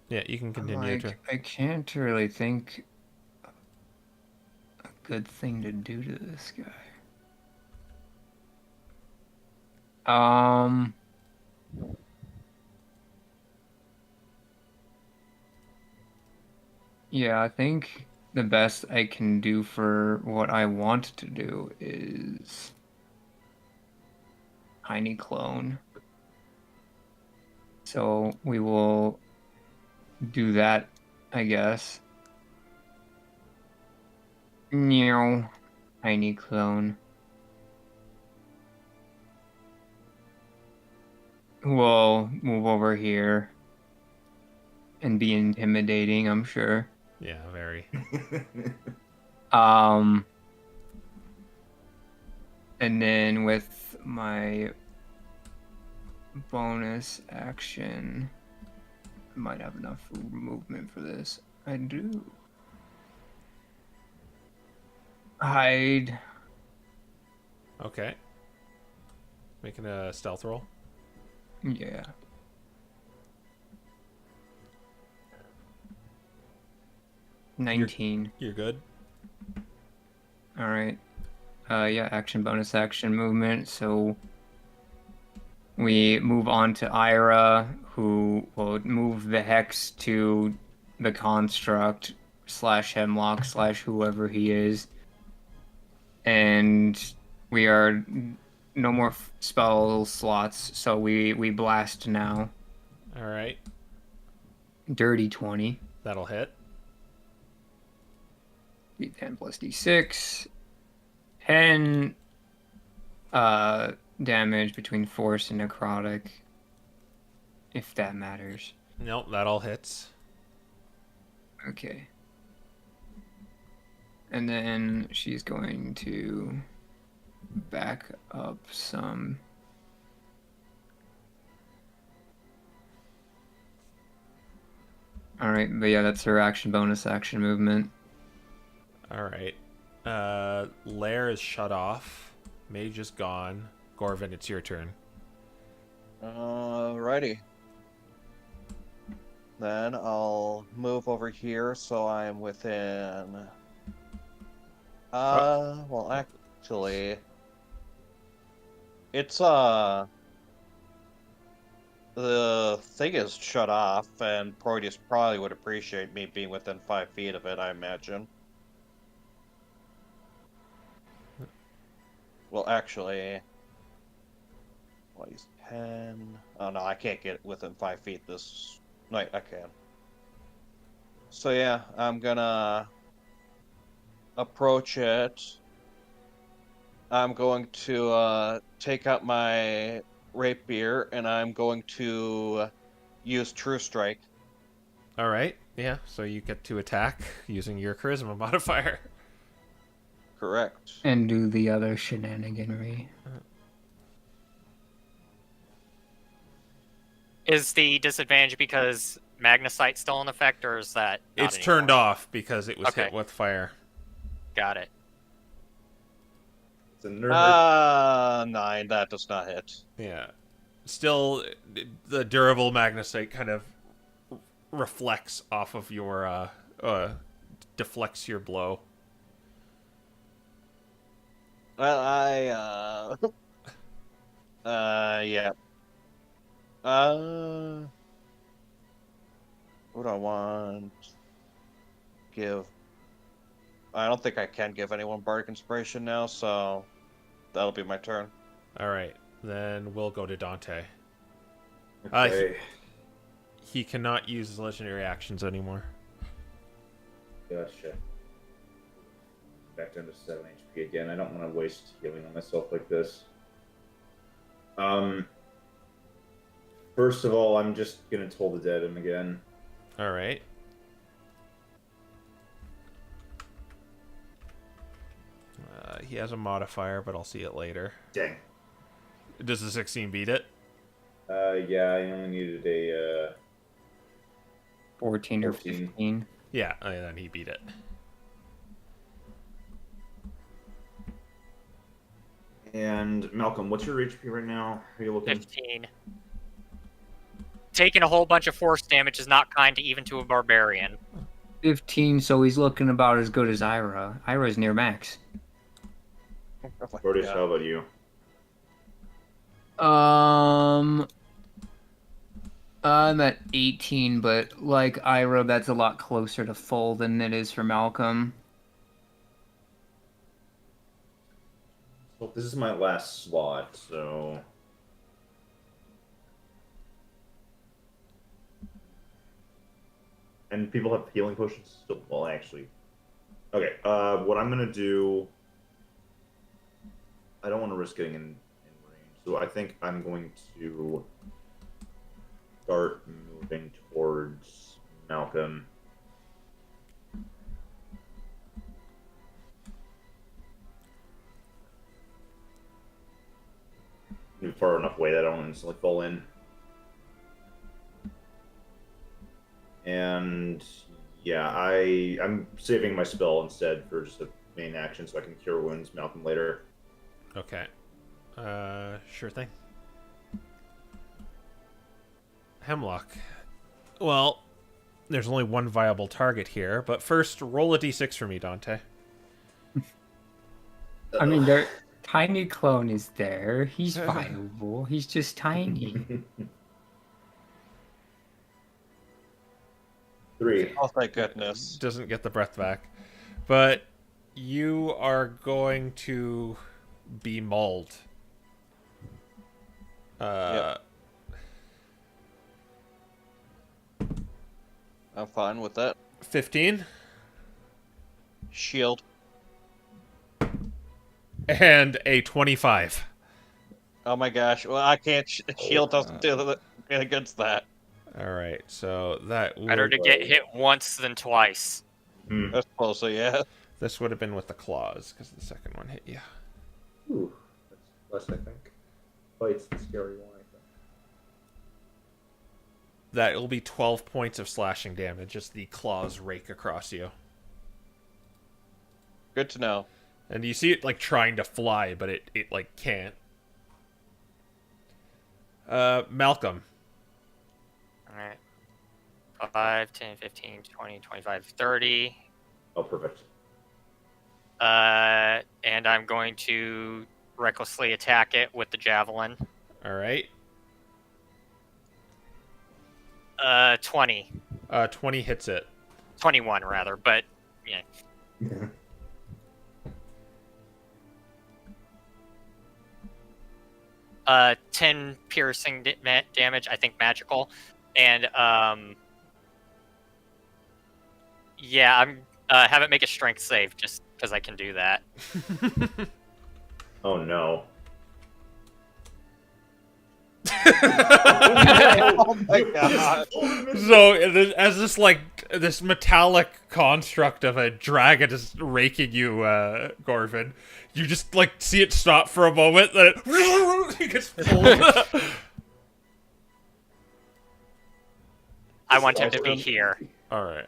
A: Yeah, you can continue your turn.
D: I can't really think a good thing to do to this guy. Yeah, I think the best I can do for what I want to do is tiny clone. So we will do that, I guess. Meow. Tiny clone. We'll move over here and be intimidating, I'm sure.
A: Yeah, very.
D: And then with my bonus action, I might have enough movement for this. I do. Hide.
A: Okay. Making a stealth roll.
D: Yeah. $19.
A: You're good.
D: All right. Yeah, action, bonus action, movement. So we move on to Ira, who will move the hex to the construct / Hemlock / whoever he is. And we are no more spell slots, so we blast now.
A: All right.
D: Dirty 20.
A: That'll hit.
D: D10 plus D6. 10 damage between force and necrotic, if that matters.
A: Nope, that all hits.
D: Okay. And then she's going to back up some. All right, but yeah, that's her action bonus action movement.
A: All right. Lair is shut off. Mage is gone. Gorvin, it's your turn.
F: Alrighty. Then I'll move over here so I'm within. Well, actually, it's the thing is shut off, and Proteus probably would appreciate me being within 5 feet of it, I imagine. Well, actually, well, he's 10. Oh no, I can't get within 5 feet this. No, I can. So yeah, I'm gonna approach it. I'm going to take out my rapier, and I'm going to use True Strike.
A: All right. Yeah. So you get to attack using your charisma modifier.
F: Correct.
D: And do the other shenaniganry.
C: Is the disadvantage because Magnesite's still in effect, or is that not
A: It's turned
C: anymore?
A: off because it was
C: Okay.
A: hit with fire.
C: Got it.
B: It's a nerve.
F: 9. That does not hit.
A: Yeah. Still, the durable magnesite kind of reflects off of your, deflects your blow.
F: Well, yeah. What do I want? Give. I don't think I can give anyone Bardic Inspiration now, so that'll be my turn.
A: All right. Then we'll go to Dante.
B: Okay.
A: He cannot use his legendary actions anymore.
B: Gotcha. Back down to 7 HP again. I don't want to waste healing on myself like this. First of all, I'm just gonna Toll the Dead him again.
A: All right. He has a modifier, but I'll see it later.
B: Dang.
A: Does the 16 beat it?
B: Yeah, I only needed a
D: 14 or
B: 14.
D: 15.
A: Yeah, and then he beat it.
B: And Malcolm, what's your HP right now? Are you looking?
C: 15. Taking a whole bunch of force damage is not kind to even to a barbarian.
D: 15, so he's looking about as good as Ira. Ira's near max.
B: Proteus, how about you?
D: I'm at 18, but like Ira, that's a lot closer to full than it is for Malcolm.
B: Well, this is my last slot, so. And people have healing potions still. Well, actually. Okay, what I'm gonna do. I don't want to risk getting in range, so I think I'm going to start moving towards Malcolm. Move far enough away that I don't instantly fall in. And yeah, I'm saving my spell instead for just a main action so I can cure wounds Malcolm later.
A: Okay. Sure thing. Hemlock. Well, there's only one viable target here, but first, roll a d6 for me, Dante.
D: I mean, their tiny clone is there. He's viable. He's just tiny.
B: 3.
F: Oh, thank goodness.
A: Doesn't get the breath back. But you are going to be mauled.
F: Yep. I'm fine with that.
A: 15.
F: Shield.
A: And a 25.
F: Oh my gosh. Well, I can't. Shield doesn't do against that.
A: Alright, so that would...
C: Better to get hit once than twice.
B: Hmm.
F: I suppose so, yeah.
A: This would have been with the claws, because the second one hit you.
B: Ooh, that's less, I think. Fight's the scary one, I
A: That will be 12 points of slashing damage as the claws rake across you.
F: Good to know.
A: And you see it like trying to fly, but it like can't. Malcolm.
C: Alright. 5, 10, 15, 20, 25, 30.
B: Oh, perfect.
C: And I'm going to recklessly attack it with the javelin.
A: All right.
C: 20.
A: 20 hits it.
C: 21 rather, but yeah. 10 piercing damage, I think magical, and yeah, I'm have it make a strength save just because I can do that.
B: Oh no.
F: Oh my god.
A: So as this metallic construct of a dragon is raking you, Gorvin, you just like see it stop for a moment, then it gets pulled.
C: I want him to be here.
A: All right.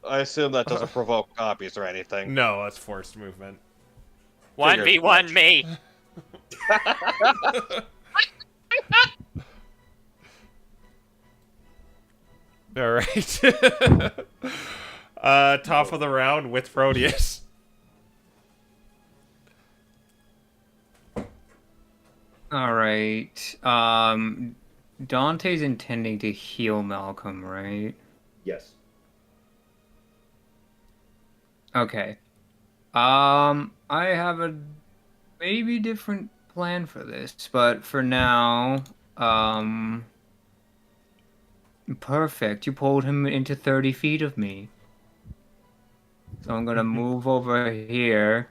F: I assume that doesn't provoke copies or anything.
A: No, that's forced movement.
C: 1v1 me.
A: All right. Top of the round with Proteus.
D: All right. Dante's intending to heal Malcolm, right?
B: Yes.
D: Okay. I have a maybe different plan for this, but for now, perfect. You pulled him into 30 feet of me. So I'm gonna move over here.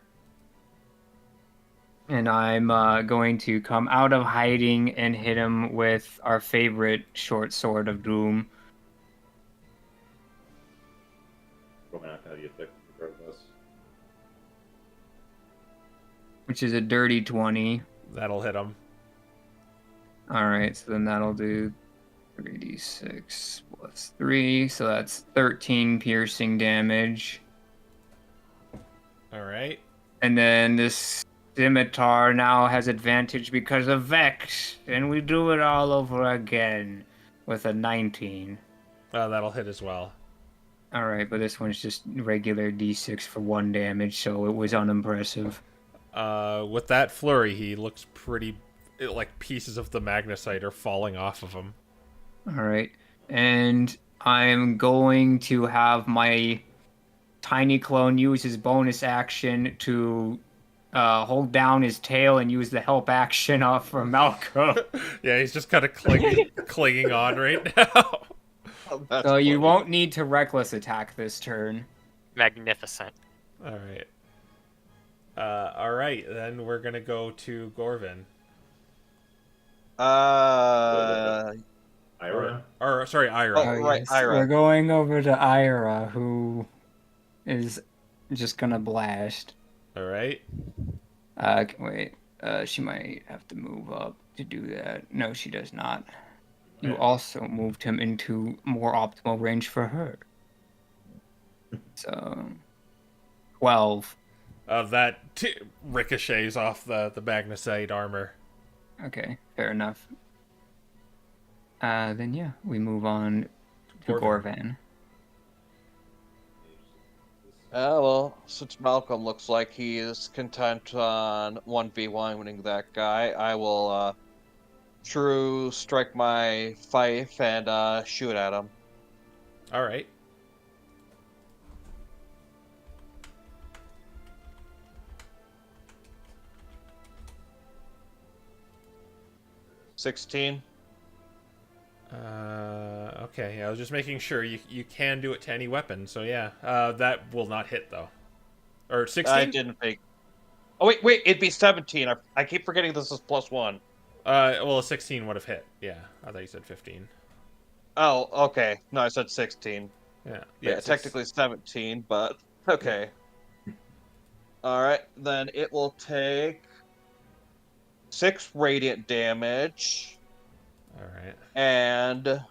D: And I'm going to come out of hiding and hit him with our favorite short sword of doom.
B: Probably not gonna be effective regardless.
D: Which is a dirty 20.
A: That'll hit him.
D: Alright, so then that'll do 3d6 plus 3, so that's 13 piercing damage.
A: All right.
D: And then this scimitar now has advantage because of Vex, and we do it all over again with a 19.
A: That'll hit as well.
D: Alright, but this one's just regular d6 for 1 damage, so it was unimpressive.
A: With that flurry, he looks pretty... like pieces of the magnesite are falling off of him.
D: Alright, and I'm going to have my tiny clone use his bonus action to hold down his tail and use the help action off for Malcolm.
A: Yeah, he's just kind of clinging on right now.
F: That's
D: So you
F: funny.
D: won't need to reckless attack this turn.
C: Magnificent.
A: All right, then we're gonna go to Gorvin.
B: Ira?
A: Or sorry, Ira.
F: Oh, right, Ira.
E: We're going over to Ira, who is just gonna blast.
A: All right.
D: Wait. She might have to move up to do that. No, she does not. You also moved him into more optimal range for her. So, 12.
A: That ricochets off the magnesite armor.
D: Okay, fair enough. Then yeah, we move on to
A: Gorvan.
D: Gorvan.
F: Well, since Malcolm looks like he is content on 1v1 winning that guy, I will true strike my fife and shoot at him.
A: All right.
F: $16.
A: Okay. I was just making sure you can do it to any weapon. So yeah, that will not hit though. Or 16.
F: I didn't think. Oh wait, it'd be 17. I keep forgetting this is +1.
A: Well, a 16 would have hit. Yeah, I thought you said 15.
F: Oh, okay. No, I said 16.
A: Yeah.
F: Yeah, technically 17, but okay. Alright, then it will take 6 radiant damage
A: All right.
F: and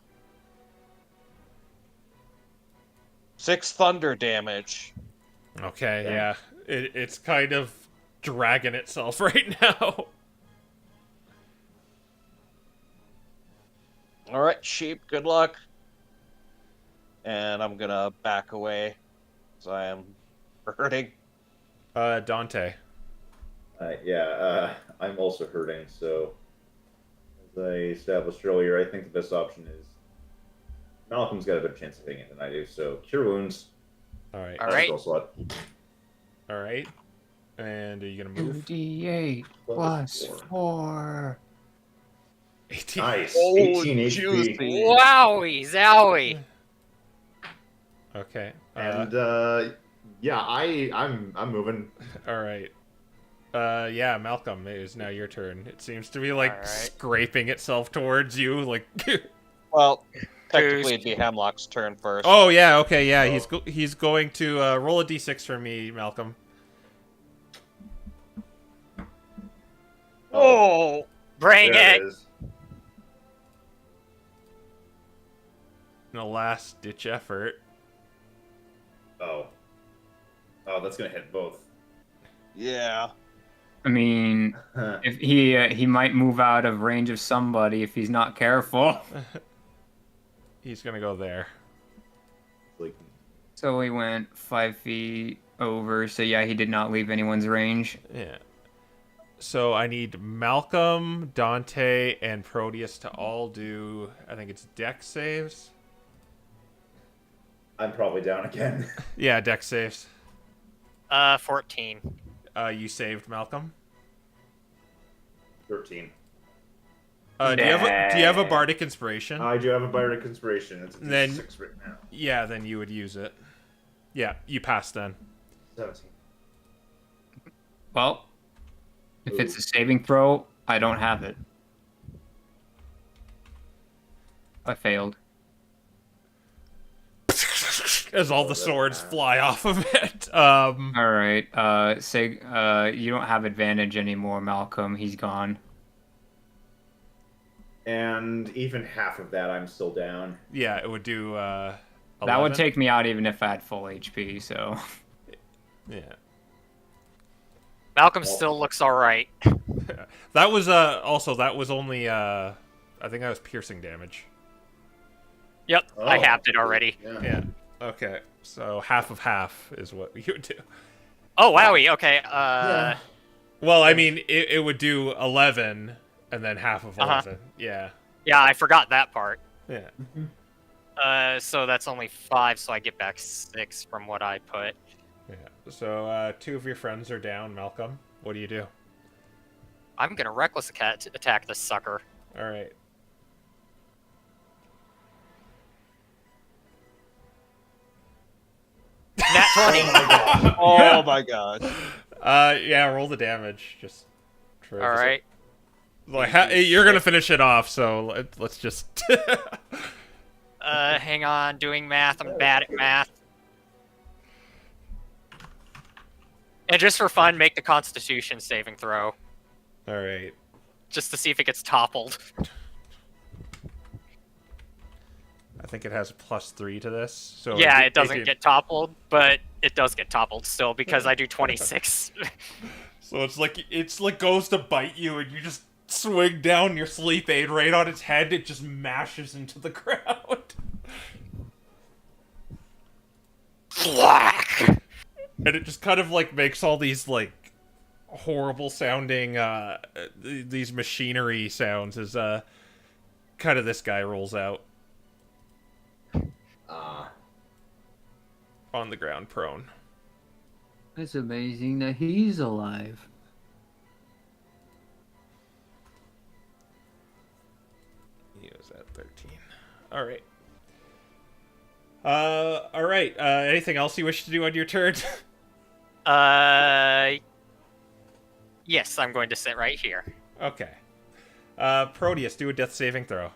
F: 6 thunder damage.
A: Okay,
B: Dang.
A: yeah. It's kind of dragging itself right now.
F: All right, sheep. Good luck. And I'm gonna back away, because I am hurting.
A: Dante.
B: I'm also hurting, so as I established earlier, I think the best option is Malcolm's got a better chance of hitting it than I do, so cure wounds.
A: All right.
C: All right.
B: Spell slot.
A: All right. And are you gonna move?
D: 2d8 plus 4.
A: 18.
B: Nice.
F: Oh,
B: 18 HP.
F: juicy.
C: Wowie zowie.
A: Okay.
B: And yeah, I'm moving.
A: All right. Yeah, Malcolm, it is now your turn. It seems to be like
C: All right.
A: scraping itself towards you, like.
F: Well, technically it'd be Hemlock's turn first.
A: Oh yeah, okay, yeah.
B: Oh.
A: He's going to roll a d6 for me, Malcolm.
F: Oh,
C: Bring
B: There
C: it.
B: it is.
A: In a last ditch effort.
B: Oh, that's gonna hit both.
F: yeah.
D: I mean, if he might move out of range of somebody if he's not careful.
A: He's gonna go there.
B: Like,
D: So he went 5 feet over. So yeah, he did not leave anyone's range.
A: Yeah. So I need Malcolm, Dante, and Proteus to all do. I think it's Dex saves.
B: I'm probably down again.
A: Yeah, Dex saves.
C: 14.
A: You saved Malcolm.
B: 13.
A: Do you have a bardic inspiration?
B: I do have a bardic inspiration. It's a
A: Then-
B: D6 right now.
A: Yeah, then you would use it. Yeah, you pass then.
B: 17.
D: Well, if it's a saving throw, I don't have it. I failed.
A: As all the swords fly off of it.
D: All right. You don't have advantage anymore, Malcolm. He's gone.
B: And even half of that, I'm still down.
A: Yeah, it would do. 11.
D: That would take me out even if I had full HP. So.
A: Yeah.
C: Malcolm still looks all right.
A: That was also that was only I think that was piercing damage.
C: Yep, I
B: Oh,
C: halved it already.
A: Yeah. Okay. So half of half is what you would do.
C: Oh, wowie. Okay.
B: Yeah.
A: Well, I mean, it would do 11 and then half of 11. Yeah.
C: Yeah, I forgot that part.
A: Yeah.
C: So that's only 5, so I get back 6 from what I put.
A: Yeah. So 2 of your friends are down, Malcolm. What do you do?
C: I'm gonna reckless attack this sucker.
A: All right.
C: Nat 20.
F: Oh my gosh.
A: Yeah, roll the damage. Just
C: All right.
A: Like you're gonna finish it off, so let's just.
C: Hang on, doing math. I'm bad at math. And just for fun, make the Constitution saving throw,
A: All right.
C: just to see if it gets toppled.
A: I think it has a +3 to this. So
C: Yeah,
A: it'd
C: it
A: be
C: doesn't
A: 18.
C: get toppled, but it does get toppled still because I do 26.
A: So it's like goes to bite you, and you just swing down your sleep aid right on its head. It just mashes into the ground,
C: Black.
A: and it just kind of like makes all these like horrible sounding these machinery sounds as kind of this guy rolls out on the ground prone.
E: It's amazing that he's alive.
A: He was at 13. All right. All right. Anything else you wish to do on your turn?
C: Yes, I'm going to sit right here.
A: Okay. Proteus, do a death saving throw.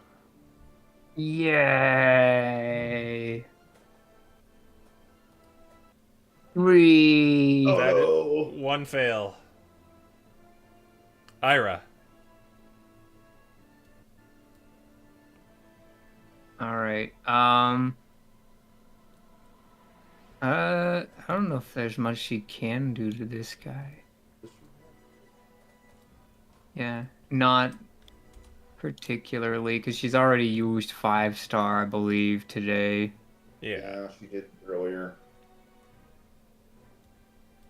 D: Yay! 3.
A: That is
B: Oh.
A: one fail. Ira.
D: All right. I don't know if there's much she can do to this guy. Yeah, not particularly, because she's already used 5-star, I believe, today.
A: Yeah.
B: She did earlier.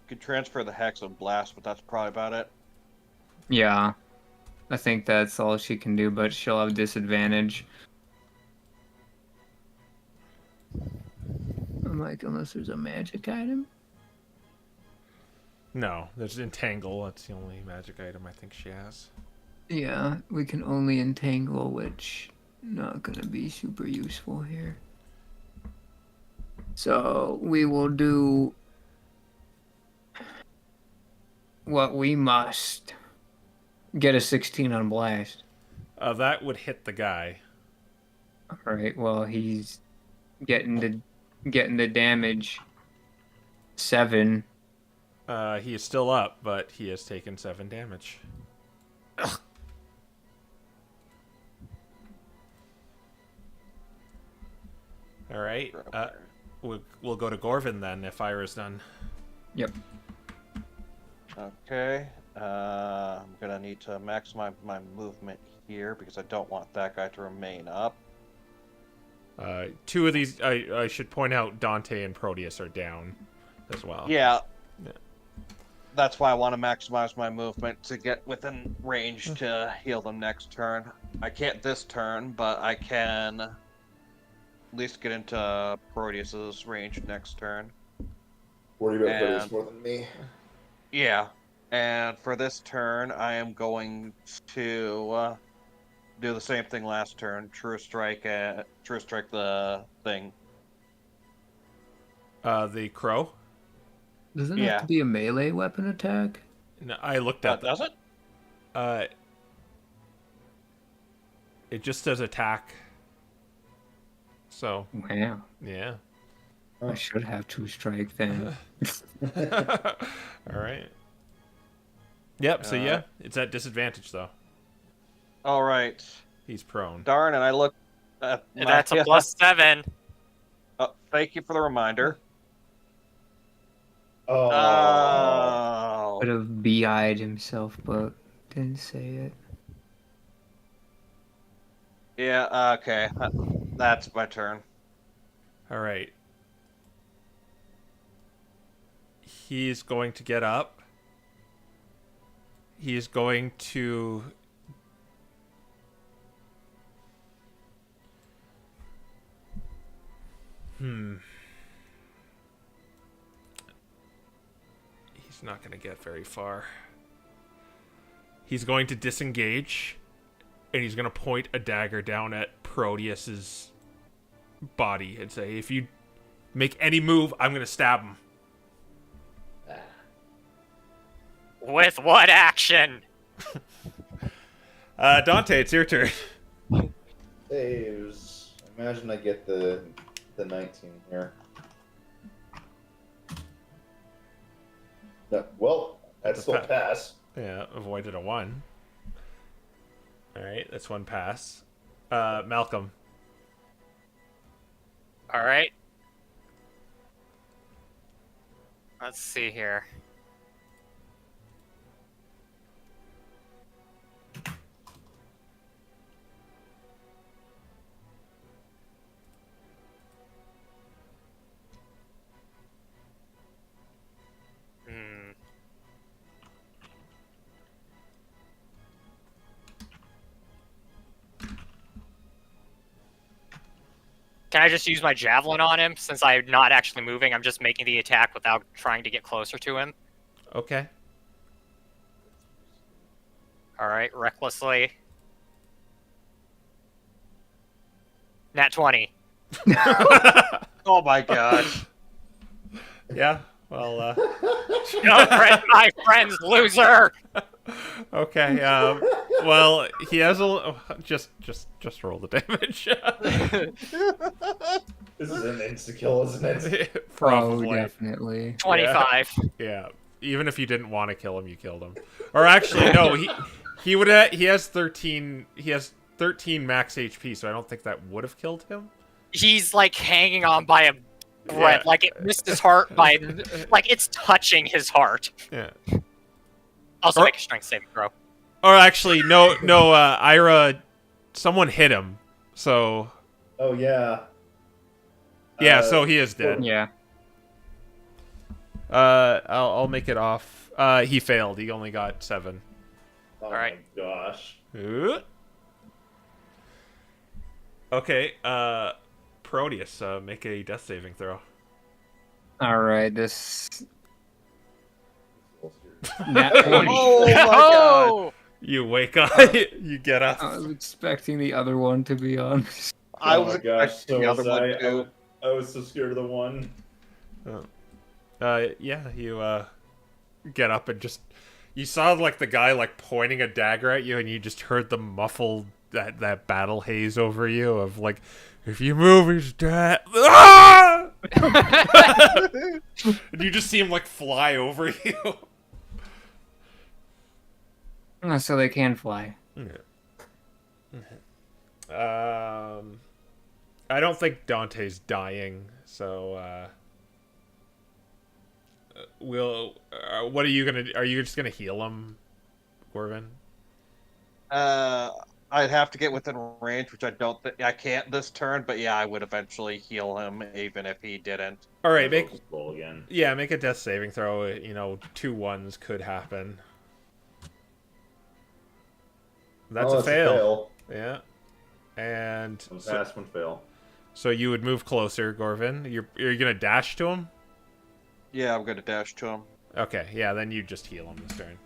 F: Could transfer the Hex and Blast, but that's probably about it.
D: Yeah, I think that's all she can do, but she'll have disadvantage. I'm like, unless there's a magic item?
A: No, there's Entangle. That's the only magic item I think she has.
D: Yeah, we can only entangle, which not gonna be super useful here. So we will do what we must. Get a 16 on blast.
A: That would hit the guy.
D: Alright, well he's getting the damage. 7.
A: He is still up, but he has taken 7 damage. Ugh. All right. We'll go to Gorvin then if Ira's done.
D: Yep.
F: Okay. I'm gonna need to maximize my movement here because I don't want that guy to remain up.
A: 2 of these, I should point out, Dante and Proteus are down as well.
F: Yeah.
A: Yeah.
F: That's why I want to maximize my movement to get within range to heal them next turn. I can't this turn, but I can at least get into Proteus's range next turn.
B: Worry about
F: And-
B: Proteus more than me.
F: Yeah. And for this turn, I am going to do the same thing last turn. True strike the thing.
A: The crow.
D: Doesn't it
F: Yeah.
D: have to be a melee weapon attack?
A: No, I looked at
F: Does it?
A: It just says attack. So
D: Wow.
A: yeah.
D: I should have 2 strike then.
A: All right. Yep. So yeah, it's at disadvantage though.
F: All right.
A: He's prone.
F: Darn, and I look at
C: And that's a +7.
F: Oh, thank you for the reminder.
B: Oh.
F: Oh.
D: Could have BI'd himself, but didn't say it.
F: Yeah, okay. That's my turn.
A: All right. He's going to get up. He's going to He's not going to get very far. He's going to disengage, and he's going to point a dagger down at Proteus's body and say, if you make any move, I'm going to stab him.
C: With what action?
A: Dante, it's your turn.
B: Saves. Imagine I get the 19 here. No, well, that's still a pass.
A: Yeah, avoided a 1. Alright, that's 1 pass. Malcolm.
C: All right. Let's see here. Can I just use my javelin on him since I'm not actually moving? I'm just making the attack without trying to get closer to him.
A: Okay.
C: All right, recklessly. Nat 20.
F: Oh my gosh.
A: Yeah, well,
C: Don't friend my friends, loser.
A: okay, well, he has a... Just roll the damage.
B: This is an insta-kill, isn't it?
A: Probably.
D: Oh, definitely.
C: 25.
A: Yeah, even if you didn't want to kill him, you killed him. Or actually, no, he would he has 13 max HP, so I don't think that would have killed him.
C: He's like hanging on by a Right,
A: Yeah.
C: like it missed his heart by, like it's touching his heart.
A: Yeah.
C: Also,
A: Or-
C: make a strength saving throw.
A: Or actually, no. Ira, someone hit him. So
B: Oh yeah.
A: yeah, so he is dead.
D: Yeah.
A: I'll make it off. He failed. He only got 7.
B: Oh
C: Alright.
B: my gosh.
A: Okay. Proteus, make a death saving throw.
D: All right. This
B: Oh,
D: nat 20.
F: Oh my god!
C: Oh!
A: You wake up. You get up.
D: I was expecting the other one, to be honest.
F: I
B: oh
F: was
B: my gosh,
F: expecting
B: so
F: the
B: was
F: other one
B: I.
F: too.
B: I was so scared of the one.
A: Yeah, you get up and just you saw like the guy like pointing a dagger at you, and you just heard the muffled that battle haze over you of like, if you move, he's dead. Ah! And you just see him like fly over you.
D: Oh, so they can fly.
A: I don't think Dante's dying, so what are you gonna? Are you just gonna heal him, Gorvin?
F: I'd have to get within range, which I don't think I can't this turn. But yeah, I would eventually heal him, even if he didn't.
A: All right,
B: I'll just roll again.
A: make a death saving throw. You know, 2 1s could happen. That's a fail. Yeah, and
B: One
A: so,
B: pass, one fail.
A: so you would move closer, Gorvin. You're gonna dash to him.
F: Yeah, I'm gonna dash to him.
A: Okay, yeah, then you just heal him this turn.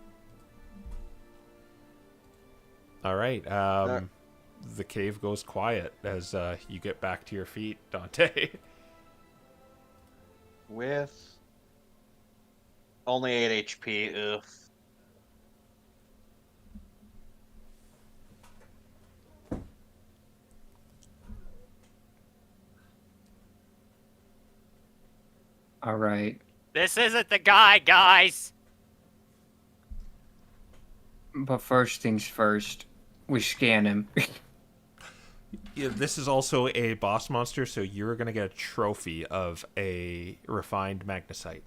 A: All right. The cave goes quiet as you get back to your feet, Dante.
F: With only 8 HP. Ugh.
D: All right.
C: This isn't the guy, guys!
D: But first things first, we scan him.
A: Yeah, this is also a boss monster, so you're gonna get a trophy of a refined magnesite.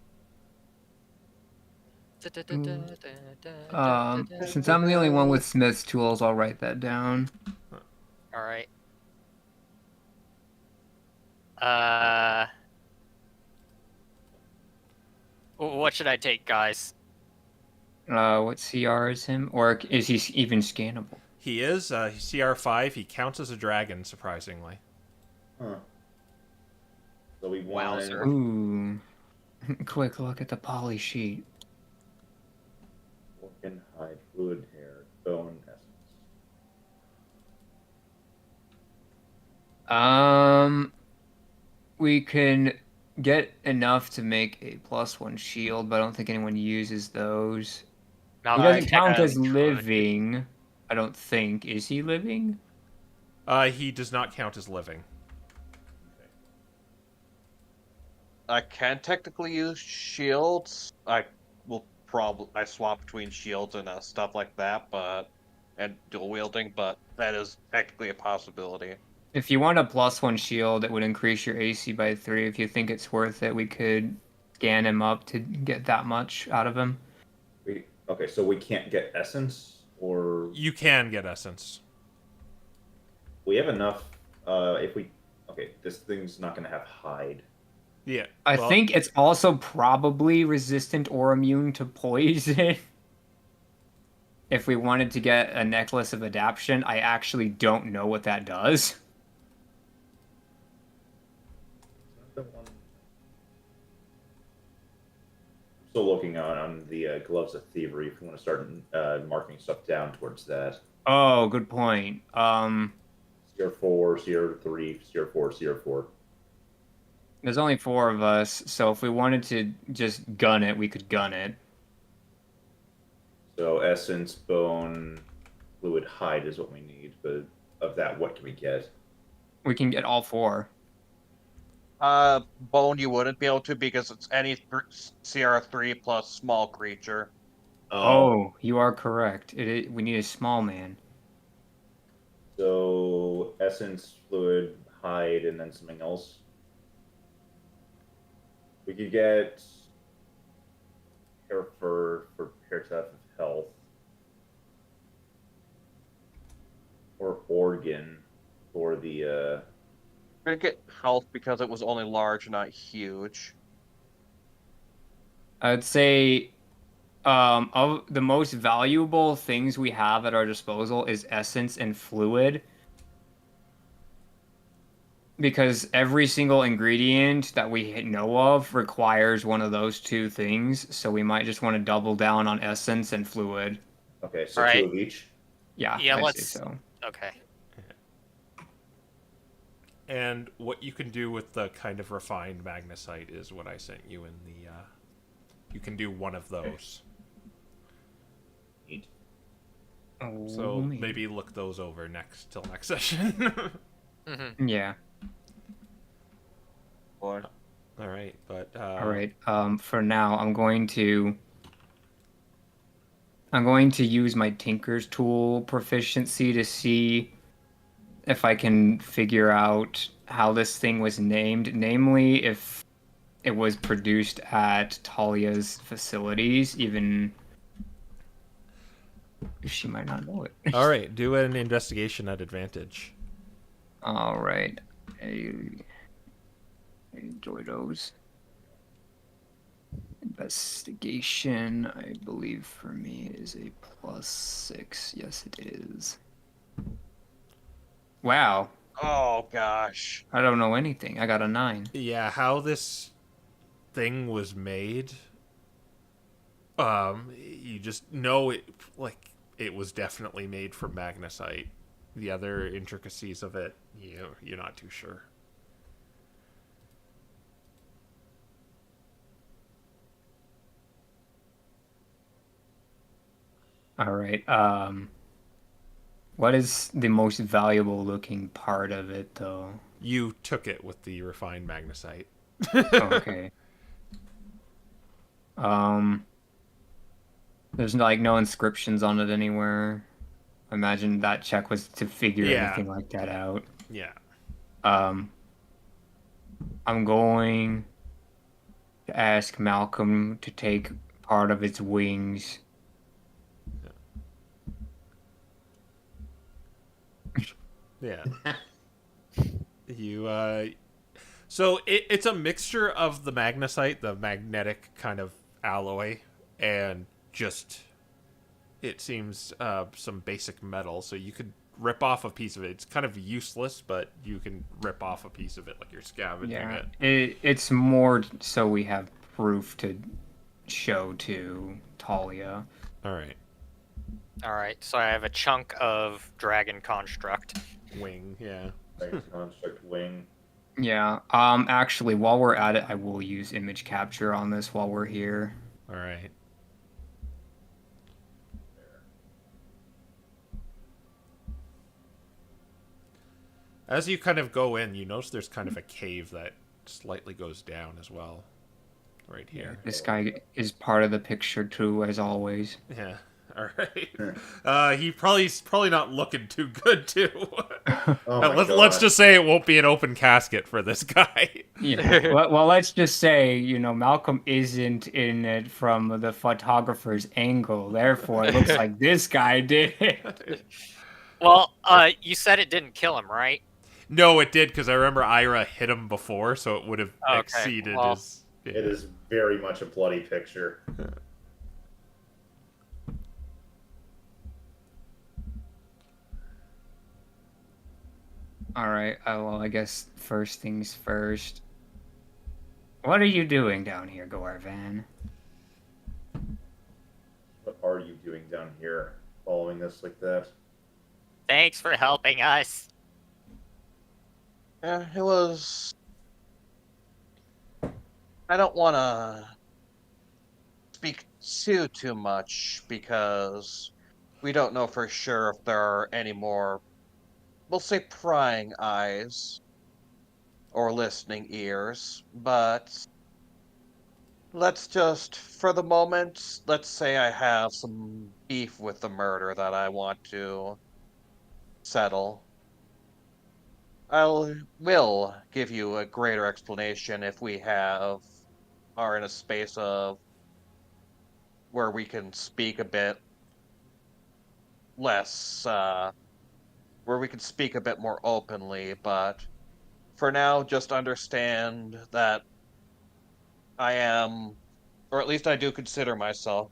D: Since I'm the only one with Smith's tools, I'll write that down.
C: Alright. What should I take, guys?
D: What CR is him? Or is he even scannable?
A: He is CR5. He counts as a dragon, surprisingly.
B: Huh. So we
C: Wowzer.
B: won.
D: Ooh. Quick look at the poly sheet.
B: Organ, hide, fluid, hair, bone, essence.
D: We can get enough to make a +1 shield, but I don't think anyone uses those.
C: Now
D: He
C: that I
D: doesn't count as
C: technically could.
D: living. I don't think. Is he living?
A: He does not count as living.
F: I can technically use shields. I swap between shields and stuff like that, and dual wielding, but that is technically a possibility.
D: If you want a +1 shield, it would increase your AC by 3. If you think it's worth it, we could scan him up to get that much out of him.
B: Okay, so we can't get essence, or
A: You can get essence.
B: we have enough. Okay, this thing's not gonna have hide.
A: Yeah.
D: I
A: well,
D: think it's also probably resistant or immune to poison. If we wanted to get a necklace of adaptation, I actually don't know what that does.
B: I'm still looking on the gloves of thievery. If you want to start marking stuff down towards that.
D: Oh, good point.
B: CR4, CR3, CR4, CR4.
D: There's only 4 of us, so if we wanted to just gun it, we could gun it.
B: So essence, bone, fluid, hide is what we need. But of that, what can we get?
D: We can get all 4.
F: Bone you wouldn't be able to because it's any CR3 plus small creature.
D: Oh, you are correct. We need a small man.
B: So essence, fluid, hide, and then something else. We could get hair fur for hair type of health, or organ for the.
F: We're gonna get health because it was only large, not huge.
D: I'd say of the most valuable things we have at our disposal is essence and fluid. Because every single ingredient that we know of requires one of those two things, so we might just want to double down on essence and fluid.
B: Okay, so
C: All
B: two
C: right.
B: of each.
D: Yeah,
C: Yeah,
D: I'd say
C: let's.
D: so.
C: Okay.
A: And what you can do with the kind of refined magnesite is what I sent you in the. You can do one of those.
B: Neat.
A: So maybe look those over till next session.
D: Yeah.
F: Boy.
A: All right, but
D: All right. For now, I'm going to use my Tinker's tool proficiency to see if I can figure out how this thing was named, namely if it was produced at Talia's facilities, even if she might not know it.
A: all right, do an investigation at advantage.
D: All right. I enjoy those. Investigation, I believe for me is a +6. Yes, it is. Wow.
F: Oh gosh.
D: I don't know anything. I got a 9.
A: Yeah, how this thing was made. You just know it like it was definitely made from magnesite. The other intricacies of it, you're not too sure.
D: All right. What is the most valuable looking part of it, though?
A: You took it with the refined magnesite.
D: Okay. There's like no inscriptions on it anywhere. I imagine that check was to figure
A: Yeah.
D: anything like that out.
A: Yeah.
D: I'm going to ask Malcolm to take part of its wings.
A: Yeah. So it's a mixture of the magnesite, the magnetic kind of alloy, and just it seems some basic metal. So you could rip off a piece of it. It's kind of useless, but you can rip off a piece of it like you're scavenging it.
D: It's more so we have proof to show to Talia.
A: All right.
C: All right. So I have a chunk of dragon construct.
A: Wing, yeah.
B: Construct wing.
D: Yeah. Actually, while we're at it, I will use image capture on this while we're here.
A: All right. As you kind of go in, you notice there's kind of a cave that slightly goes down as well. Right here.
D: This guy is part of the picture too, as always.
A: Yeah. All right. He's probably not looking too good too.
B: Oh my
A: let's
B: God.
A: just say it won't be an open casket for this guy.
D: Yeah. well, let's just say, Malcolm isn't in it from the photographer's angle. Therefore, it looks like this guy did it.
C: Well, you said it didn't kill him, right?
A: No, it did because I remember Ira hit him before, so it would have
C: Okay,
A: exceeded
C: well,
A: his. Yeah.
B: It is very much a bloody picture.
D: All right. Well, I guess first things first. What are you doing down here, Gorvan?
B: What are you doing down here, following this like that?
C: Thanks for helping us.
F: Yeah, it was. I don't want to speak too much because we don't know for sure if there are any more, we'll say, prying eyes or listening ears. But let's just, for the moment, let's say I have some beef with the murder that I want to settle. Will give you a greater explanation if we have are in a space of where we can speak a bit less, where we can speak a bit more openly, but for now, just understand that I am, or at least I do consider myself,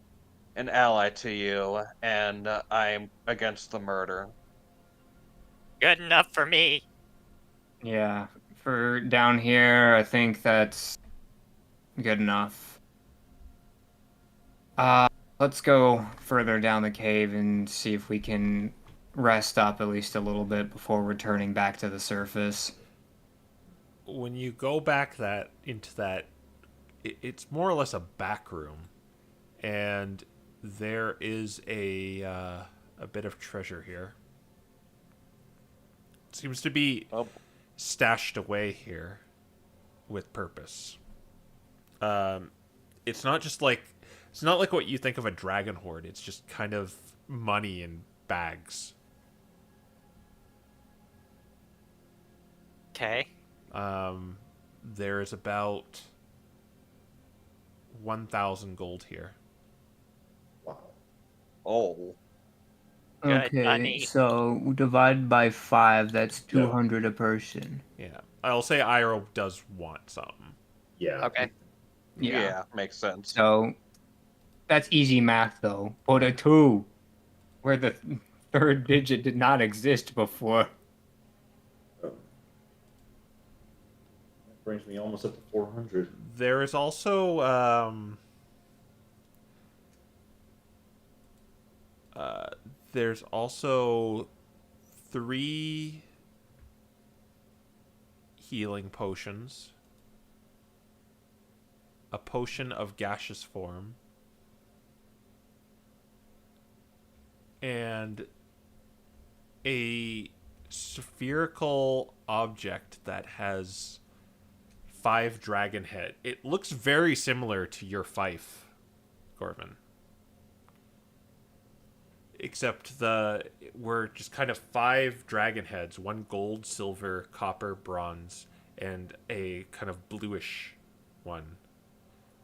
F: an ally to you, and I'm against the murder.
C: Good enough for me.
D: Yeah, for down here, I think that's good enough. Let's go further down the cave and see if we can rest up at least a little bit before returning back to the surface.
A: When you go back into that, it's more or less a back room, and there is a bit of treasure here. It seems to be
F: Oh,
A: stashed away here with purpose. It's not just like it's not like what you think of a dragon hoard. It's just kind of money in bags.
C: Okay.
A: There is about 1,000 gold here.
B: Wow.
F: oh,
C: Good
E: Okay,
C: money.
E: so divided by 5, that's 200 a person.
A: Yeah, I'll say Iroh does want something.
B: Yeah.
C: Okay.
F: yeah, makes sense.
D: So that's easy math, though. Put a 2 where the third digit did not exist before.
B: That brings me almost up to 400.
A: There is also there's also 3 healing potions, a potion of gaseous form, and a spherical object that has 5 dragon head. It looks very similar to your fife, Gorman. Except we're just kind of 5 dragon heads, 1 gold, silver, copper, bronze, and a kind of bluish one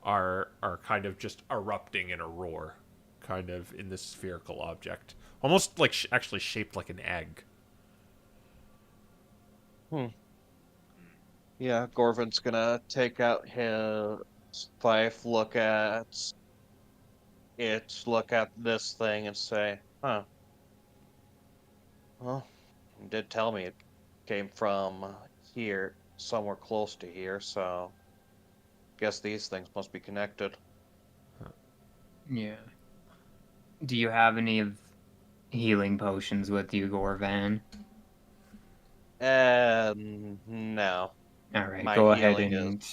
A: are kind of just erupting in a roar, kind of in this spherical object, almost like actually shaped like an egg.
F: Yeah, Gorvin's gonna take out his fife, look at it, look at this thing, and say, huh. Well, you did tell me it came from here, somewhere close to here, so guess these things must be connected.
D: Yeah. Do you have any of healing potions with you, Gorvan?
F: No.
D: Alright,
F: My
D: go ahead
F: healing
D: and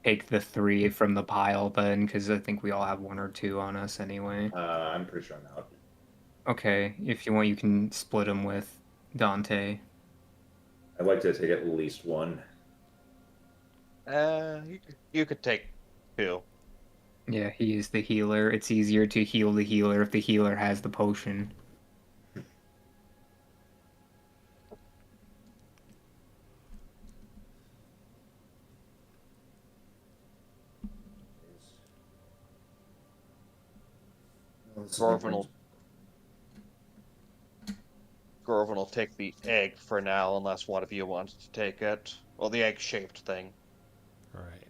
D: take the 3 from the pile then, because I think we all have 1 or 2 on us anyway.
B: I'm pretty sure I'm out.
D: Okay, if you want, you can split them with Dante.
B: I'd like to take at least 1.
F: You could take 2.
D: Yeah, he is the healer. It's easier to heal the healer if the healer has the potion.
F: Gorvin will take the egg for now, unless one of you wants to take it. Well, the egg-shaped thing.
A: Right.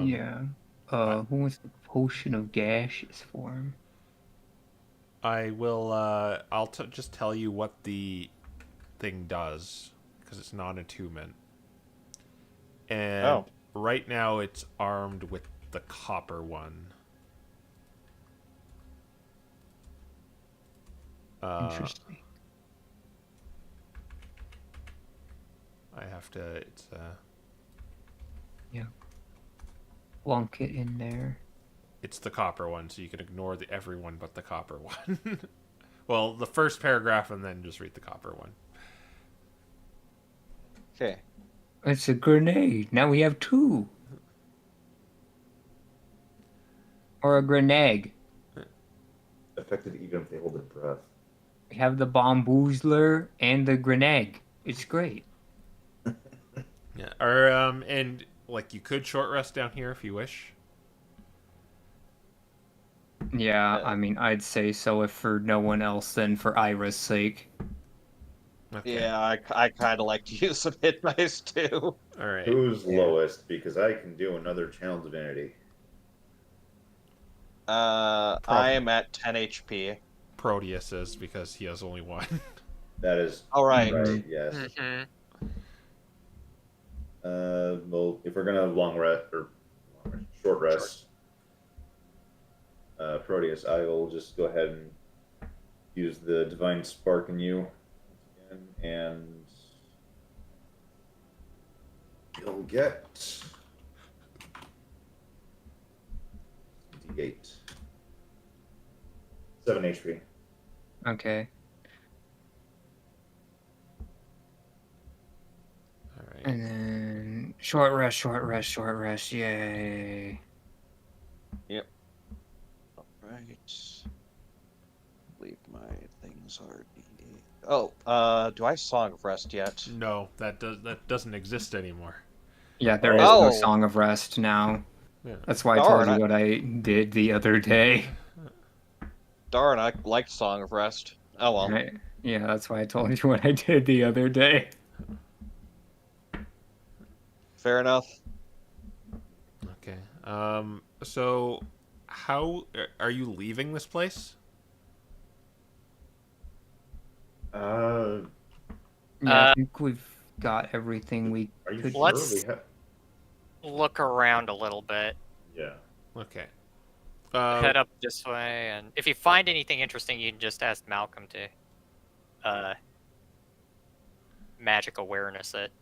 E: Yeah. Who wants the potion of gaseous form?
A: I will. I'll just tell you what the thing does because it's non-attunement. And right now, it's armed with the copper one.
E: Interesting.
A: I have to. It's
E: Yeah. Plunk it in there.
A: It's the copper one, so you can ignore the everyone but the copper one. Well, the first paragraph and then just read the copper one.
F: Okay.
E: It's a grenade. Now we have 2. Or a grenade.
B: Affected even if they hold their breath.
E: We have the bomboozler and the grenade. It's great.
A: Yeah. And like you could short rest down here if you wish.
D: Yeah, I mean, I'd say so if for no one else, then for Ira's sake.
A: Okay.
F: Yeah, I kind of like to use some hit dice too.
A: All right.
B: Who's lowest? Because I can do another channel divinity.
F: I am at 10 HP.
A: Proteus is because he has only one.
B: That is
F: All right.
B: right. Yes.
C: Mhm.
B: Well, if we're gonna short rest, Proteus, I will just go ahead and use the divine spark in you once again, and you'll get D8, 7 HP.
D: Okay.
A: All right.
D: And then short rest, yay.
F: All right. Believe my things are D8. Oh, do I Song of Rest yet?
A: No, that doesn't exist anymore.
D: Yeah, there is
F: Oh.
D: no Song of Rest now.
A: Yeah.
D: That's why I
F: Darn,
D: told you what I did the other day.
F: Darn, I liked Song of Rest. Oh well.
D: Right? Yeah, that's why I told you what I did the other day.
F: Fair enough.
A: Okay. So, how are you leaving this place?
D: Yeah, I think we've got everything we
B: Are you
D: could.
B: sure?
C: Let's-
B: We have...
C: Look around a little bit.
B: Yeah.
A: Okay.
C: Head up this way, and if you find anything interesting, you can just ask Malcolm to magic awareness it.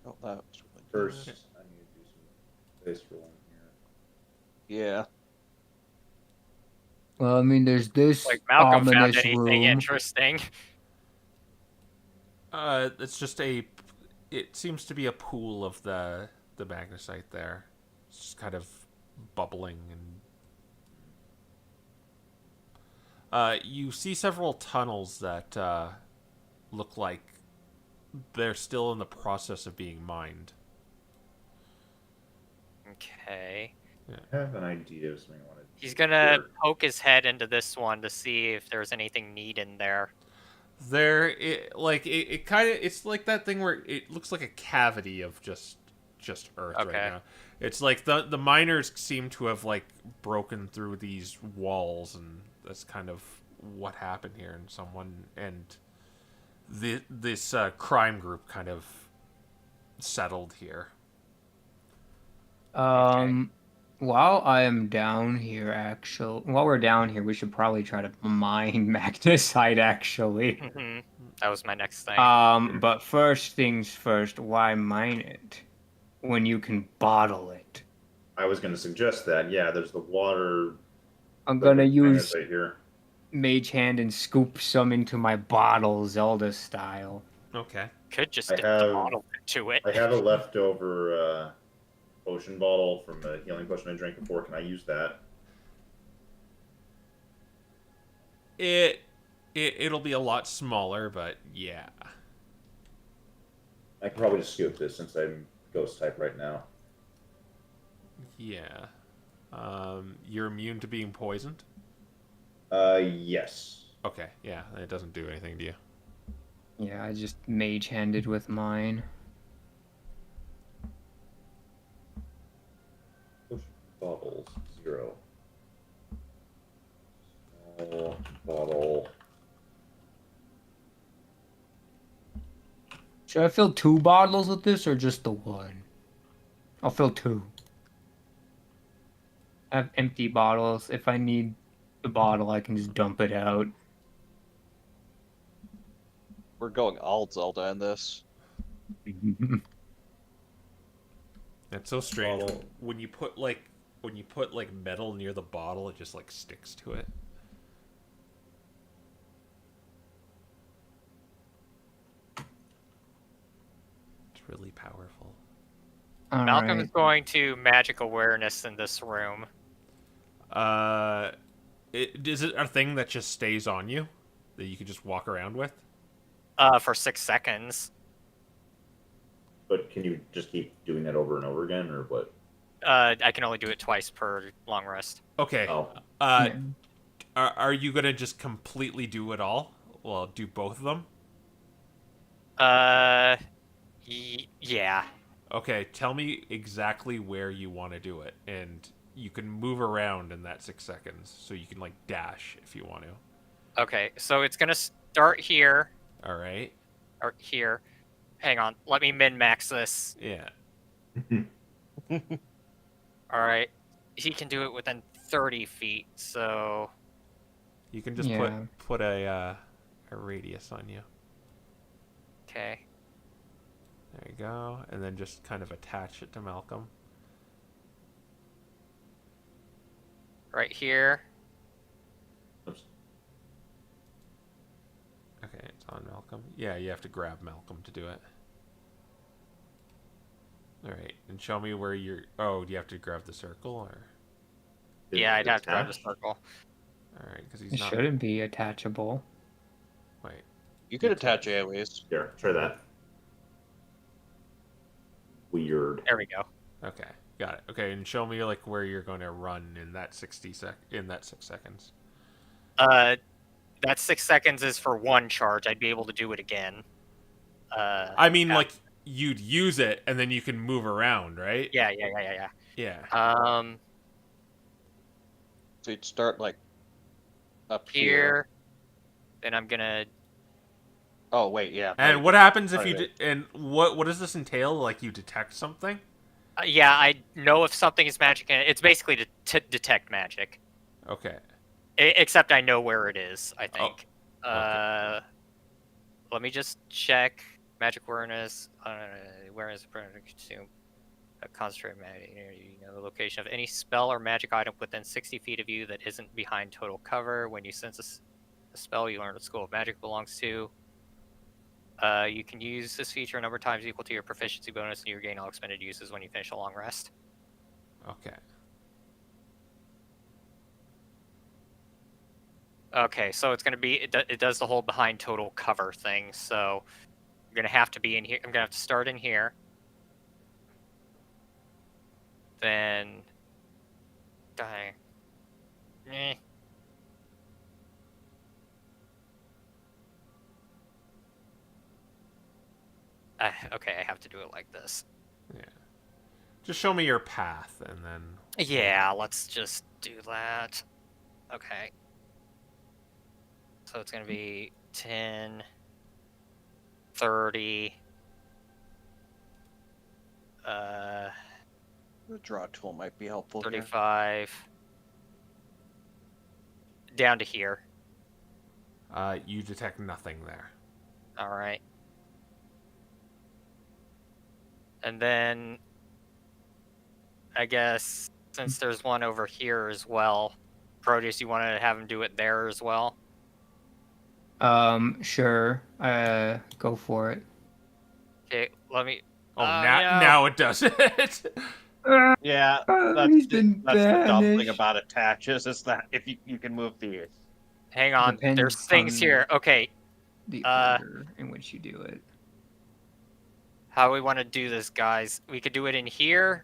F: Oh, that was really
B: First, I need to do some dice rolling here.
F: Yeah.
E: Well, I mean, there's this
C: Like Malcolm found
E: ominous
C: anything
E: room.
C: interesting.
A: It's just it seems to be a pool of the magnesite there. It's just kind of bubbling and you see several tunnels that look like they're still in the process of being mined.
C: Okay.
B: I have an idea of something I want to do.
C: He's gonna
B: Sure.
C: poke his head into this one to see if there's anything neat in there.
A: It kind of, it's like that thing where it looks like a cavity of just earth right
C: Okay.
A: now. It's like the miners seem to have like broken through these walls, and that's kind of what happened here. And this crime group kind of settled here.
D: While I am down here, while we're down here, we should probably try to mine magnesite, actually.
C: Mhm. That was my next thing.
D: But first things first, why mine it when you can bottle it?
B: I was going to suggest that. Yeah, there's the water.
D: I'm gonna use
B: right here.
D: Mage Hand and scoop some into my bottle, Zelda style.
A: Okay.
C: Could just
B: I
C: dip
B: have-
C: the bottle into it.
B: I have a leftover potion bottle from a healing potion I drank before. Can I use that?
A: It'll be a lot smaller, but yeah.
B: I can probably just scoop this since I'm ghost type right now.
A: Yeah. You're immune to being poisoned?
B: Yes.
A: Okay, yeah, it doesn't do anything to you.
D: Yeah, I just mage handed with mine.
B: Potion bottles, 0. Small bottle.
E: Should I fill 2 bottles with this or just the one? I'll fill 2.
D: I have empty bottles. If I need the bottle, I can just dump it out.
F: We're going all Zelda in this.
A: It's so strange
B: Bottle.
A: when you put metal near the bottle, it just like sticks to it. It's really powerful.
C: Malcolm
D: Alright.
C: is going to magic awareness in this room.
A: Is it a thing that just stays on you that you can just walk around with?
C: For 6 seconds.
B: But like, can you just keep doing that over and over again, or what?
C: I can only do it twice per long rest.
A: Okay.
B: Oh,
A: Uh,
E: Yeah.
A: are you gonna just completely do it all? Well, do both of them.
C: Yeah.
A: Okay. Tell me exactly where you want to do it, and you can move around in that 6 seconds, so you can like dash if you want to.
C: Okay, so it's gonna start here
A: All right.
C: or here. Hang on, let me min max this.
A: Yeah.
C: All right, he can do it within 30 feet. So
A: You can just
E: Yeah.
A: put a radius on you.
C: okay,
A: There you go, and then just kind of attach it to Malcolm.
C: right here.
B: oops.
A: Okay, it's on Malcolm. Yeah, you have to grab Malcolm to do it. All right, and show me where you're. Oh, do you have to grab the circle, or?
C: Yeah, I'd have to grab the
B: Attach?
C: circle.
A: All right, because he's
E: It
A: not.
E: shouldn't be attachable.
A: Wait.
F: You could attach AoEs.
B: Here, try that. Weird.
C: There we go.
A: Okay, got it. Okay, and show me like where you're going to run in that 6 seconds.
C: That 6 seconds is for one charge. I'd be able to do it again.
A: I mean,
C: yeah.
A: like you'd use it, and then you can move around, right?
C: Yeah.
A: Yeah.
F: So you'd start like up here.
C: Here. Then I'm gonna.
F: Oh wait, yeah.
A: And what happens if
F: Sorry,
A: you?
F: wait.
A: And what does this entail? Like you detect something?
C: Yeah, I know if something is magic. It's basically to detect magic.
A: Okay.
C: Except I know where it is, I
A: Oh,
C: think. Let me just check. Magic awareness. Awareness consume. Concentrate magic. You know the location of any spell or magic item within 60 feet of you that isn't behind total cover. When you sense a spell you learn what school of magic belongs to. You can use this feature a number of times equal to your proficiency bonus, and you regain all expended uses when you finish a long rest.
A: Okay.
C: Okay, so it's going to be, it does the whole behind total cover thing, so I'm going to have to be in here. I'm going to have to start in here. Then, die. Eh. Okay, I have to do it like this.
A: Yeah. Just show me your path, and then.
C: Yeah, let's just do that. Okay. So it's going to be 10, 30,
F: The draw tool might be helpful here.
C: 35, down to here.
A: You detect nothing there.
C: All right. And then, I guess, since there's one over here as well, Proteus, you want to have him do it there as well?
E: Sure. Go for it.
C: Okay, let me...
A: Oh,
C: yeah.
A: now it does it.
F: Yeah,
E: He's been
F: that's the dumb thing
E: banished.
F: about attaches is that if you can move these.
C: Hang on,
E: Depends
C: there's things
E: on-
C: here. Okay,
E: The
C: Uh,
E: order in which you do it.
C: how do we want to do this, guys? We could do it in here.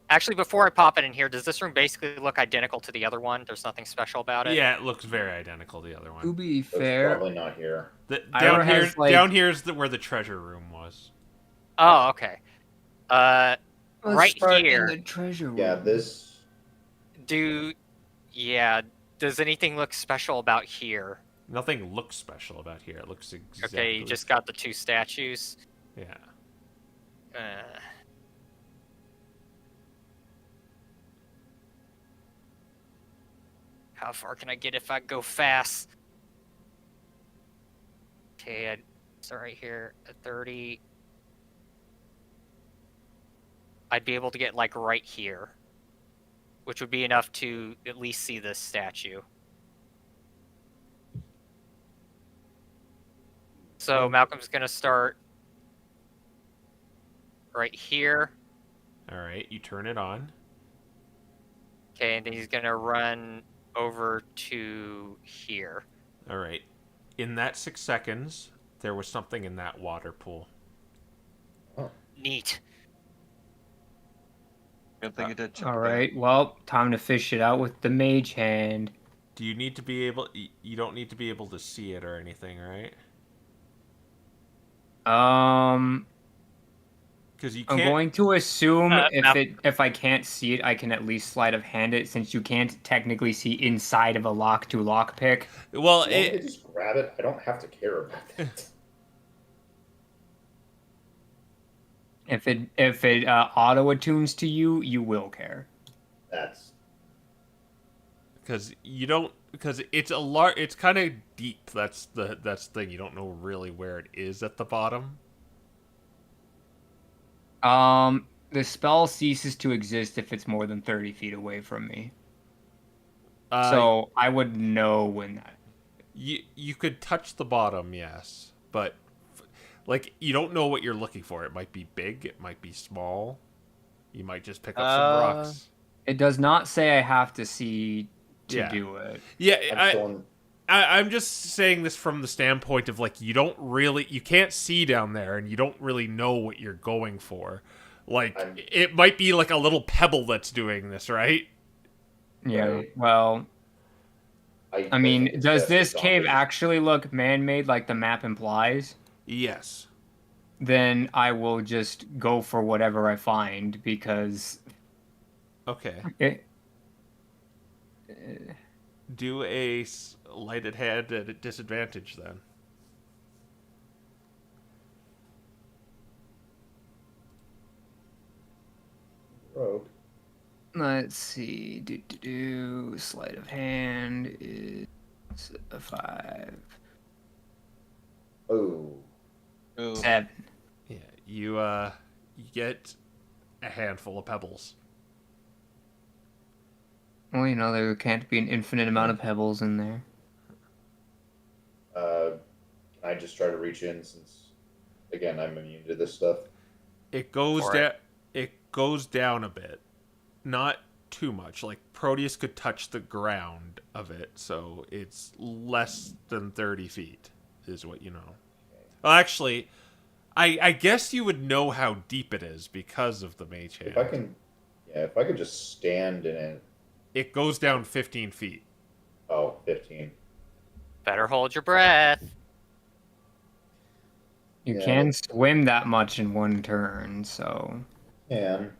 C: Actually, before I pop it in here, does this room basically look identical to the other one? There's nothing special about it?
A: Yeah, it looks very identical to the other
E: To
A: one.
E: be
B: That's
E: fair,
B: probably not here.
E: Ira has, like-
A: down here's where the treasure room was.
C: Oh, okay.
E: let's
C: Right
E: start
C: here.
E: in the treasure room.
B: Yeah, this.
C: Yeah, does anything look special about here?
A: Nothing looks special about here. It looks exactly.
C: Okay, you just got the two statues.
A: Yeah.
C: Uh, how far can I get if I go fast? Okay, I'd start right here at 30. I'd be able to get like right here, which would be enough to at least see this statue. So Malcolm's gonna start right here.
A: All right, you turn it on.
C: Okay, and then he's gonna run over to here.
A: All right. In that 6 seconds, there was something in that water pool.
C: Neat.
F: Good thing you did check
D: All
F: that.
D: right. Well, time to fish it out with the mage hand.
A: Do you need to be able? You don't need to be able to see it or anything, right? Because you
D: I'm
A: can't.
D: going to assume
C: now-
D: if I can't see it, I can at least sleight of hand it, since you can't technically see inside of a lock to lockpick.
A: Well,
B: As long as I just grab it, I don't have to care about that.
D: If it auto attunes to you, you will care.
B: That's
A: because you don't. Because it's it's kind of deep. That's the thing. You don't know really where it is at the bottom.
D: The spell ceases to exist if it's more than 30 feet away from me. So I would know when that.
A: You could touch the bottom, yes, but like you don't know what you're looking for. It might be big. It might be small. You might just pick up some rocks.
D: It does not say I have to see to
A: Yeah.
D: do it.
A: Yeah,
B: I'm still in,
A: I'm just saying this from the standpoint of like you can't see down there and you don't really know what you're going for. Like it might be like a little pebble that's doing this, right?
D: Yeah.
B: Right.
D: Well, I mean,
B: think it's
D: does
B: best
D: this
B: to
D: cave
B: don't-
D: actually look man-made like the map implies?
A: Yes.
D: Then I will just go for whatever I find, because
A: Okay.
D: it,
A: Do a lighted hand at a disadvantage then.
B: Rogue.
D: let's see. Sleight of hand is a 5.
B: Oh,
F: Ooh.
D: 7.
A: Yeah, you get a handful of pebbles.
D: Well, you know, there can't be an infinite amount of pebbles in there.
B: can I just try to reach in since, again, I'm immune to this stuff?
A: It goes
C: For
A: down. It goes down a bit, not too much. Like Proteus could touch the ground of it, so it's less than 30 feet, is what you know. Well, actually, I guess you would know how deep it is because of the mage hand.
B: If I could just stand in it.
A: It goes down 15 feet.
B: Oh, 15.
C: Better hold your breath.
D: You
B: Yeah.
D: can swim that much in one turn, so.
B: Can.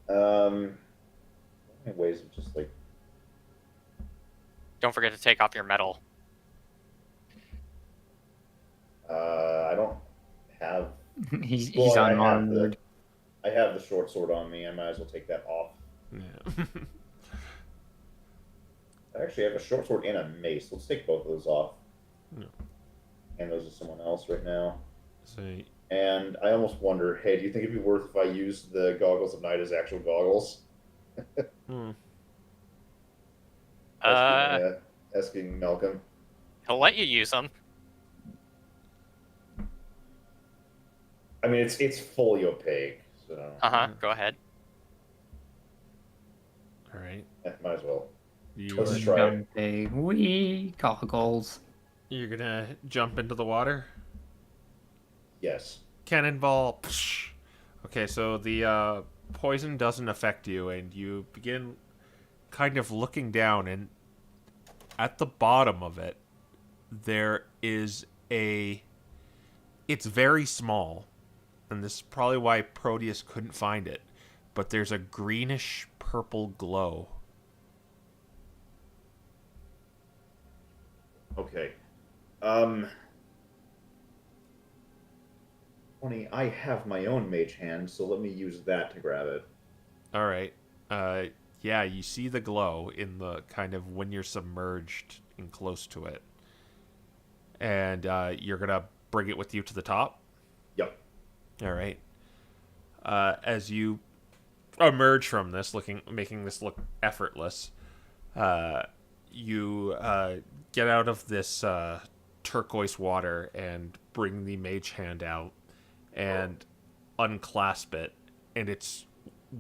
B: How many ways of just like
C: Don't forget to take off your medal.
B: I don't have.
D: He's
B: Well, I have
D: unarmored.
B: I have the short sword on me. I might as well take that off.
A: Yeah.
B: I actually have a short sword and a mace. Let's take both of those off.
A: Yeah.
B: Hand those to someone else right now.
A: So,
B: And I almost wonder, hey, do you think it'd be worth if I used the goggles of night as actual goggles? Asking Malcolm.
C: He'll let you use them.
B: I mean, it's fully opaque, so
C: Go ahead.
A: all right.
B: might as well.
A: You
B: Let's
A: are-
B: try.
D: Dante, wee goggles.
A: You're gonna jump into the water.
B: Yes.
A: Cannonball. Psh. Okay, so the poison doesn't affect you, and you begin kind of looking down, and at the bottom of it, there is it's very small, and this is probably why Proteus couldn't find it, but there's a greenish purple glow.
B: Okay. 20. I have my own mage hand, so let me use that to grab it.
A: All right. Yeah, you see the glow in the kind of when you're submerged and close to it. And you're going to bring it with you to the top?
B: Yep.
A: All right. As you emerge from this, making this look effortless, you get out of this turquoise water and bring the mage hand out and unclasp it, and it's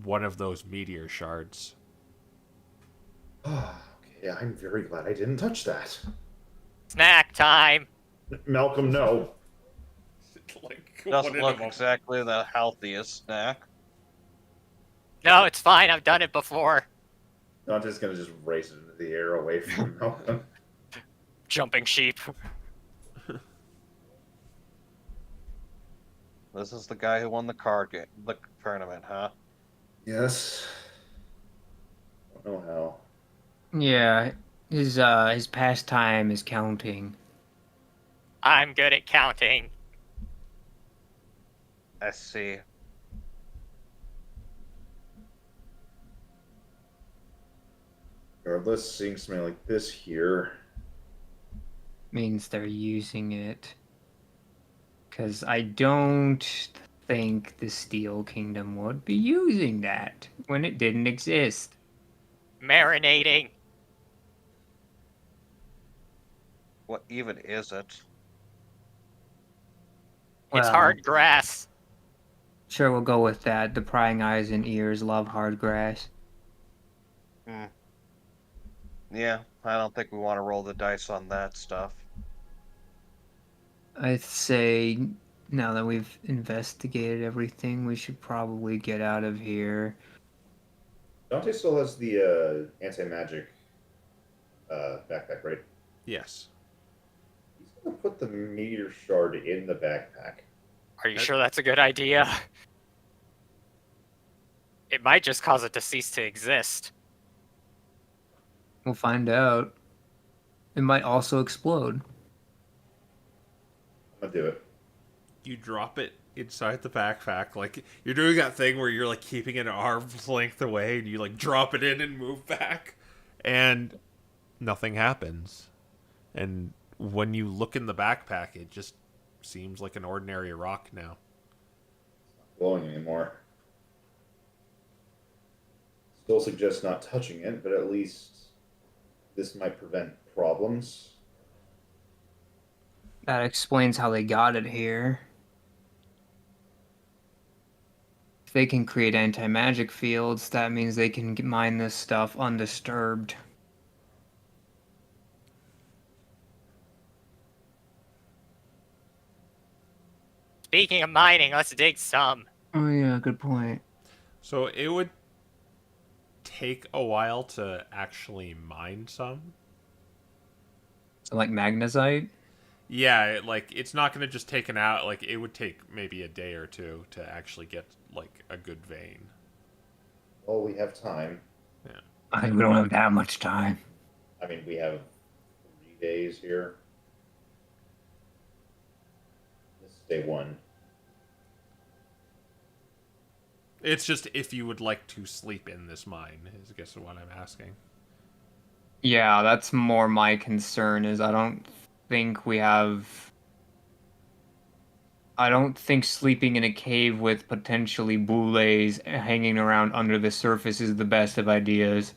A: one of those meteor shards.
B: Okay, I'm very glad I didn't touch that.
C: Snack time.
B: Malcolm, no.
A: Like,
F: Doesn't
A: one in
F: look
A: a mo-
F: exactly the healthiest snack.
C: No, it's fine. I've done it before.
B: Dante's gonna just race into the air away from Malcolm.
C: Jumping sheep.
F: This is the guy who won the card game, the tournament, huh?
B: Yes. Don't know how.
E: Yeah, his pastime is counting.
C: I'm good at counting.
F: I see.
B: Regardless, seeing something like this here.
E: Means they're using it. Because I don't think the Steel Kingdom would be using that when it didn't exist.
C: Marinating.
F: What even is it?
C: It's
E: Well,
C: hard grass.
E: Sure, we'll go with that. The prying eyes and ears love hard grass.
F: Yeah, I don't think we want to roll the dice on that stuff.
E: I'd say now that we've investigated everything, we should probably get out of here.
B: Dante still has the anti-magic backpack, right?
A: Yes.
B: He's gonna put the meteor shard in the backpack.
C: Are you sure that's a good idea? It might just cause it to cease to exist.
E: We'll find out. It might also explode.
B: I'm gonna do it.
A: You drop it inside the backpack, like you're doing that thing where you're like keeping it an arm's length away, and you like drop it in and move back, and nothing happens. And when you look in the backpack, it just seems like an ordinary rock now.
B: Glowing anymore. Still suggest not touching it, but at least this might prevent problems.
E: That explains how they got it here. If they can create anti-magic fields, that means they can mine this stuff undisturbed.
C: Speaking of mining, let's dig some.
E: Oh yeah, good point.
A: So it would take a while to actually mine some.
E: So like magnesite?
A: Yeah, it's not going to just take an out. Like it would take maybe a day or two to actually get like a good vein.
B: Well, we have time.
E: I think we don't have that much time.
B: I mean, we have 3 days here. This is day 1.
A: It's just if you would like to sleep in this mine, is I guess what I'm asking.
E: Yeah, that's more my concern is I don't think sleeping in a cave with potentially boulets hanging around under the surface is the best of ideas.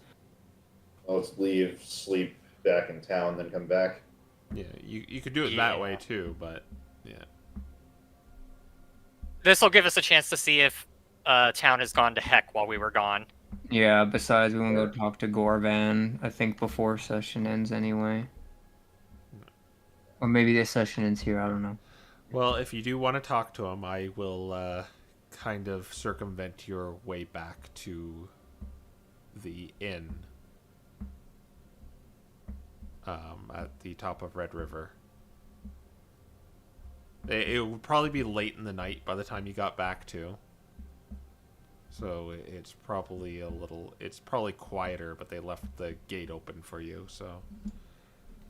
B: Well, let's leave, sleep back in town, then come back.
A: Yeah, you could do it that way too, but yeah.
C: This will give us a chance to see if town has gone to heck while we were gone.
E: Yeah, besides we want to go talk to Gorvan, I think before session ends anyway. Or maybe this session ends here, I don't know.
A: Well, if you do want to talk to him, I will kind of circumvent your way back to the inn at the top of Red River. It would probably be late in the night by the time you got back to. So it's probably it's probably quieter, but they left the gate open for you, so.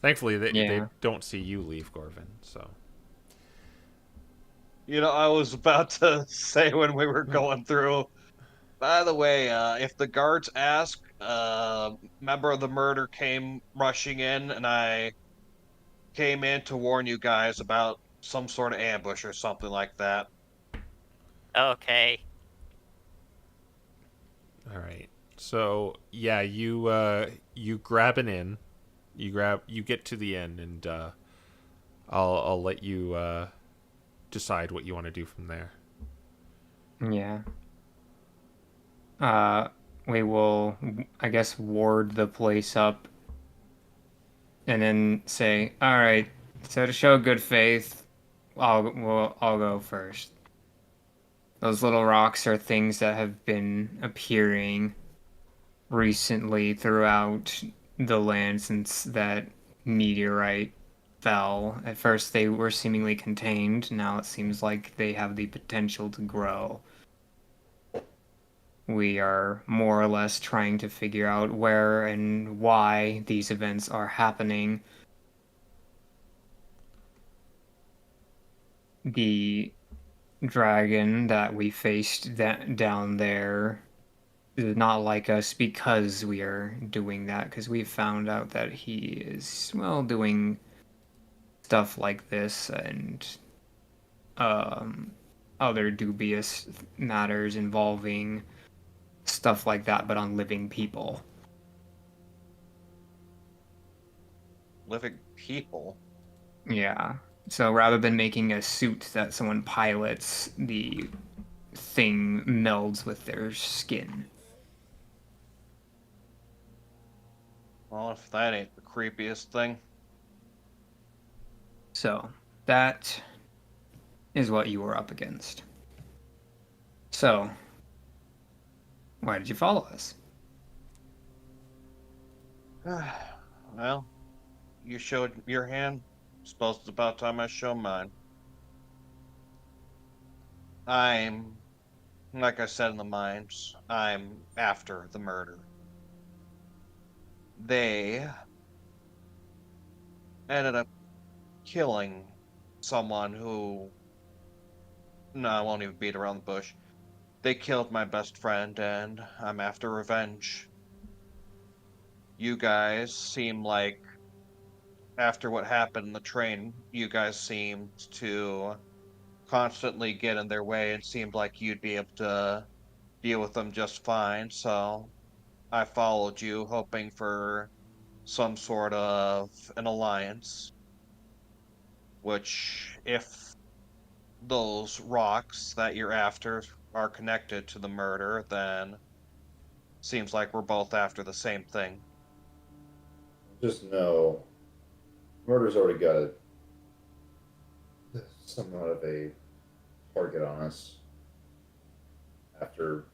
A: Thankfully, they don't see you leave, Gorvan, so.
F: You know, I was about to say when we were going through. By the way, if the guards ask, member of the murder came rushing in, and I came in to warn you guys about some sort of ambush or something like that.
C: Okay.
A: All right. So yeah, you grab an inn, you get to the inn, and I'll let you decide what you want to do from there.
E: Yeah. We will, I guess, ward the place up, and then say, "All right, so to show good faith, I'll go first." Those little rocks are things that have been appearing recently throughout the land since that meteorite fell. At first, they were seemingly contained. Now it seems like they have the potential to grow. We are more or less trying to figure out where and why these events are happening. The dragon that we faced down there does not like us because we are doing that, because we've found out that he is, well, doing stuff like this and um, other dubious matters involving stuff like that, but on living people.
F: Living people.
E: Yeah. So rather than making a suit that someone pilots, the thing melds with their skin.
F: Well, if that ain't the creepiest thing.
E: So that is what you were up against. So, why did you follow us?
F: Well, you showed your hand. Suppose it's about time I show mine. I'm, like I said in the mines, I'm after the murder. They ended up killing someone who, no, I won't even beat around the bush. They killed my best friend, and I'm after revenge. You guys seem like, after what happened in the train, you guys seemed to constantly get in their way and seemed like you'd be able to deal with them just fine, so I followed you, hoping for some sort of an alliance, which, if those rocks that you're after are connected to the murder, then seems like we're both after the same thing.
B: Just know, murder's already got somewhat of a target on us after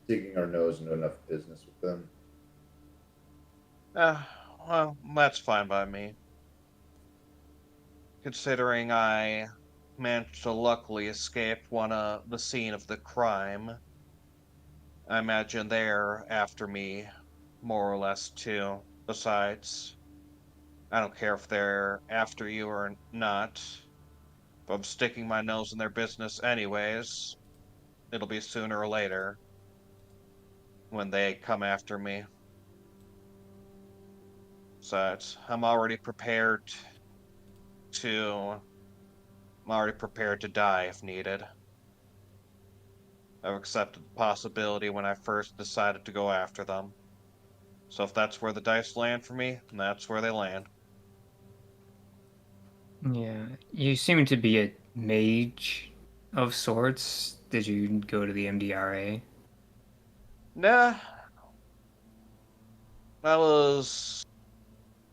B: digging our nose into enough business with them.
F: Eh, well, that's fine by me. Considering I managed to luckily escape the scene of the crime, I imagine they're after me more or less too. Besides, I don't care if they're after you or not. If I'm sticking my nose in their business anyways, it'll be sooner or later when they come after me. Besides, to I'm already prepared to die if needed. I've accepted the possibility when I first decided to go after them. So if that's where the dice land for me, that's where they land.
E: Yeah, you seem to be a mage of sorts. Did you go to the MDRA?
F: Nah, I was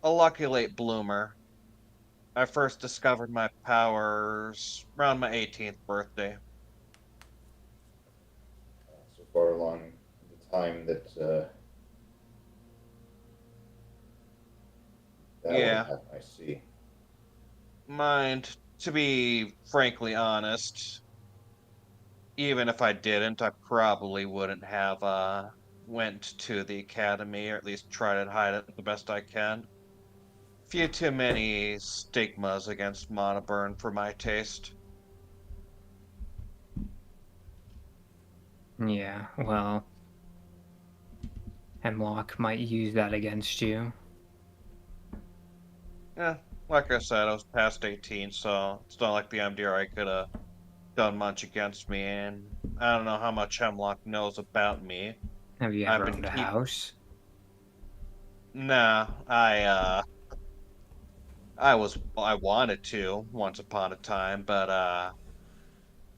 F: a lucky late bloomer. I first discovered my powers around my 18th birthday.
B: So far along the time that that would have
F: Yeah,
B: happened, I see.
F: mind, to be frankly honest, even if I didn't, I probably wouldn't have went to the academy, or at least try to hide it the best I can. Few too many stigmas against Monoburn for my taste.
E: Yeah, well, Hemlock might use that against you.
F: Yeah, like I said, I was past 18, so it's not like the MDRA could have done much against me, and I don't know how much Hemlock knows about me.
E: Have you
F: I've
E: ever
F: been
E: owned a
F: keep
E: house?
F: Nah, I wanted to once upon a time, but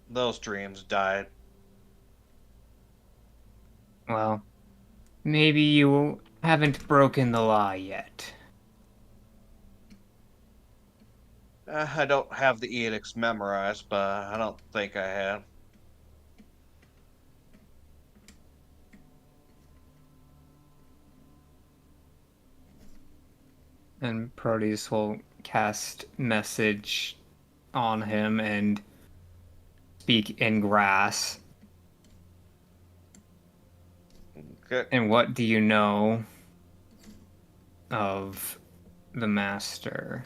F: those dreams died.
E: Well, maybe you haven't broken the law yet.
F: I don't have the edicts memorized, but I don't think I have.
E: And Proteus will cast message on him and speak in grass.
F: Okay.
E: And what do you know of the master?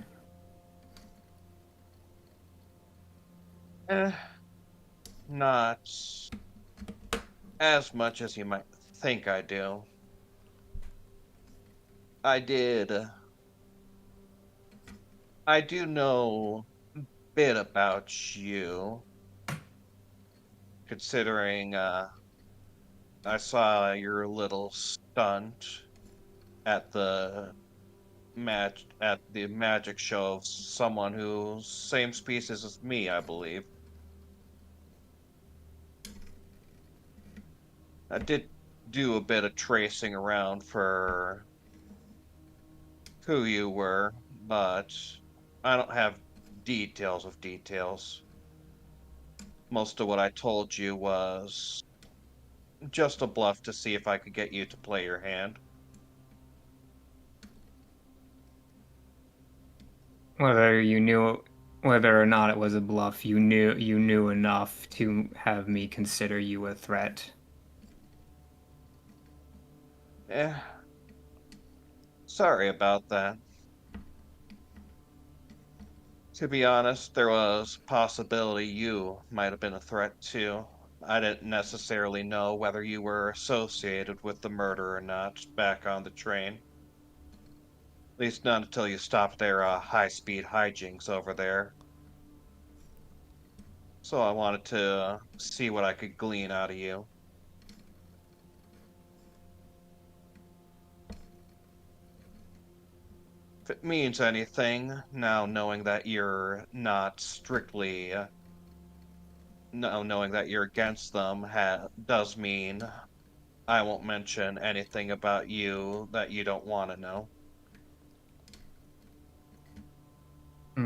F: Eh, not as much as you might think I do. I did. I do know a bit about you, considering I saw your little stunt at the magic show of someone who's same species as me, I believe. I did do a bit of tracing around for who you were, but I don't have details of details. Most of what I told you was just a bluff to see if I could get you to play your hand.
E: Whether or not it was a bluff, you knew enough to have me consider you a threat.
F: Eh, sorry about that. To be honest, there was a possibility you might have been a threat too. I didn't necessarily know whether you were associated with the murder or not back on the train. At least not until you stopped their high-speed hijinks over there. So I wanted to see what I could glean out of you. If it means anything, now knowing that you're not strictly, now knowing that you're against them, does mean I won't mention anything about you that you don't want to know.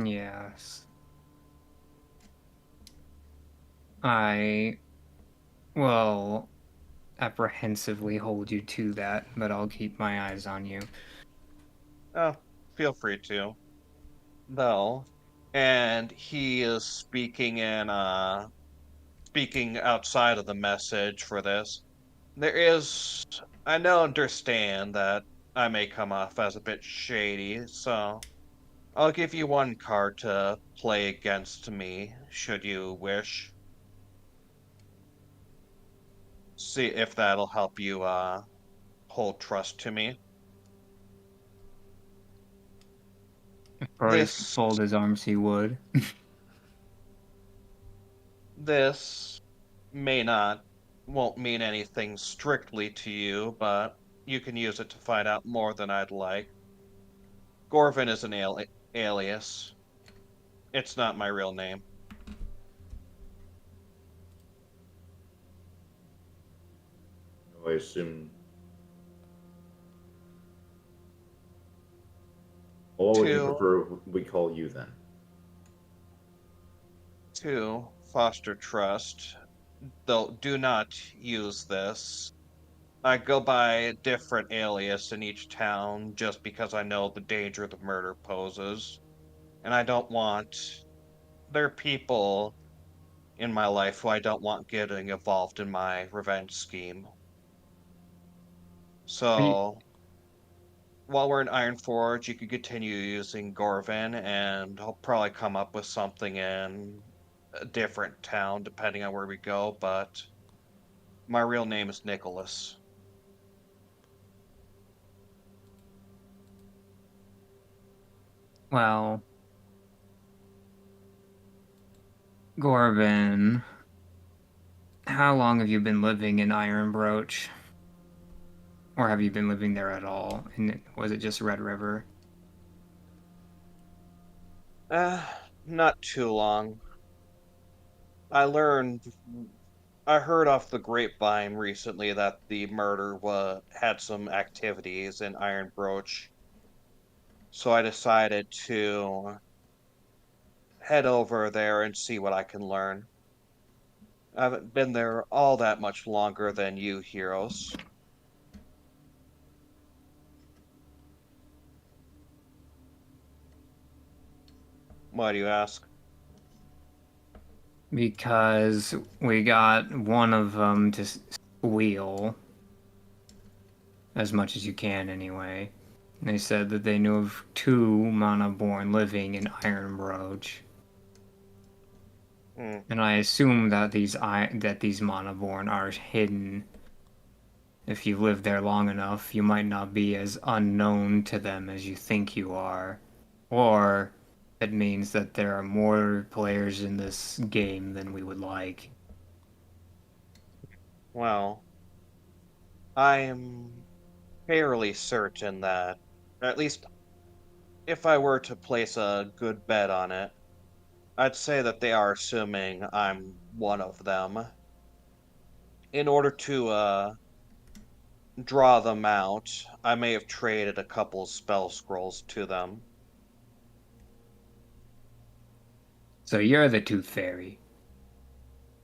E: Yes. I will apprehensively hold you to that, but I'll keep my eyes on you.
F: Oh, feel free to. Though, and he is speaking outside of the message for this. There is, I know, understand that I may come off as a bit shady, so I'll give you one card to play against me, should you wish. See if that'll help you hold trust to me.
E: If Proteus could
F: This
E: fold his arms, he would.
F: this may not won't mean anything strictly to you, but you can use it to find out more than I'd like. Gorvin is an alias. It's not my real name.
B: I assume. Well, what would you
F: Two,
B: prefer we call you then?
F: two, foster trust. Though do not use this. I go by a different alias in each town just because I know the danger the murder poses. And I don't want. There are people in my life who I don't want getting involved in my revenge scheme.
E: We,
F: So, while we're in Ironforge, you could continue using Gorvin, and I'll probably come up with something in a different town depending on where we go, but my real name is Nicholas.
E: well, Gorvin, how long have you been living in Ironbroach? Or have you been living there at all? And was it just Red River?
F: Uh, not too long. I learned, I heard off the grapevine recently that the murder had some activities in Ironbroach, so I decided to head over there and see what I can learn. I haven't been there all that much longer than you heroes. Why do you ask?
E: Because we got one of them to squeal. As much as you can, anyway. They said that they knew of 2 mana-born living in Iron Broach.
F: Hmm.
E: And I assume that these mana-born are hidden. If you live there long enough, you might not be as unknown to them as you think you are. Or it means that there are more players in this game than we would like.
F: Well, I am fairly certain that, at least if I were to place a good bet on it, I'd say that they are assuming I'm one of them. In order to draw them out, I may have traded a couple spell scrolls to them.
E: So you're the Tooth Fairy.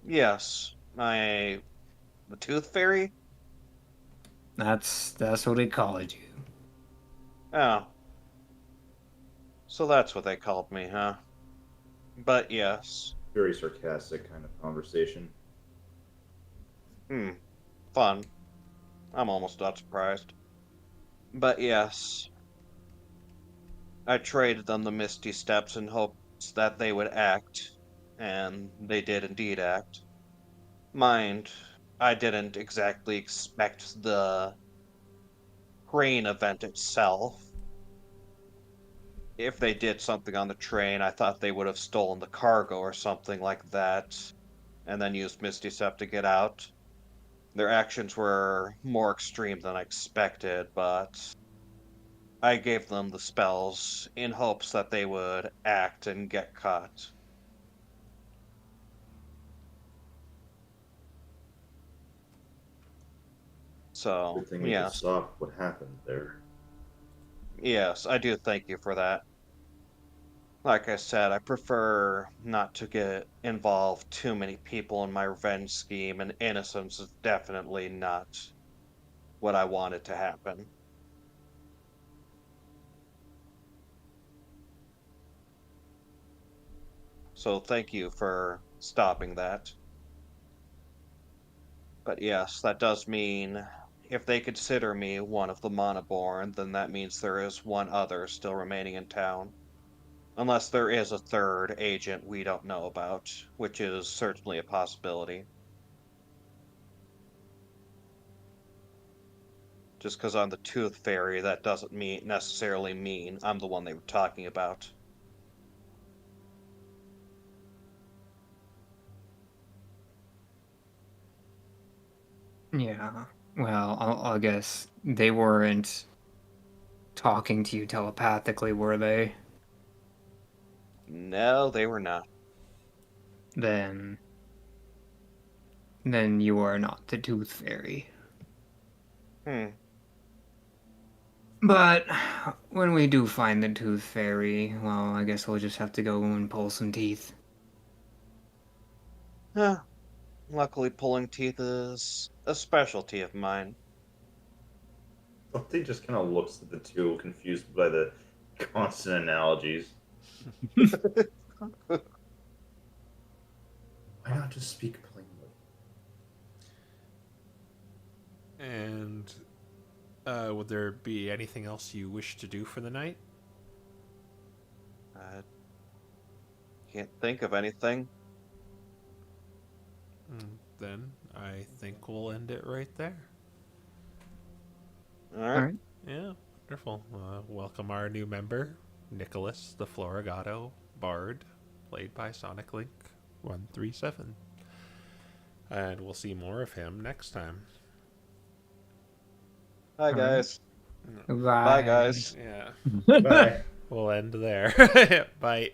F: Yes, the Tooth Fairy?
E: That's what they called you.
F: Oh. So that's what they called me, huh? But yes.
B: Very sarcastic kind of conversation.
F: Fun. I'm almost not surprised. But yes. I traded them the Misty Steps in hopes that they would act, and they did indeed act. Mind, I didn't exactly expect the train event itself. If they did something on the train, I thought they would have stolen the cargo or something like that, and then used Misty Step to get out. Their actions were more extreme than I expected, but I gave them the spells in hopes that they would act and get caught. So,
B: Good thing we could
F: yes.
B: stop what happened there.
F: Yes, I do thank you for that. Like I said, I prefer not to get involved too many people in my revenge scheme, and innocence is definitely not what I wanted to happen. So thank you for stopping that. But yes, that does mean if they consider me one of the Monoborn, then that means there is one other still remaining in town. Unless there is a third agent we don't know about, which is certainly a possibility. Just because I'm the Tooth Fairy, that doesn't necessarily mean I'm the one they were talking about.
E: Yeah. Well, I guess they weren't talking to you telepathically, were they?
F: No, they were not.
E: Then you are not the Tooth Fairy. But when we do find the Tooth Fairy, well, I guess we'll just have to go and pull some teeth.
F: Luckily, pulling teeth is a specialty of mine.
B: Something just kind of looks at the two, confused by the constant analogies. Why not just speak plainly?
A: And would there be anything else you wish to do for the night?
F: I can't think of anything.
A: Then I think we'll end it right there.
F: All
E: All
F: right.
E: right.
A: Yeah, wonderful. Welcome our new member, Nicholas the Florigato Bard, played by Sonic Link 137. And we'll see more of him next time.
F: Hi, guys.
E: Bye.
F: Bye, guys.
A: Yeah,
B: Bye.
A: we'll end there. Bye.